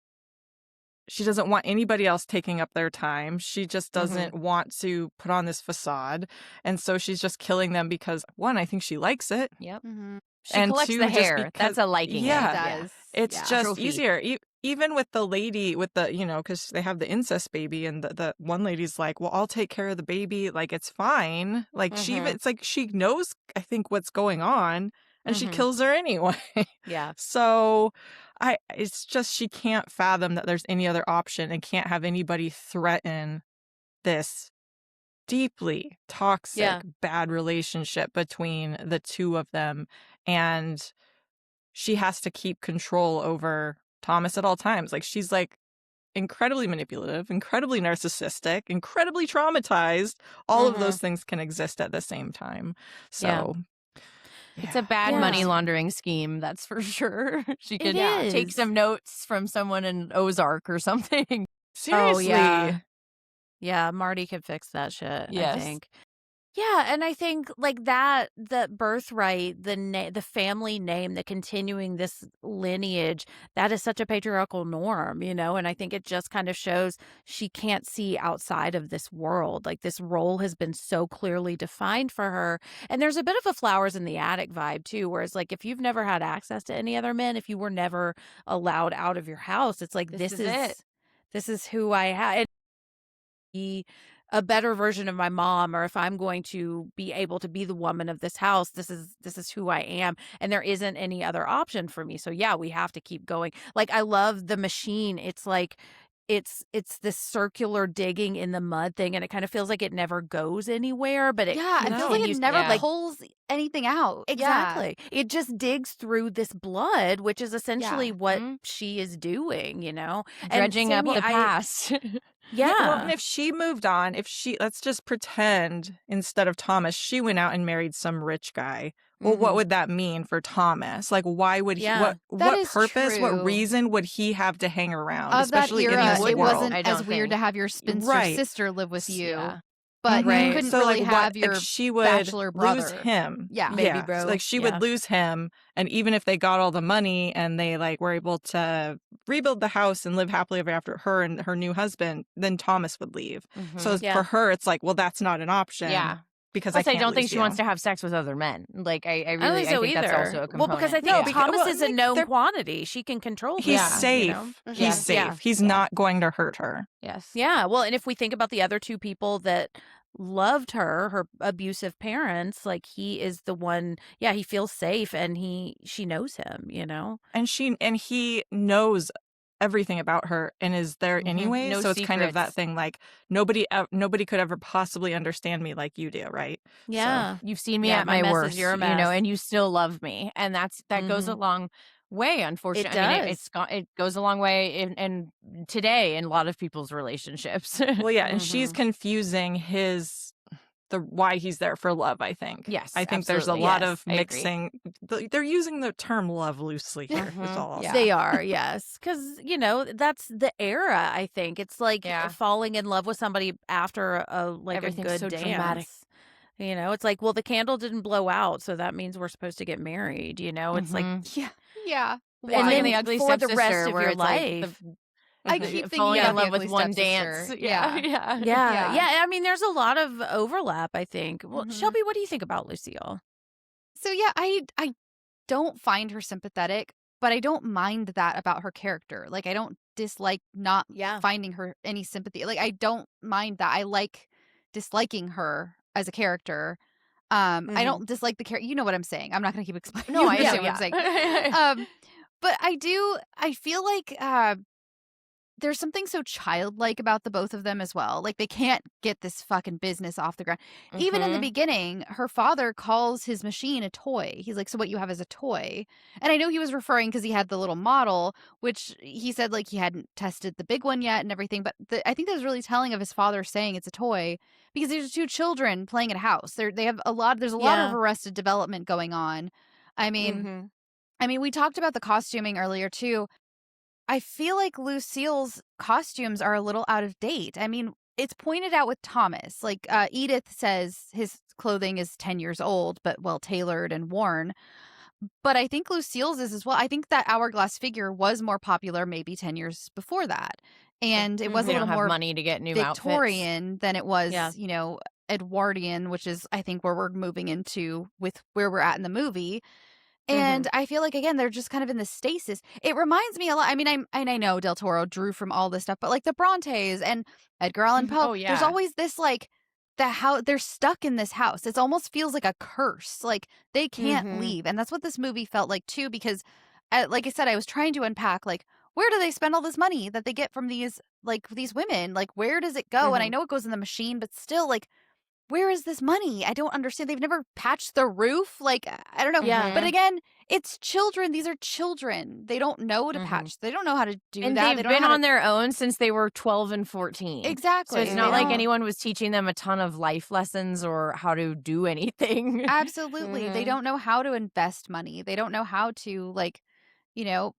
want anybody else taking up their time. She just doesn't want to put on this facade. And so she's just killing them because, one, I think she likes it. Yep. She and collects two, the hair. Because, that's a liking. Yeah. It does. It's just Trophy. easier. Even with the lady with the, because they have the incest baby, and the one lady's like, well, I'll take care of the baby. Like, it's fine. Like it's like she knows, I think, what's going on, and she kills her anyway. Yeah. So it's just, she can't fathom that there's any other option and can't have anybody threaten this deeply toxic, bad relationship between the two of them. And she has to keep control over Thomas at all times. Like, she's like incredibly manipulative, incredibly narcissistic, incredibly traumatized. All of those things can exist at the same time. So it's a bad money laundering scheme, that's for sure. She could take some notes from someone in Ozark or something. Seriously. Yeah, Marty could fix that shit, I think. Yeah, and I think like that, the birthright, the family name, the continuing this lineage, that is such a patriarchal norm, and I think it just kind of shows she can't see outside of this world. Like this role has been so clearly defined for her. And there's a bit of a flowers in the attic vibe too, whereas like if you've never had access to any other men, if you were never allowed out of your house, it's like This is it. this is who I have. Be a better version of my mom, or if I'm going to be able to be the woman of this house, this is who I am, and there isn't any other option for me. So yeah, we have to keep going. Like I love the machine. It's like it's this circular digging in the mud thing, and it kind of feels like it never goes anywhere, but it Yeah, it feels like it continues. never yeah. pulls anything out. Yeah. Exactly. It just digs through this blood, which is essentially what Mhm. she is doing, And Dredging up Sammy, the past. Yeah. Well, and if she moved on, let's just pretend instead of Thomas, she went out and married some rich guy. Well, what Mhm. would that mean for Thomas? Like, why would he? Yeah. That What is purpose? true. What reason would he have to hang around, Of that especially in era, this wouldn't, it world? wasn't I as don't weird think. to have your spinster Right. sister live with you, Yeah. but Right. you couldn't So, really like, have your she would bachelor brother. lose him. Yeah. Baby Yeah. bro. So, like she Yeah. would lose him, and even if they got all the money and they like were able to rebuild the house and live happily ever after, her and her new husband, then Thomas would leave. So Yeah. for her, it's like, well, that's not an option. Yeah. Because I Plus, I can't don't think lose she you. wants to have sex with other men. Like, I I don't really, think so think either. that's also a Well, component. because I think No, Thomas well, is a like, known they're- quantity. She can control him. He's Yeah. safe. Mhm. He's safe. Yeah. He's Yeah. not going to hurt her. Yes. Yeah. Well, and if we think about the other two people that loved her abusive parents, like he is the one, yeah, he feels safe and she knows him, And he knows everything about her and is there Mhm. anyway. No So it's kind of that secrets. thing like nobody could ever possibly understand me like you do, right? Yeah. You've seen me Yeah, at my my mess is worst, your mess. and you still love me, and that goes a Mhm. long way. Unfortunately, I mean, does. it goes a long way in today in a lot of people's relationships. Well, yeah, and she's Mhm. confusing the why he's there for love, I think. Yes, I think there's a absolutely. lot Yes, of I agree. mixing. They're using the term love loosely here. Is Mhm. all I'll Yeah. say. They are, yes. Because, that's the era, I think. It's like Yeah. falling in love with somebody after a Everything's good so dance. dramatic. It's like, well, the candle didn't blow out, so that means we're supposed to get married, It's like, Mhm. yeah. Yeah. It's And like in then The Ugly for the Stepsister, rest of where your it's like life. I the- keep thinking falling in about love The with Ugly one Stepsister. dance. Yeah. Yeah. Yeah. Yeah. I mean, there's a lot of overlap, I think. Well, Mhm. Shelby, what do you think about Lucille? So yeah, I don't find her sympathetic, but I don't mind that about her character. Like I don't dislike not Yeah. finding her any sympathy. Like I don't mind that. I like disliking her as a character. I don't dislike the character. You know what I'm saying. I'm not going to keep explaining. No, You I know. understand what I'm saying. But I feel like there's something so childlike about the both of them as well. Like they can't get this fucking business off the ground. Even in the Mhm. beginning, her father calls his machine a toy. He's like, "So what you have is a toy." And I know he was referring because he had the little model, which he said like he hadn't tested the big one yet and everything. But I think that was really telling of his father saying it's a toy because there's two children playing at a house. They have a lot. There's a lot of Yeah. arrested development going on. I mean, Mhm. we talked about the costuming earlier too. I feel like Lucille's costumes are a little out of date. I mean, it's pointed out with Thomas. Like Edith says his clothing is 10 years old, but well tailored and worn. But I think Lucille's is as well. I think that hourglass figure was more popular maybe 10 years before that. And it was They a don't little have more money to get new outfits. Victorian than it was, Yeah. Edwardian, which is I think where we're moving into with where we're at in the movie. And I feel like again they're just kind of in the stasis. It reminds me a lot. I mean, I know Del Toro drew from all this stuff, but like the Brontes and Edgar Allan Poe, Oh, yeah. there's always this like they're stuck in this house. It almost feels like a curse. Like they can't Mhm. leave, and that's what this movie felt like too. Because, like I said, I was trying to unpack like where do they spend all this money that they get from these women? Like where does it go? And I know it goes in the machine, but still like. Where is this money? I don't understand. They've never patched the roof. Like, I don't know. Yeah. But again, it's children. These are children. They don't know to patch. They don't know how to do And that. they've They don't know been how on their own since they were 12 and 14. Exactly. So it's They not like don't- anyone was teaching them a ton of life lessons or how to do anything. Absolutely. They don't know how to invest money. They don't know how to,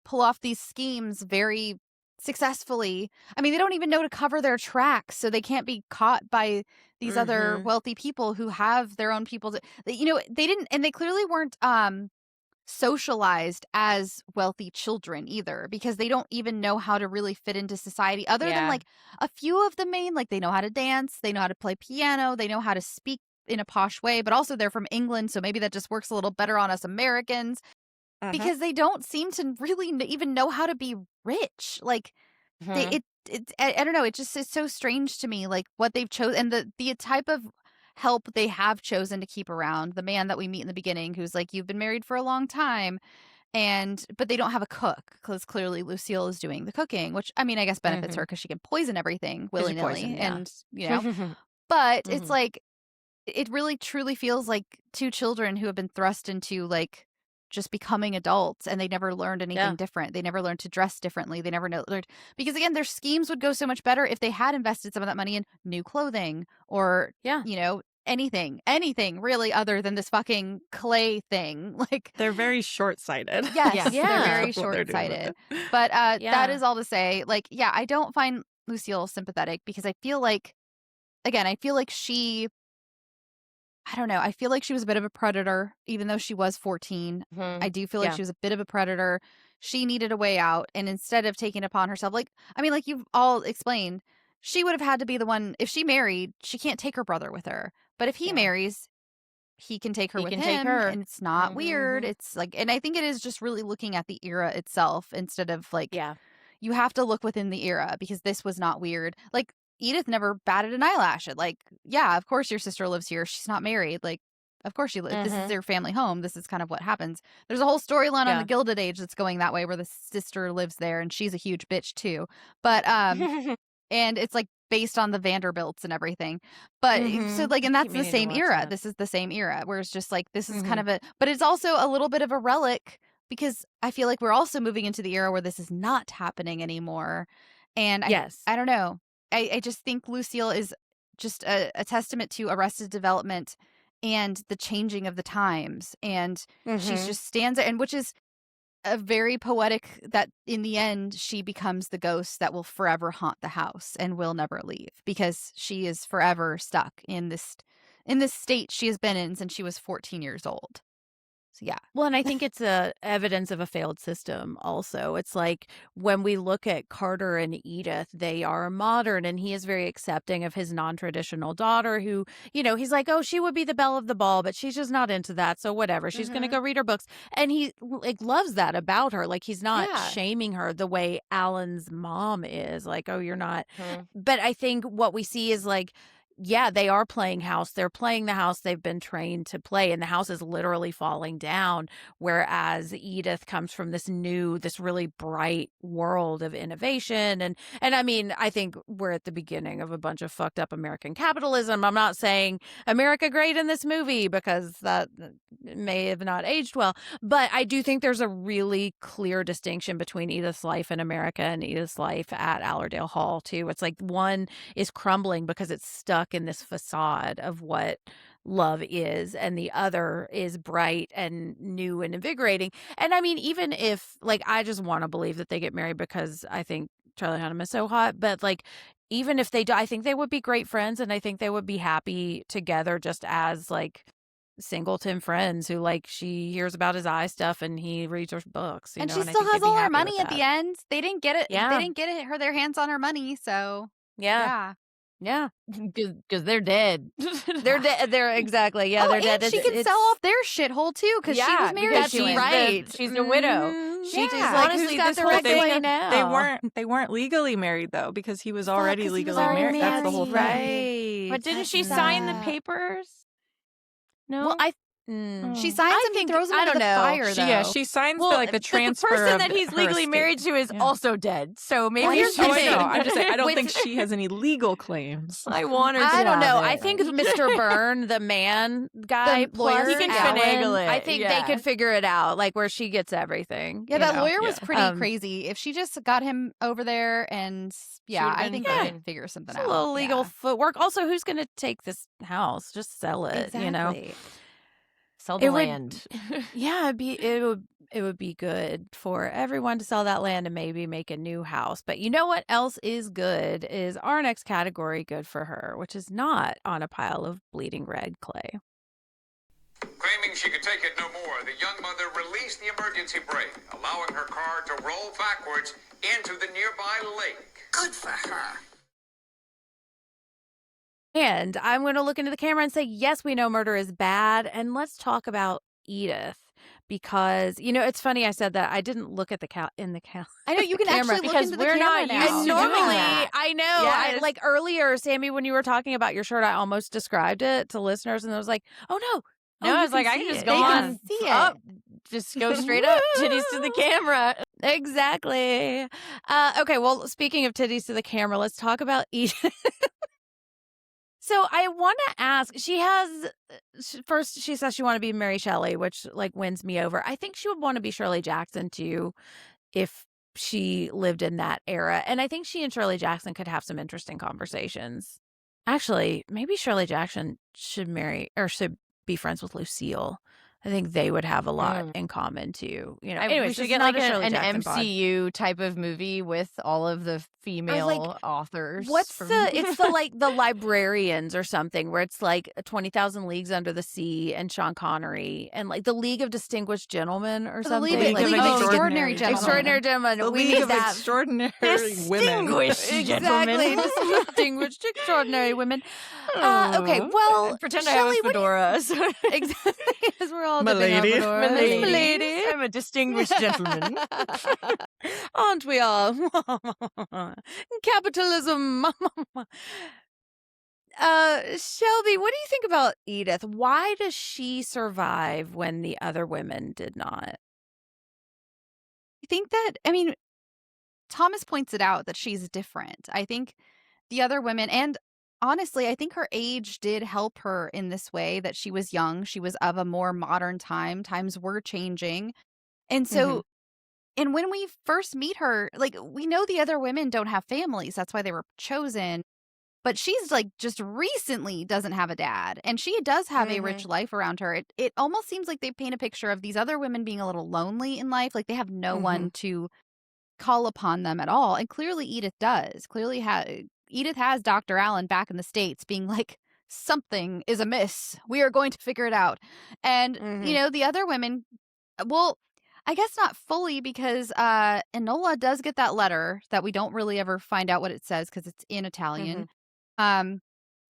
pull off these schemes very successfully. I mean, they don't even know to cover their tracks, so they can't be caught by these other wealthy people who have their own people. You know, they didn't, and they clearly weren't socialized as wealthy children either, because they don't even know how to really fit into society other than like a few of the main, like they know how to dance, they know how to play piano, they know how to speak in a posh way, but also they're from England, so maybe that just works a little better on us Americans because they don't seem to really even know how to be rich. Like I don't know, it just is so strange to me, like what they've chosen and the type of help they have chosen to keep around. The man that we meet in the beginning who's like, you've been married for a long time, but they don't have a cook because clearly Lucille is doing the cooking, which I mean I guess benefits her because she can poison everything willy-nilly and you know. But it's like it really truly feels like two children who have been thrust into like just becoming adults, and they never learned anything different. They never learned to dress differently. They never learned, because again, their schemes would go so much better if they had invested some of that money in new clothing or, you know, anything really other than this fucking clay thing. Like they're very short-sighted. Yes, they're very What they're doing with short-sighted. it. But that is all to say, like, yeah, I don't find Lucille sympathetic because I feel like, again, I feel like I don't know. I feel like she was a bit of a predator, even though she was 14. I do feel like she was a bit of a predator. She needed a way out. And instead of taking it upon herself, like, I mean, like you've all explained, she would have had to be the one. If she married, she can't take her brother with her. But if he marries, he can take her with him. And it's not weird. It's like, and I think it is just really looking at the era itself instead of like, you have to look within the era because this was not weird. Like, Edith never batted an eyelash at, like, yeah, of course your sister lives here. She's not married. Like, of course she lives. This is their family home. This is kind of what happens. There's a whole storyline on the Gilded Age that's going that way where the sister lives there and she's a huge bitch too. But, and it's like based on the Vanderbilts and everything. But so like, and that's the same era. This is the same era where it's just like, this is kind of but it's also a little bit of a relic because I feel like we're also moving into the era where this is not happening anymore. And I don't know. I just think Lucille is just a testament to Arrested Development and the changing of the times. And she's just stands there, and which is a very poetic that in the end, she becomes the ghost that will forever haunt the house and will never leave because she is forever stuck in this state she has been in since she was 14 years old. So, yeah. Well, and I think it's a evidence of a failed system also. It's like when we look at Carter and Edith, they are modern and he is very accepting of his non-traditional daughter who, you know, he's like, oh, she would be the belle of the ball, but she's just not into that. So whatever, she's going to go read her books. And he like loves that about her. Like he's not shaming her the way Alan's mom is like, oh, you're not. But I think what we see is like, yeah, they are playing house. They're playing the house they've been trained to play, and the house is literally falling down. Whereas Edith comes from this really bright world of innovation. And I mean, I think we're at the beginning of a bunch of fucked up American capitalism. I'm not saying America great in this movie because that may have not aged well, but I do think there's a really clear distinction between Edith's life in America and Edith's life at Allerdale Hall too. It's like one is crumbling because it's stuck in this facade of what love is, and the other is bright and new and invigorating. And I mean, even if like I just want to believe that they get married because I think Charlie Hunnam is so hot, but like even if they do, I think they would be great friends, and I think they would be happy together just as like singleton friends who like she hears about his eye stuff and he reads her books, and know, she and still has all her money at the end. They didn't get it. Yeah. They didn't get their hands on her money. So yeah. Because they're dead. They're dead. They're exactly. Yeah, they're dead. She could sell off their shithole too because she was married to him. Right. She's a widow. She's like, honestly, who's got this the whole right thing- way now? They weren't legally married though because he was already 'cause he was legally already married. That's the whole thing. Right. But didn't That's she sign the sad. papers? No. Well, she signs him and throws him into the fire. Though. She signs well, the transfer. The person of that he's her legally estate. married to is also dead. So maybe Well, here's she the I thing. know. I'm just saying. I don't With- think she has any legal claims. I want her to I don't know. have I it. think Mr. Byrne, the man guy, The lawyer, plus he can Alan, finagle it, I think they could figure it out, like where she gets everything. Yeah, you that know? lawyer was pretty Um, crazy. If she just got him over there and would've I been think fine. they could figure something It's out. a little legal Yeah. footwork. Also, who's going to take this house? Just sell it. You know. Exactly. Sell the It would- land. Yeah, it would. it would be good for everyone to sell that land and maybe make a new house. But you know what else is good is our next category, good for her, which is not on a pile of bleeding red clay. Claiming she could take it no more, the young mother released the emergency brake, allowing her car to roll backwards into the nearby lake. Good for her. And I'm going to look into the camera and say, yes, we know murder is bad. And let's talk about Edith. Because, it's funny I said that. I didn't look at the in the camera. I know you can camera actually look because into the we're camera not now. used And to doing normally, that. I know, I Yes. like earlier, Sammy, when you were talking about your shirt, I almost described it to listeners, and I was like, "Oh no, No, you I was like, can I see can just it. go They can on see up, it." just go straight up, titties to the camera. Exactly. Okay, well, speaking of titties to the camera, let's talk about Edith. So I want to ask, first she says she want to be Mary Shelley, which like wins me over. I think she would want to be Shirley Jackson too if she lived in that era. And I think she and Shirley Jackson could have some interesting conversations. Actually, maybe Shirley Jackson should be friends with Lucille. I think they would have a lot in common too. Anyways, We should it's get not like a Shirley an Jackson pod. MCU type of movie with all of the female authors. It's the librarians or something where it's like 20,000 Leagues Under the Sea and Sean Connery and like the League of Distinguished Gentlemen or The something. League like, of Extraordinary Gentlemen. Extraordinary Gentlemen. The We League need of that. Extraordinary Women. Distinguished gentlemen. Exactly. Distinguished extraordinary women. Okay, well, pretend I have a Shelley, fedora. exactly. As we're all My dipping our lady. fedoras. My lady. lady. I'm a distinguished gentleman. Aren't we all? Capitalism. Shelby, what do you think about Edith? Why does she survive when the other women did not? I think that, Thomas points it out that she's different. I think the other women, and honestly, I think her age did help her in this way that she was young. She was of a more modern time. Times were changing. And so, and when we first meet her, like, we know the other women don't have families. That's why they were chosen. But she's like just recently doesn't have a dad. And she does have a rich life around her. It almost seems like they paint a picture of these other women being a little lonely in life. Like they have no one to call upon them at all. And clearly Edith does. Edith has Dr. Allen back in the States being like, something is amiss. We are going to figure it out. And, the other women, well, I guess not fully because Enola does get that letter that we don't really ever find out what it says because it's in Italian.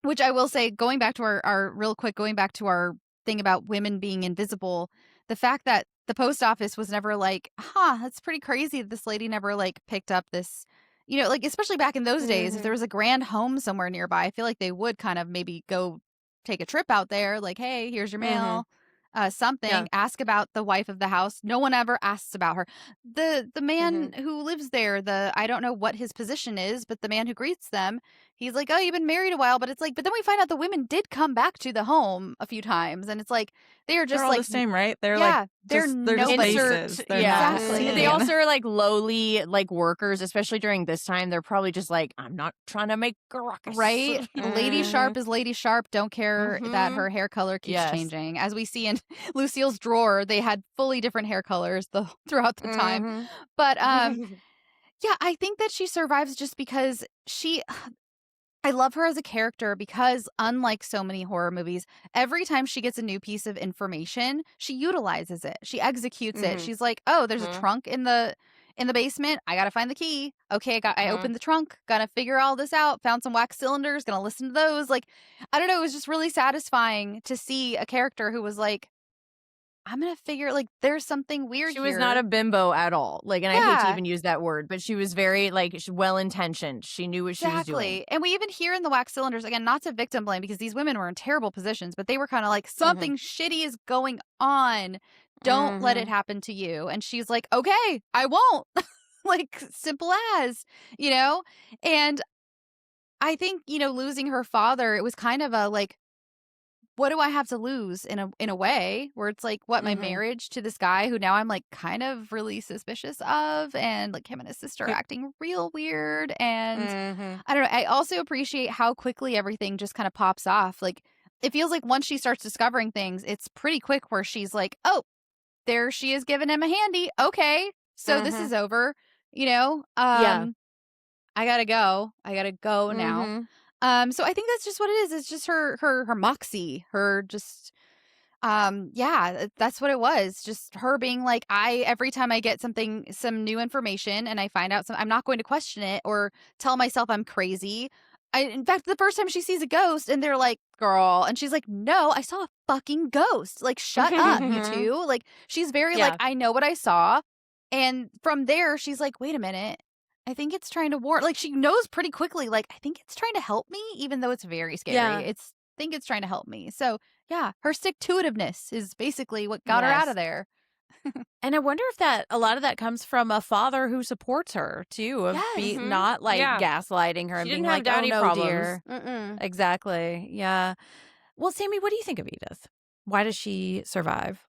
Which I will say, going back to our thing about women being invisible, the fact that the post office was never like, that's pretty crazy that this lady never like picked up this, like especially back in those days, if there was a grand home somewhere nearby, I feel like they would kind of maybe go take a trip out there, like, hey, here's your mail. Ask about the wife of the house. No one ever asks about her. The man who lives there, I don't know what his position is, but the man who greets them, he's like, oh, you've been married a while, but it's like, but then we find out the women did come back to the home a few times, and it's like they're just They're all like the same, right? They're they're just places. They're not Exactly. seen. They also are like lowly like workers, especially during this time. They're probably just like, I'm not trying to make a ruckus. Right? Lady Sharp is Lady Sharp. Don't care that her hair color keeps changing. As we see in Lucille's drawer, they had fully different hair colors throughout the time. But yeah, I think that she survives just because I love her as a character because unlike so many horror movies, every time she gets a new piece of information, she utilizes it. She executes it. She's like, oh, there's a trunk in the basement. I got to find the key. Okay, I opened the trunk. Gonna figure all this out. Found some wax cylinders. Gonna listen to those. Like, I don't know. It was just really satisfying to see a character who was like, I'm going to figure, like, there's something weird She here. was not a bimbo at all. Like, and I hate to even use that word, but she was very, like, well-intentioned. She knew what she was doing. And we even hear in the wax cylinders, again, not to victim blame because these women were in terrible positions, but they were kind of like, something shitty is going on. Don't let it happen to you. And she's like, okay, I won't. Like, simple as, And I think, losing her father, it was kind of a, like, what do I have to lose in a way where it's like, what, my marriage to this guy who now I'm like kind of really suspicious of, and like him and his sister acting real weird. And I don't know. I also appreciate how quickly everything just kind of pops off. Like, it feels like once she starts discovering things, it's pretty quick where she's like, oh, there she is giving him a handy. Okay, so this is over. Yeah. I gotta go. I gotta go now. So I think that's just what it is. It's just her moxie, her just that's what it was. Just her being like, every time I get some new information and I find out I'm not going to question it or tell myself I'm crazy. In fact, the first time she sees a ghost and they're like, girl, and she's like, no, I saw a fucking ghost. Like, shut up, you two. Like, she's very like, I know what I saw. And from there, she's like, wait a minute. I think it's trying to warn. Like, she knows pretty quickly, like, I think it's trying to help me, even though it's very scary. Yeah. I think it's trying to help me. So, yeah, her stick-to-itiveness is basically what got her out of there. And I wonder if a lot of that comes from a father who supports her too, of Yes. not like gaslighting her and She being didn't have like, daddy "Oh no, problems. dear." Exactly. Yeah. Well, Sammy, what do you think of Edith? Why does she survive?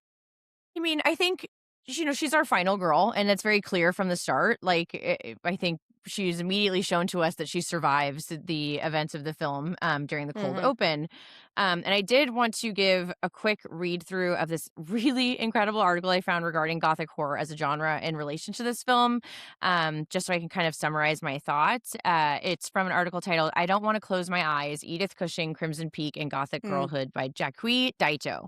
I mean, I think, she's our final girl, and it's very clear from the start. Like, I think she's immediately shown to us that she survives the events of the film during the cold open. And I did want to give a quick read through of this really incredible article I found regarding Gothic horror as a genre in relation to this film, just so I can kind of summarize my thoughts. It's from an article titled, "I Don't Want to Close My Eyes, Edith Cushing, Crimson Peak, and Gothic Girlhood" by Jacqui Daito.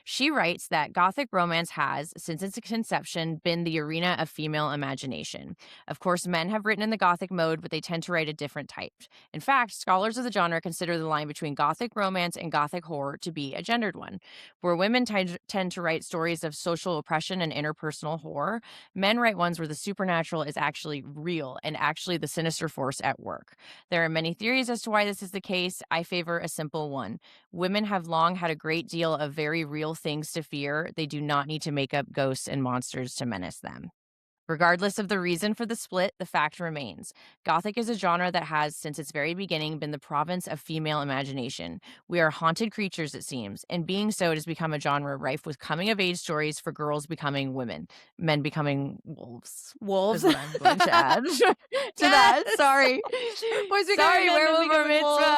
She writes that Gothic romance has, since its conception, been the arena of female imagination. Of course, men have written in the Gothic mode, but they tend to write a different type. In fact, scholars of the genre consider the line between Gothic romance and Gothic horror to be a gendered one. Where women tend to write stories of social oppression and interpersonal horror, men write ones where the supernatural is actually real and actually the sinister force at work. There are many theories as to why this is the case. I favor a simple one. Women have long had a great deal of very real things to fear. They do not need to make up ghosts and monsters to menace them. Regardless of the reason for the split, the fact remains. Gothic is a genre that has, since its very beginning, been the province of female imagination. We are haunted creatures, it seems, and being so, it has become a genre rife with coming-of-age stories for girls becoming women, men becoming wolves. Wolves. Is what I'm going to add to that. Sorry. Boys becoming Sorry, men, men werewolf bar becoming wolves. mitzvah.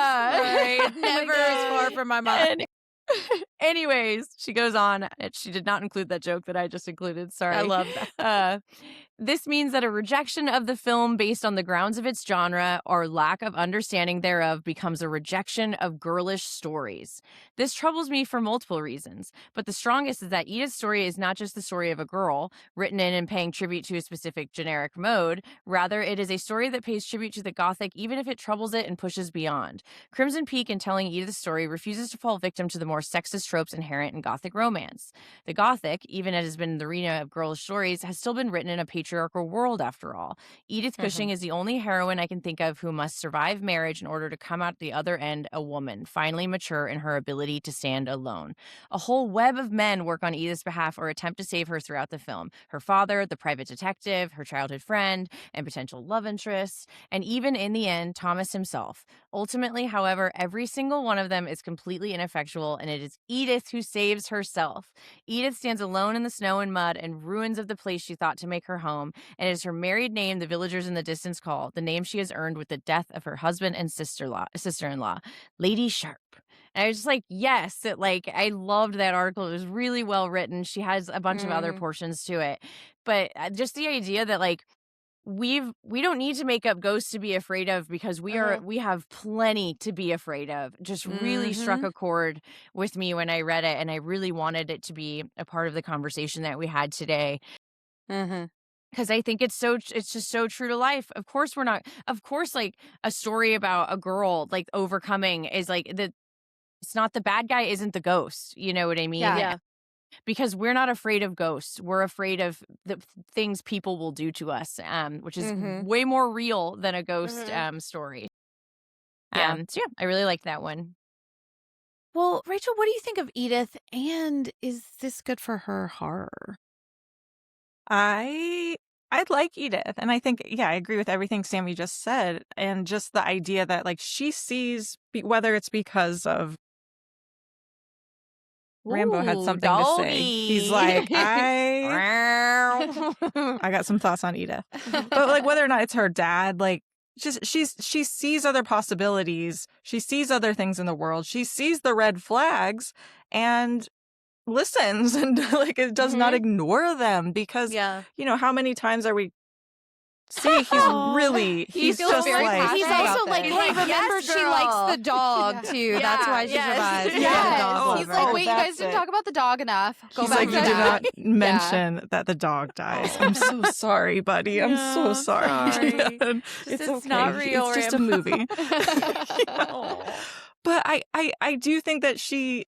Sorry, it never is far from my mind. Anyways, she goes on. She did not include that joke that I just included. Sorry. I love that. This means that a rejection of the film based on the grounds of its genre or lack of understanding thereof becomes a rejection of girlish stories. This troubles me for multiple reasons, but the strongest is that Edith's story is not just the story of a girl, written in and paying tribute to a specific generic mode. Rather, it is a story that pays tribute to the Gothic even if it troubles it and pushes beyond. Crimson Peak, in telling Edith's story, refuses to fall victim to the more sexist tropes inherent in Gothic romance. The Gothic, even as it has been in the arena of girlish stories, has still been written in a patriarchal world after all. Edith Cushing is the only heroine I can think of who must survive marriage in order to come out the other end a woman, finally mature in her ability to stand alone. A whole web of men work on Edith's behalf or attempt to save her throughout the film. Her father, the private detective, her childhood friend, and potential love interests, and even in the end, Thomas himself. Ultimately, however, every single one of them is completely ineffectual, and it is Edith who saves herself. Edith stands alone in the snow and mud and ruins of the place she thought to make her home, and it is her married name the villagers in the distance call, the name she has earned with the death of her husband and sister-in-law, Lady Sharp. And I was just like, yes, I loved that article. It was really well written. She has a bunch of other portions to it. But just the idea that we don't need to make up ghosts to be afraid of, because we have plenty to be afraid of. Just really struck a chord with me when I read it, and I really wanted it to be a part of the conversation that we had today. Because I think it's just so true to life. Of course a story about a girl overcoming is it's not the bad guy isn't the ghost. You know what I mean? Yeah. Because we're not afraid of ghosts. We're afraid of the things people will do to us, which is way more real than a ghost story. Yeah. So yeah, I really like that one. Well, Rachel, what do you think of Edith? And is this good for her horror? I like Edith, and I think, I agree with everything Sammy just said, and just the idea that she sees, whether it's because of Rambo had something to say. He's like, I got some thoughts on Edith, but whether or not it's her dad, she sees other possibilities, she sees other things in the world, she sees the red flags, and listens and like it does not Mm-hmm. ignore them because Yeah. how many times are we see he's feels just very like passionate He's about also this. like, He's hey, like, remember "Yes, she likes girl." the dog Yeah. too. That's why she Yes. survives. Yes. She's a Yes. dog He's lover. like, wait, you that's guys didn't it. talk about the dog enough. Go He's back like, to you did that. not mention that the dog dies. I'm so sorry, buddy. I'm so Yeah, sorry. sorry. It's It's okay. not real, It's just a Rambo. movie. Aw. But I do think that she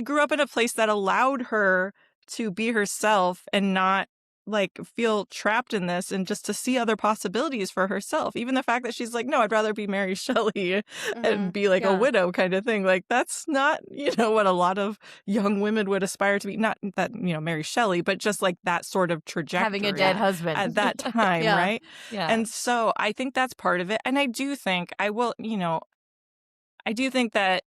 grew up in a place that allowed her to be herself and not like feel trapped in this and just to see other possibilities for herself. Even the fact that she's like, no, I'd rather be Mary Shelley and be like a Yeah. widow kind of thing. Like that's not, what a lot of young women would aspire to be. Not that, Mary Shelley, but just like that sort of trajectory Having a dead husband at that time, Yeah. right? Yeah. And so I think that's part of it. And I do think I do think that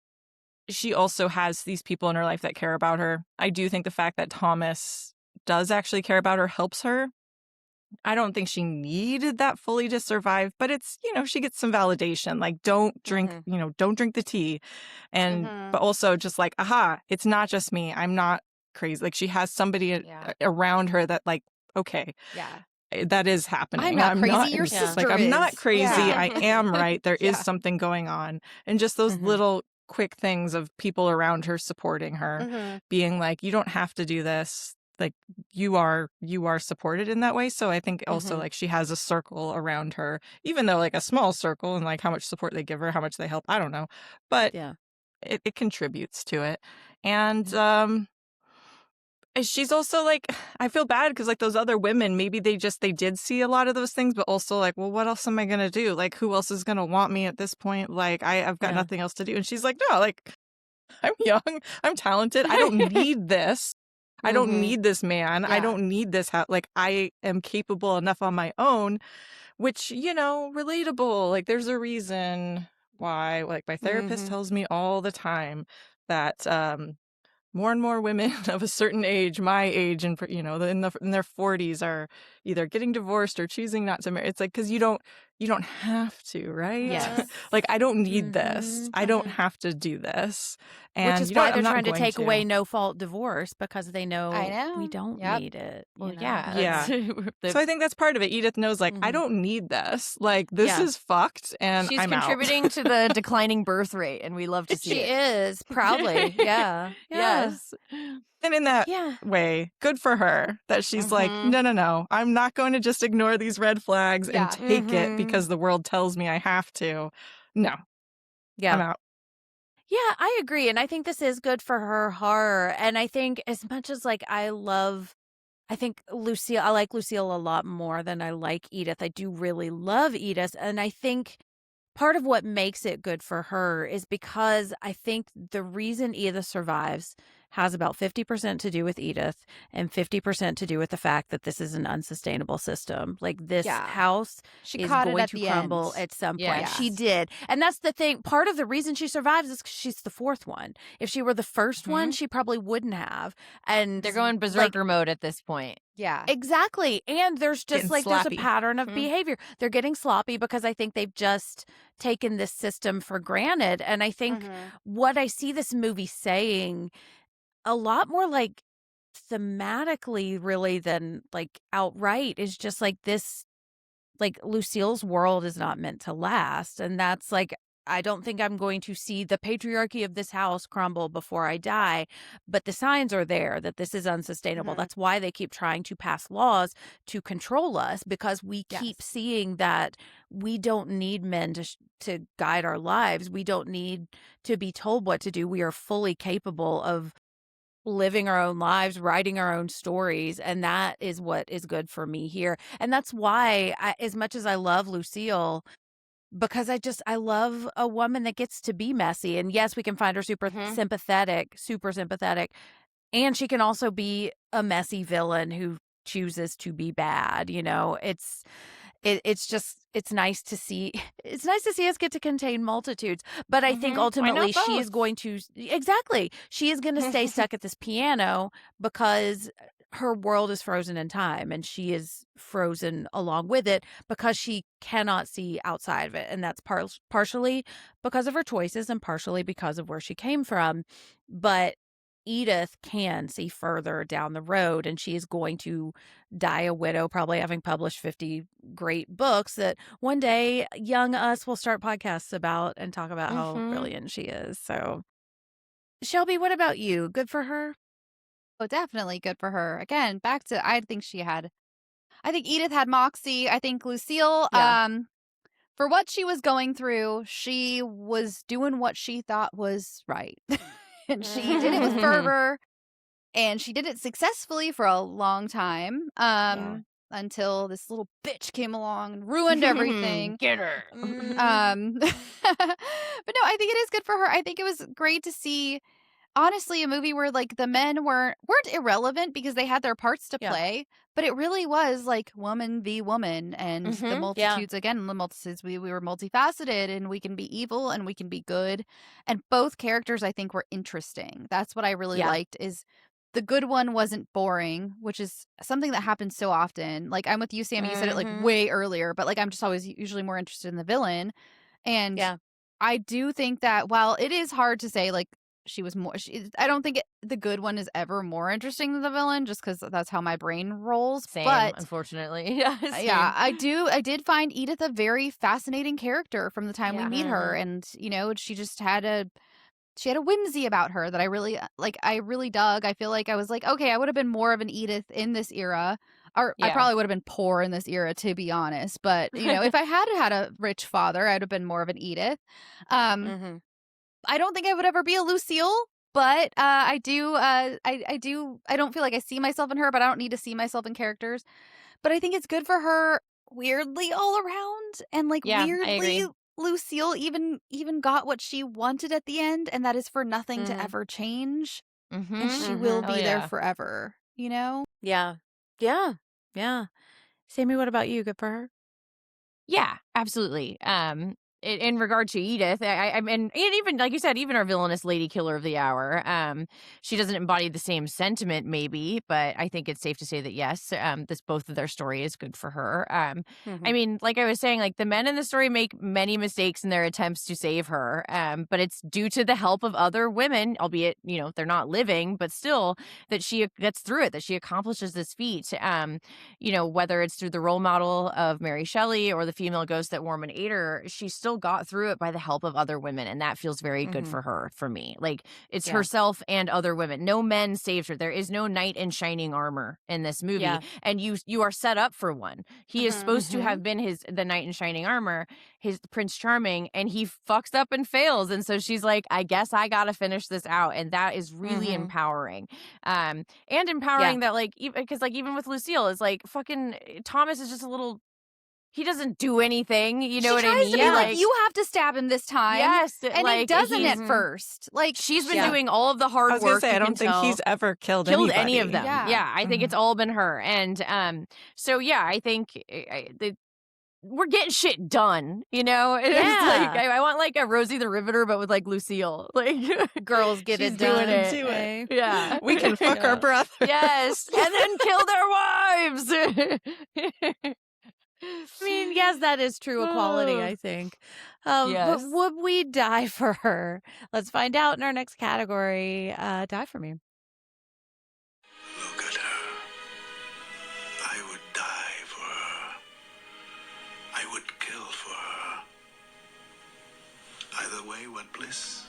she also has these people in her life that care about her. I do think the fact that Thomas does actually care about her helps her. I don't think she needed that fully to survive, but it's, she gets some validation. Like, don't drink, don't drink the tea. And, but also just like, aha, it's not just me. I'm not crazy. Like, she has somebody Yeah. around her that, like, okay, Yeah. that is happening. I'm not crazy, your insane. sister Like, I'm not is. crazy. Yeah. I am right. There is Yeah. something going on. And just those Mhm. little quick things of people around her supporting her, being like, you don't have to do this. Like you are supported in that way. So I think also like she has a circle around her, even though like a small circle, and like how much support they give her, how much they help, I don't know. But Yeah. it contributes to it. And she's also like, I feel bad because like those other women, maybe they did see a lot of those things, but also like, well, what else am I gonna do? Like, who else is gonna want me at this point? Like, I've got Yeah. nothing else to do. And she's like, no, like, I'm young, I'm talented, I don't need this. I don't need this man. I Yeah. don't need this. Like, I am capable enough on my own, which, relatable. Like, there's a reason why, like, my therapist tells me all the time that, more and more women of a certain age, my age, and in their 40s are either getting divorced or choosing not to marry. It's like because you don't have to, right? Yes. Like I don't need this. I don't have to do this. And Which is you know why what? they're I'm not trying to going take to. away no fault divorce because they know, I know. we don't Yep. need it. Well, you know? yeah. Yeah. that's- So I think that's part of it. Edith knows, like, I Mhm. don't need this. Like, this Yeah. is fucked, and she's I'm contributing to the declining birth rate, and we love to see She it. is proudly. Yeah. Yes. out. And in that Yeah. way, good for her that she's like, no, I'm not going to just ignore these red flags Yeah. and take it because the world tells me I have to. No, Yeah. I'm out. Yeah, I agree. And I think this is good for her horror. And I think as much as like I think I like Lucille a lot more than I like Edith. I do really love Edith. And I think part of what makes it good for her is because I think the reason Edith survives has about 50% to do with Edith and 50% to do with the fact that this is an unsustainable system. Like this Yeah. house She is caught it going at to the crumble end. at some point. Yes. She did. And that's the thing. Part of the reason she survives is 'cause she's the fourth one. If she were the first one, she probably wouldn't have. And They're going berserker mode at this point. Yeah. exactly. And there's just Getting like there's a sloppy. pattern of behavior. They're getting sloppy because I think they've just taken this system for granted. And I think what I see this movie saying a lot more like thematically really than like outright is just like this, like Lucille's world is not meant to last. And that's like, I don't think I'm going to see the patriarchy of this house crumble before I die, but the signs are there that this is unsustainable. That's why they keep trying to pass laws to control us, because we keep seeing that we don't need men to guide our lives. We don't need to be told what to do. We are fully capable of living our own lives, writing our own stories. And that is what is good for me here. And that's why, as much as I love Lucille, because I love a woman that gets to be messy. And yes, we can find her super sympathetic. And she can also be a messy villain who chooses to be bad. It's nice to see. It's nice to see us get to contain multitudes. But I think ultimately she is going to, she is going to stay stuck at this piano because her world is frozen in time and she is frozen along with it because she cannot see outside of it. And that's partially because of her choices and partially because of where she came from. But Edith can see further down the road, and she is going to die a widow, probably having published 50 great books that one day young us will start podcasts about and talk about how brilliant she is. So, Shelby, what about you? Good for her? Oh, definitely good for her. Again, back to I think Edith had moxie. I think Lucille, Yeah. for what she was going through, she was doing what she thought was right. And she did it with fervor, and she did it successfly for a long time. Until this little bitch came along and ruined everything. Get her. But no, I think it is good for her. I think it was great to see, honestly, a movie where like the men weren't irrelevant because they had their parts to play, but it really was like woman v woman, and the multitudes, again, the multitudes, we were multifaceted, and we can be evil and we can be good, and both characters I think were interesting. That's what I really liked, is the good one wasn't boring, which is something that happens so often. Like, I'm with you, Sammy. You said it like way earlier, but like I'm just always usually more interested in the villain. And I do think that while it is hard to say, like, she was more, I don't think the good one is ever more interesting than the villain, just because that's how my brain rolls. Same, but unfortunately. Same. I did find Edith a very fascinating character from the time we meet her. And, you know, she just had a whimsy about her that I really dug. I feel like I was like, okay, I would have been more of an Edith in this era. Or I probably would have been poor in this era, to be honest. But, you know, if I had a rich father, I'd have been more of an Edith. I don't think I would ever be a Lucille, but I don't feel like I see myself in her, but I don't need to see myself in characters. But I think it's good for her weirdly all around, and like weirdly Lucille even got what she wanted at the end, and that is for nothing to ever change. And she will be there forever, you know? Yeah. Sammy, what about you? Good for her? Yeah, absolutely. In regard to Edith, I mean, and even like you said, even our villainous lady killer of the hour, she doesn't embody the same sentiment, maybe, but I think it's safe to say that yes, this both of their story is good for her. I mean, like I was saying, like the men in the story make many mistakes in their attempts to save her, but it's due to the help of other women, albeit they're not living, but still that she gets through it, that she accomplishes this feat. Whether it's through the role model of Mary Shelley or the female ghost that Warman ate her, she still got through it by the help of other women, and that feels very good for her. For me, like it's herself and other women. No men saved her. There is no knight in shining armor in this movie, and you are set up for one. He is supposed to have been the knight in shining armor, his Prince Charming, and he fucks up and fails, and so she's like, I guess I gotta finish this out, and that is really empowering, and empowering that like because like even with Lucille is like fucking Thomas is just a little. He doesn't do anything, you know what I mean? She tries to be like, you have to stab him this time. Yes. And he doesn't at first. Like, she's been doing all of the hard work. I was going to say, I don't think he's ever killed anybody. Any of them. Yeah, I think it's all been her. And so, yeah, I think we're getting shit done, It's like, I want like a Rosie the Riveter, but with like Lucille. Like, girls get it done. Do it. Yeah. We can fuck our brothers. Yes. And then kill their wives. I mean, yes, that is true equality, I think. But would we die for her? Let's find out in our next category. Die for me. Look at her. I would die for her. I would kill for her. Either way, what bliss.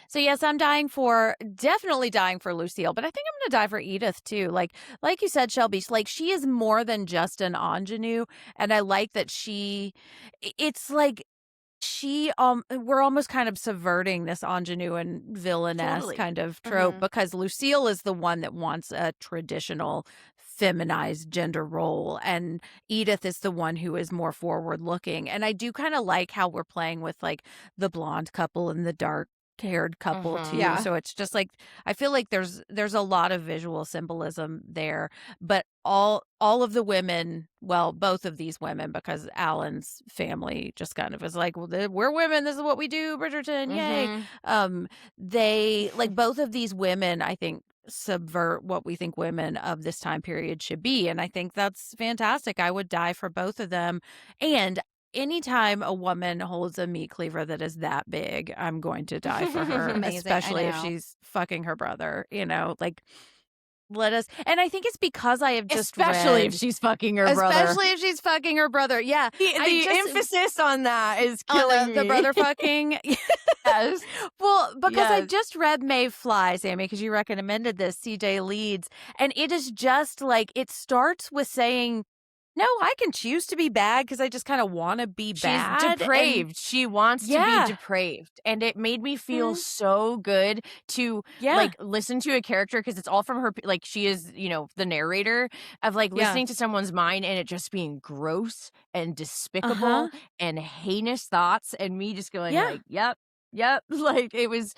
So yes, I'm definitely dying for Lucille, but I think I'm going to die for Edith too. Like you said, Shelby, like she is more than just an ingenue, and I like that it's like we're almost kind of subverting this ingenue and villainess kind of trope because Lucille is the one that wants a traditional feminized gender role, and Edith is the one who is more forward looking. And I do kind of like how we're playing with like the blonde couple and the dark haired couple too. So it's just like I feel like there's a lot of visual symbolism there, but all of the women, well, both of these women, because Alan's family just kind of is like, well, we're women, this is what we do, Bridgerton, yay. They like both of these women, I think, subvert what we think women of this time period should be, and I think that's fantastic. I would die for both of them. And anytime a woman holds a meat cleaver that is that big, I'm going to die for her, Amazing, I especially if know. she's fucking her brother, like let us. And I think it's because I have just Especially if read, she's fucking her brother. especially if she's fucking her brother. Yeah. The emphasis on that is on killing me. the brother fucking. Yes. Well, because I Yes. just read Maeve Fly, Sammy, because you recommended this, CJ Leeds, and it is just like, it starts with saying, no, I can choose to be bad because I just kind of want to be bad. She's and- depraved. She wants to Yeah. be depraved. And it made me feel so good to Yeah. like listen to a character because it's all from her. Like she is, the narrator of like Yeah. listening to someone's mind and it just being gross and despicable Uh-huh. and heinous thoughts. And me just going Yeah. like, yep. Like it was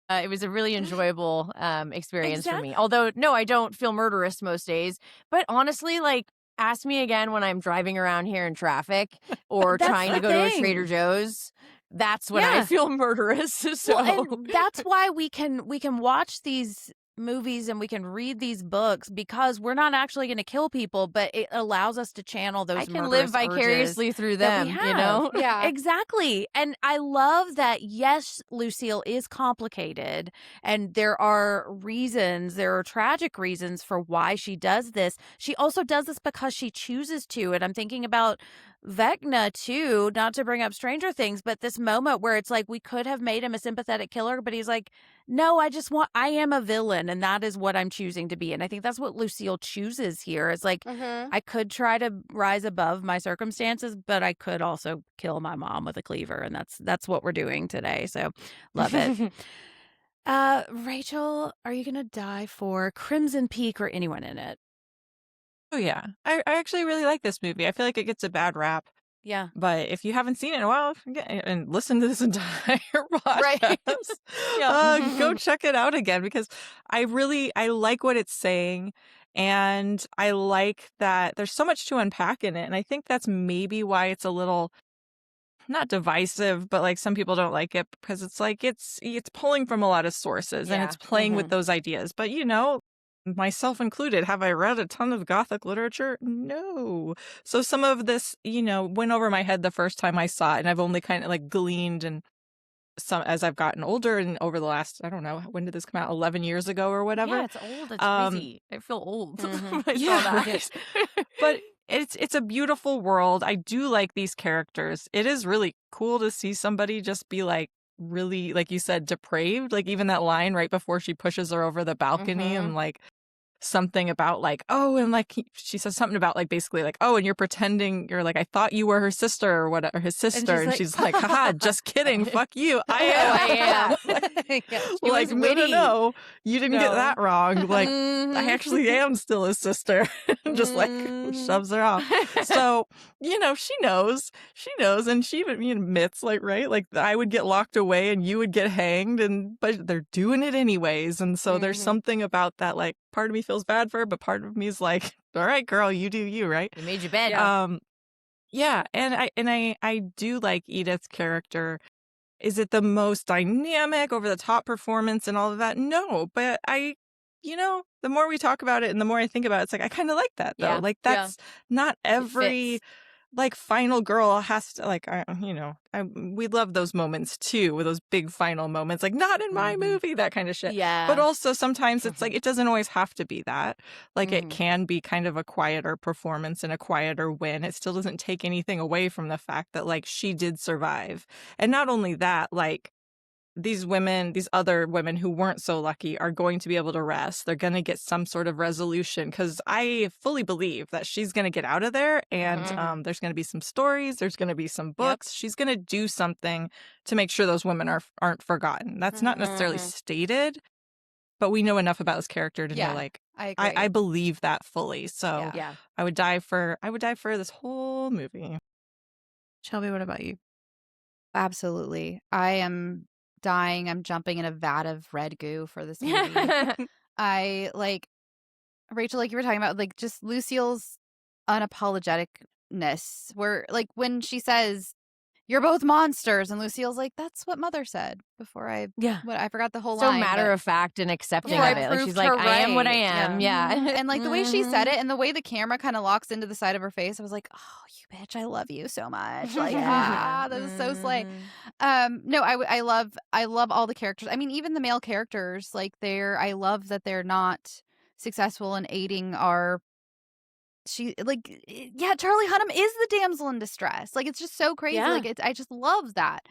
a really enjoyable experience for me. Although, no, I don't feel murderous most days. But honestly, like, ask me again when I'm driving around here in traffic or That's trying the to go to a Trader thing. Joe's. That's when I Yeah. feel murderous. So Well, and that's why we can watch these movies and we can read these books because we're not actually going to kill people, but it allows us to channel those I can murderous live vicariously urges through that we them, have. Yeah. Exactly. And I love that, yes, Lucille is complicated and there are tragic reasons for why she does this. She also does this because she chooses to. And I'm thinking about Vecna too, not to bring up Stranger Things, but this moment where it's like we could have made him a sympathetic killer, but he's like, no, I am a villain and that is what I'm choosing to be. And I think that's what Lucille chooses here. It's like, I could try to rise above my circumstances, but I could also kill my mom with a cleaver. And that's what we're doing today. So love it. Rachel, are you going to die for Crimson Peak or anyone in it? Oh, yeah. I actually really like this movie. I feel like it gets a bad rap. Yeah. But if you haven't seen it in a while, and listen to this entire Right. podcast, go check it out again because I like what it's saying. And I like that there's so much to unpack in it. And I think that's maybe why it's a little not divisive, but like some people don't like it because it's like it's pulling from a lot of sources and it's playing with those ideas. But myself included, have I read a ton of Gothic literature? No. So some of this, went over my head the first time I saw it, and I've only kind of like gleaned and some as I've gotten older and over the last, I don't know, when did this come out? 11 years ago or whatever. Yeah, it's old. It's crazy. I feel old. when I saw Yeah, that. But it's a beautiful world. I do like these characters. It is really cool to see somebody just be like really, like you said, depraved. Like even that line right before she pushes her over the balcony and like something about like, oh, and like she says something about like basically like, oh, and you're pretending you're like, I thought you were her sister or what, or his sister, and she's like, haha, just kidding, fuck you, I am. Like, no, you didn't get that wrong. Like, I actually am still his sister. Just like shoves her off. So she knows, and she even admits like, right, like I would get locked away and you would get hanged, but they're doing it anyways, and so there's something about that like. Part of me feels bad for her, but part of me is like, all right, girl, you do you, right? You made your bed. Yeah, and I do like Edith's character. Is it the most dynamic, over the top performance and all of that? No, but the more we talk about it and the more I think about it, it's like I kind of like that though. Yeah. Like that's not every like final girl has to like we love those moments too, with those big final moments, like not in my movie, that kind of shit. Yeah. But also sometimes it's like it doesn't always have to be that. Like it can be kind of a quieter performance and a quieter win. It still doesn't take anything away from the fact that like she did survive. And not only that, like these other women who weren't so lucky are going to be able to rest. They're going to get some sort of resolution because I fully believe that she's going to get out of there and there's going to be some stories. There's going to be some books. She's going to do something to make sure those women aren't forgotten. That's not necessarily stated, but we know enough about this character to know like, I agree. I believe that fully. So Yeah. I would die for this whole movie. Shelby, what about you? Absolutely. I am dying. I'm jumping in a vat of red goo for this movie. I like Rachel, like you were talking about, like just Lucille's unapologeticness, where like when she says, you're both monsters. And Lucille's like, that's what Mother said before I forgot the whole So line. matter but of fact and accepting before of I it. Like she's proved like, her I am what I right. am. Yeah. And like the way she said it and the way the camera kind of locks into the side of her face, I was like, oh, you bitch, I love you so much. Like, this is so slay. No, I love all the characters. I mean, even the male characters, like I love that they're not successful in aiding our Charlie Hunnam is the damsel in distress. Like, it's just so crazy. Yeah. Like, I just love that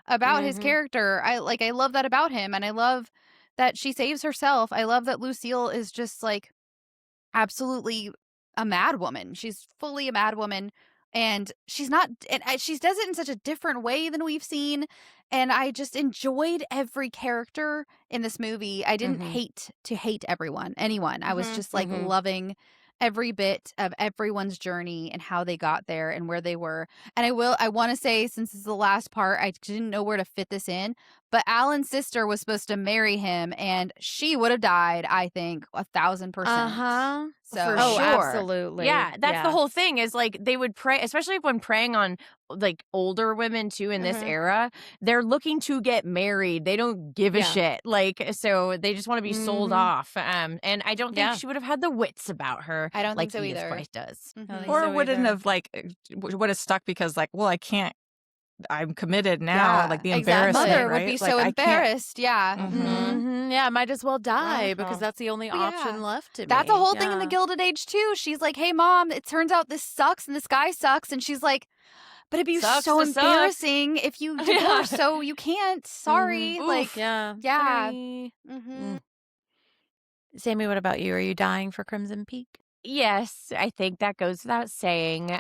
about his character. I love that about him, and I love that she saves herself. I love that Lucille is just like absolutely a mad woman. She's fully a mad woman, and she's not. And she does it in such a different way than we've seen. And I just enjoyed every character in this movie. I didn't hate anyone. I was just like loving every bit of everyone's journey and how they got there and where they were. And I want to say, since this is the last part, I didn't know where to fit this in, but Alan's sister was supposed to marry him and she would have died, I think, 1,000%. So, For Oh, sure. absolutely. Yeah, that's the whole thing is like they would pray, especially when preying on like older women too in this era. They're looking to get married. They don't give a shit. Like, so they just want to be sold off. And I don't think she would have had the wits about her. I don't like think so Edith either. Bryce does. Or wouldn't have like would have stuck because like, well, I can't. I'm committed now. Like the embarrassment, Mother right? would be like, so I can't- embarrassed. Yeah. Yeah, I might as well die because that's the only Yeah. option left to me. That's a whole thing in the Gilded Age too. She's like, "Hey, Mom, it turns out this sucks and this guy sucks," and she's like, "But it'd be Sucks so to suck. embarrassing if you divorce, so you can't. Sorry." Like, Yeah. yeah. Sorry. Mhm. Sammy, what about you? Are you dying for Crimson Peak? Yes, I think that goes without saying.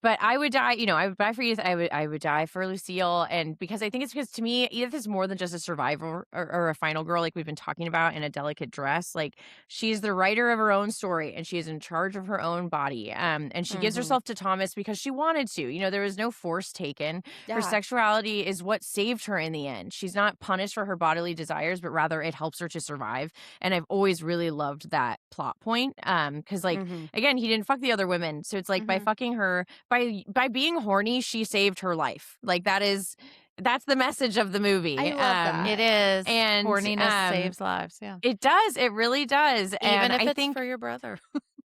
But I would die, I would die for Edith. I would die for Lucille. And because I think it's because to me, Edith is more than just a survivor or a final girl, like we've been talking about, in a delicate dress. Like she's the writer of her own story and she is in charge of her own body. And she gives herself to Thomas because she wanted to. There was no force taken. Her sexuality is what saved her in the end. She's not punished for her bodily desires, but rather it helps her to survive. And I've always really loved that plot point. Because again, he didn't fuck the other women. So it's like by fucking her, by being horny, she saved her life. Like that's the message of the movie. I love that. It is. And horniness saves lives. Yeah. It does. It really does. Even and if I it's think for your brother.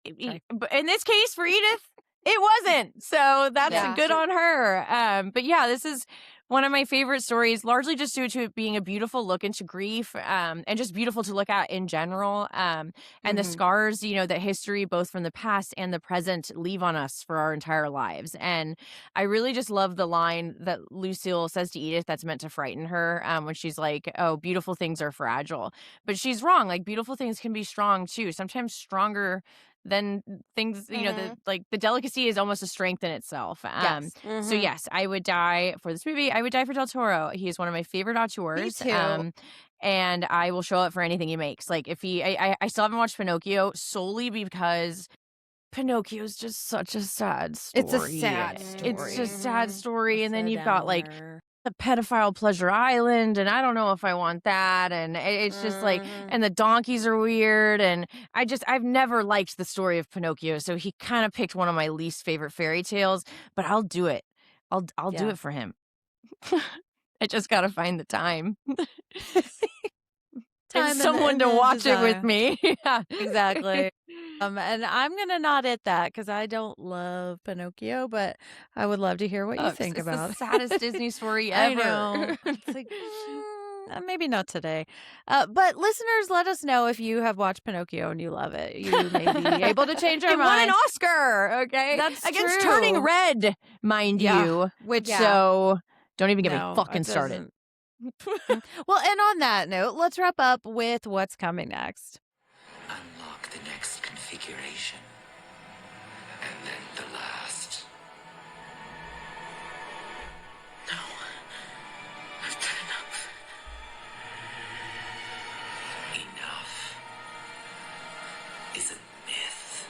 but in this case for Edith, it wasn't. So that's good on her. But yeah, this is one of my favorite stories, largely just due to it being a beautiful look into grief, and just beautiful to look at in general. And the scars, that history, both from the past and the present, leave on us for our entire lives. And I really just love the line that Lucille says to Edith that's meant to frighten her, when she's like, "Oh, beautiful things are fragile." But she's wrong. Like, beautiful things can be strong too, sometimes stronger than things, the delicacy is almost a strength in itself. So yes, I would die for this movie. I would die for Del Toro. He is one of my favorite auteurs. Me too. And I will show up for anything he makes. Like if I still haven't watched Pinocchio solely because Pinocchio is just such a sad story. It's a sad story. It's just a sad story. And then you've got like the pedophile Pleasure Island, and I don't know if I want that. And it's just like, and the donkeys are weird. And I've never liked the story of Pinocchio. So he kind of picked one of my least favorite fairy tales, but I'll do it. I'll do it for him. I just got to find the time. And someone to watch it with me. Yeah, exactly. And I'm gonna nod at that because I don't love Pinocchio, but I would love to hear what you think about the saddest Disney story I ever. know. It's like, maybe not today. But listeners, let us know if you have watched Pinocchio and you love it. You may be able to change our It won an mind. Oscar, okay? That's against true. Turning Red, mind you. Which So don't even get no, me fucking it started. doesn't. Well, and on that note, let's wrap up with what's coming next. Unlock the next configuration. And then the last. No. I've done enough. Enough is a myth.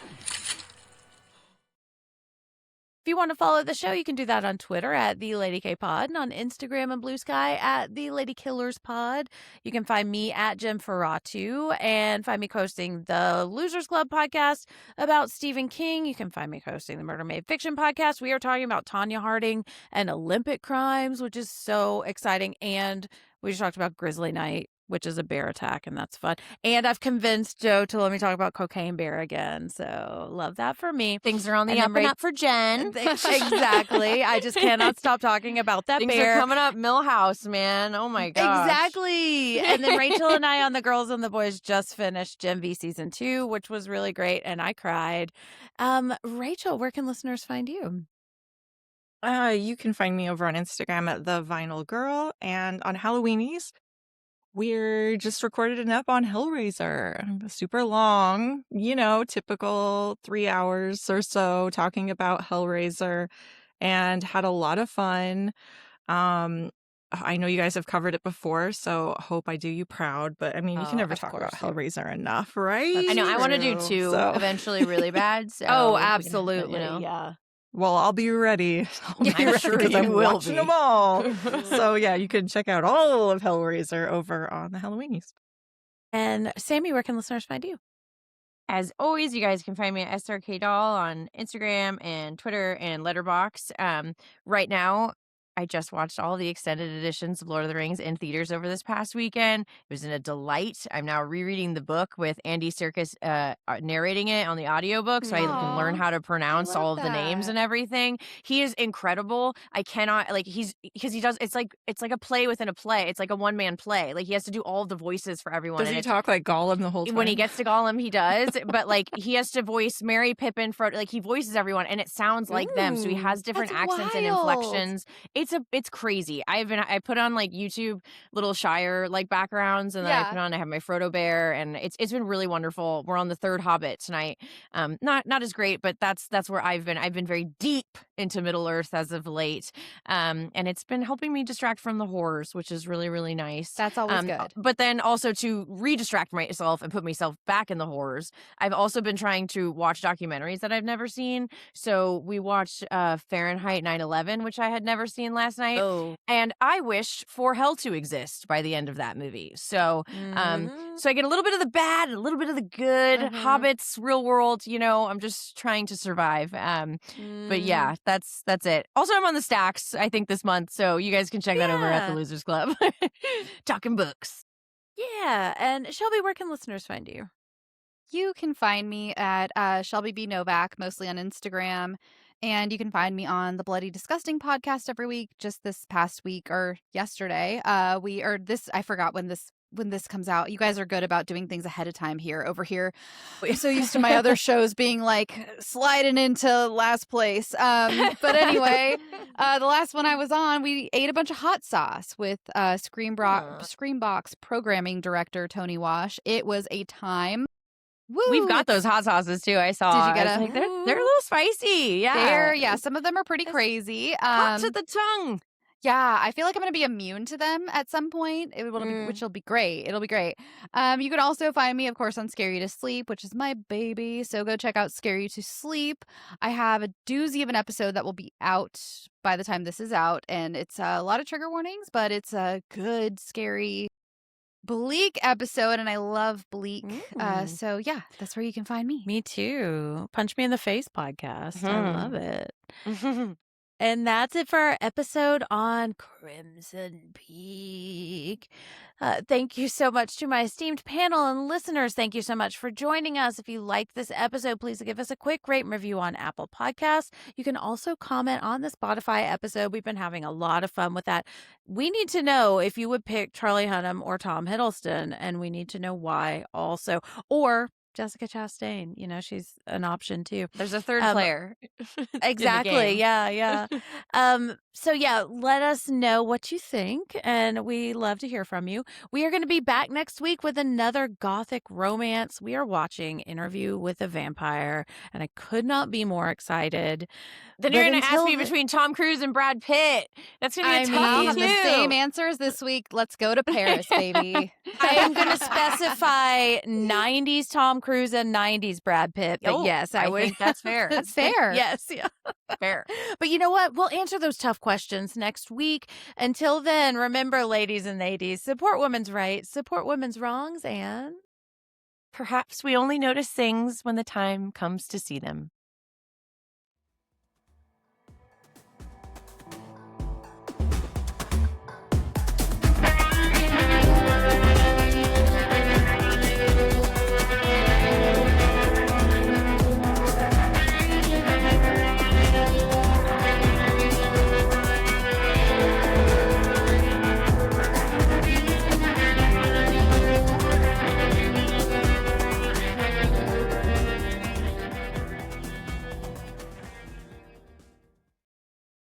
If you you want to follow the show, you can do that on Twitter at The Lady K Pod and on Instagram and Blue Sky at The Lady Killers Pod. You can find me at Jem Ferratu and find me hosting the Losers Club podcast about Stephen King. You can find me hosting the Murder Made Fiction podcast. We are talking about Tonya Harding and Olympic crimes, which is so exciting. And we just talked about Grizzly Night, which is a bear attack, and that's fun. And I've convinced Joe to let me talk about Cocaine Bear again. So love that for me. Things are on the And up then and up for Jen. Exactly. I just cannot stop talking about that Things bear. are coming up Millhouse, man. Oh my gosh. Exactly. And then Rachel and I on The Girls and the Boys just finished Gen V Season 2, which was really great, and I cried. Rachel, where can listeners find you? You can find me over on Instagram at The Vinyl Girl, and on Halloweenies, we're just recorded an ep on Hellraiser. Super long, typical 3 hours or so talking about Hellraiser, and had a lot of fun. I know you guys have covered it before, so hope I do you proud. But I mean, you can never talk about Hellraiser enough, right? I know. I want to do 2 eventually really bad. So Oh, absolutely. Yeah. Well, I'll be ready. I'll be ready sure because you I'm will watching be. them all. So yeah, you can check out all of Hellraiser over on the Halloweenies. And Sammy, where can listeners find you? As always, you guys can find me at SRK Doll on Instagram and Twitter and Letterboxd. Right now, I just watched all the extended editions of Lord of the Rings in theaters over this past weekend. It was a delight. I'm now rereading the book with Andy Serkis narrating it on the audiobook, so I can learn how to pronounce all of the names and everything. He is incredible. I cannot because he does. It's like a play within a play. It's like a one-man play. Like he has to do all of the voices for everyone. Does he talk like Gollum the whole time? When he gets to Gollum, he does. But like he has to voice Merry, Pippin, Frodo. Like he voices everyone, and it sounds like them. So he has different accents and inflections. It's crazy. I put on like YouTube little Shire like backgrounds, and then I have my Frodo bear, and it's been really wonderful. We're on the 3rd Hobbit tonight. Not as great, but that's where I've been very deep into Middle Earth as of late. And it's been helping me distract from the horrors, which is really, really nice. That's always good. But then also to re-distract myself and put myself back in the horrors, I've also been trying to watch documentaries that I've never seen. So we watched Fahrenheit 9/11, which I had never seen last night. Oh. And I wish for hell to exist by the end of that movie. So so I get a little bit of the bad, a little bit of the good. Hobbits, real world, I'm just trying to survive. But yeah, that's it. Also, I'm on the Stacks, I think, this month. So you guys can check that over at the Losers Club. Talking books. Yeah. And Shelby, where can listeners find you? You can find me at Shelby B. Novak, mostly on Instagram. And you can find me on the Bloody Disgusting podcast every week. Just this past week or yesterday, I forgot when this comes out. You guys are good about doing things ahead of time here. Over here, I'm so used to my other shows being like sliding into last place. But anyway, the last one I was on, we ate a bunch of hot sauce with Screambox programming director Tony Wash. It was a time. Woo, We've got those hot sauces too. I saw. Did you get they're a little spicy. Yeah. Some of them are pretty crazy. Hot to the tongue. Yeah, I feel like I'm going to be immune to them at some point, which will be great. It'll be great. You can also find me, of course, on Scary to Sleep, which is my baby. So go check out Scary to Sleep. I have a doozy of an episode that will be out by the time this is out. And it's a lot of trigger warnings, but it's a good, scary, bleak episode, and I love bleak. So yeah, that's where you can find me. Me too. Punch Me in the Face podcast. I love it. And that's it for our episode on Crimson Peak. Thank you so much to my esteemed panel and listeners. Thank you so much for joining us. If you liked this episode, please give us a quick rate and review on Apple Podcasts. You can also comment on the Spotify episode. We've been having a lot of fun with that. We need to know if you would pick Charlie Hunnam or Tom Hiddleston, and we need to know why also. Or Jessica Chastain, she's an option too. There's a third player. Exactly. Yeah. So yeah, let us know what you think, and we love to hear from you. We are going to be back next week with another gothic romance. We are watching Interview with a Vampire, and I could not be more excited. Then you're going to ask me between Tom Cruise and Brad Pitt. That's going to be a tough I'll one, have too. the same answers this week. Let's go to Paris, baby. I am going to specify 90s Tom Cruise and 90s Brad Pitt. But Oh, yes, I would. think that's fair. That's fair. Yes. Yeah. Fair. But you know what? We'll answer those tough questions next week. Until then, remember, ladies and ladies, support women's rights, support women's wrongs, and Perhaps we only notice things when the time comes to see them.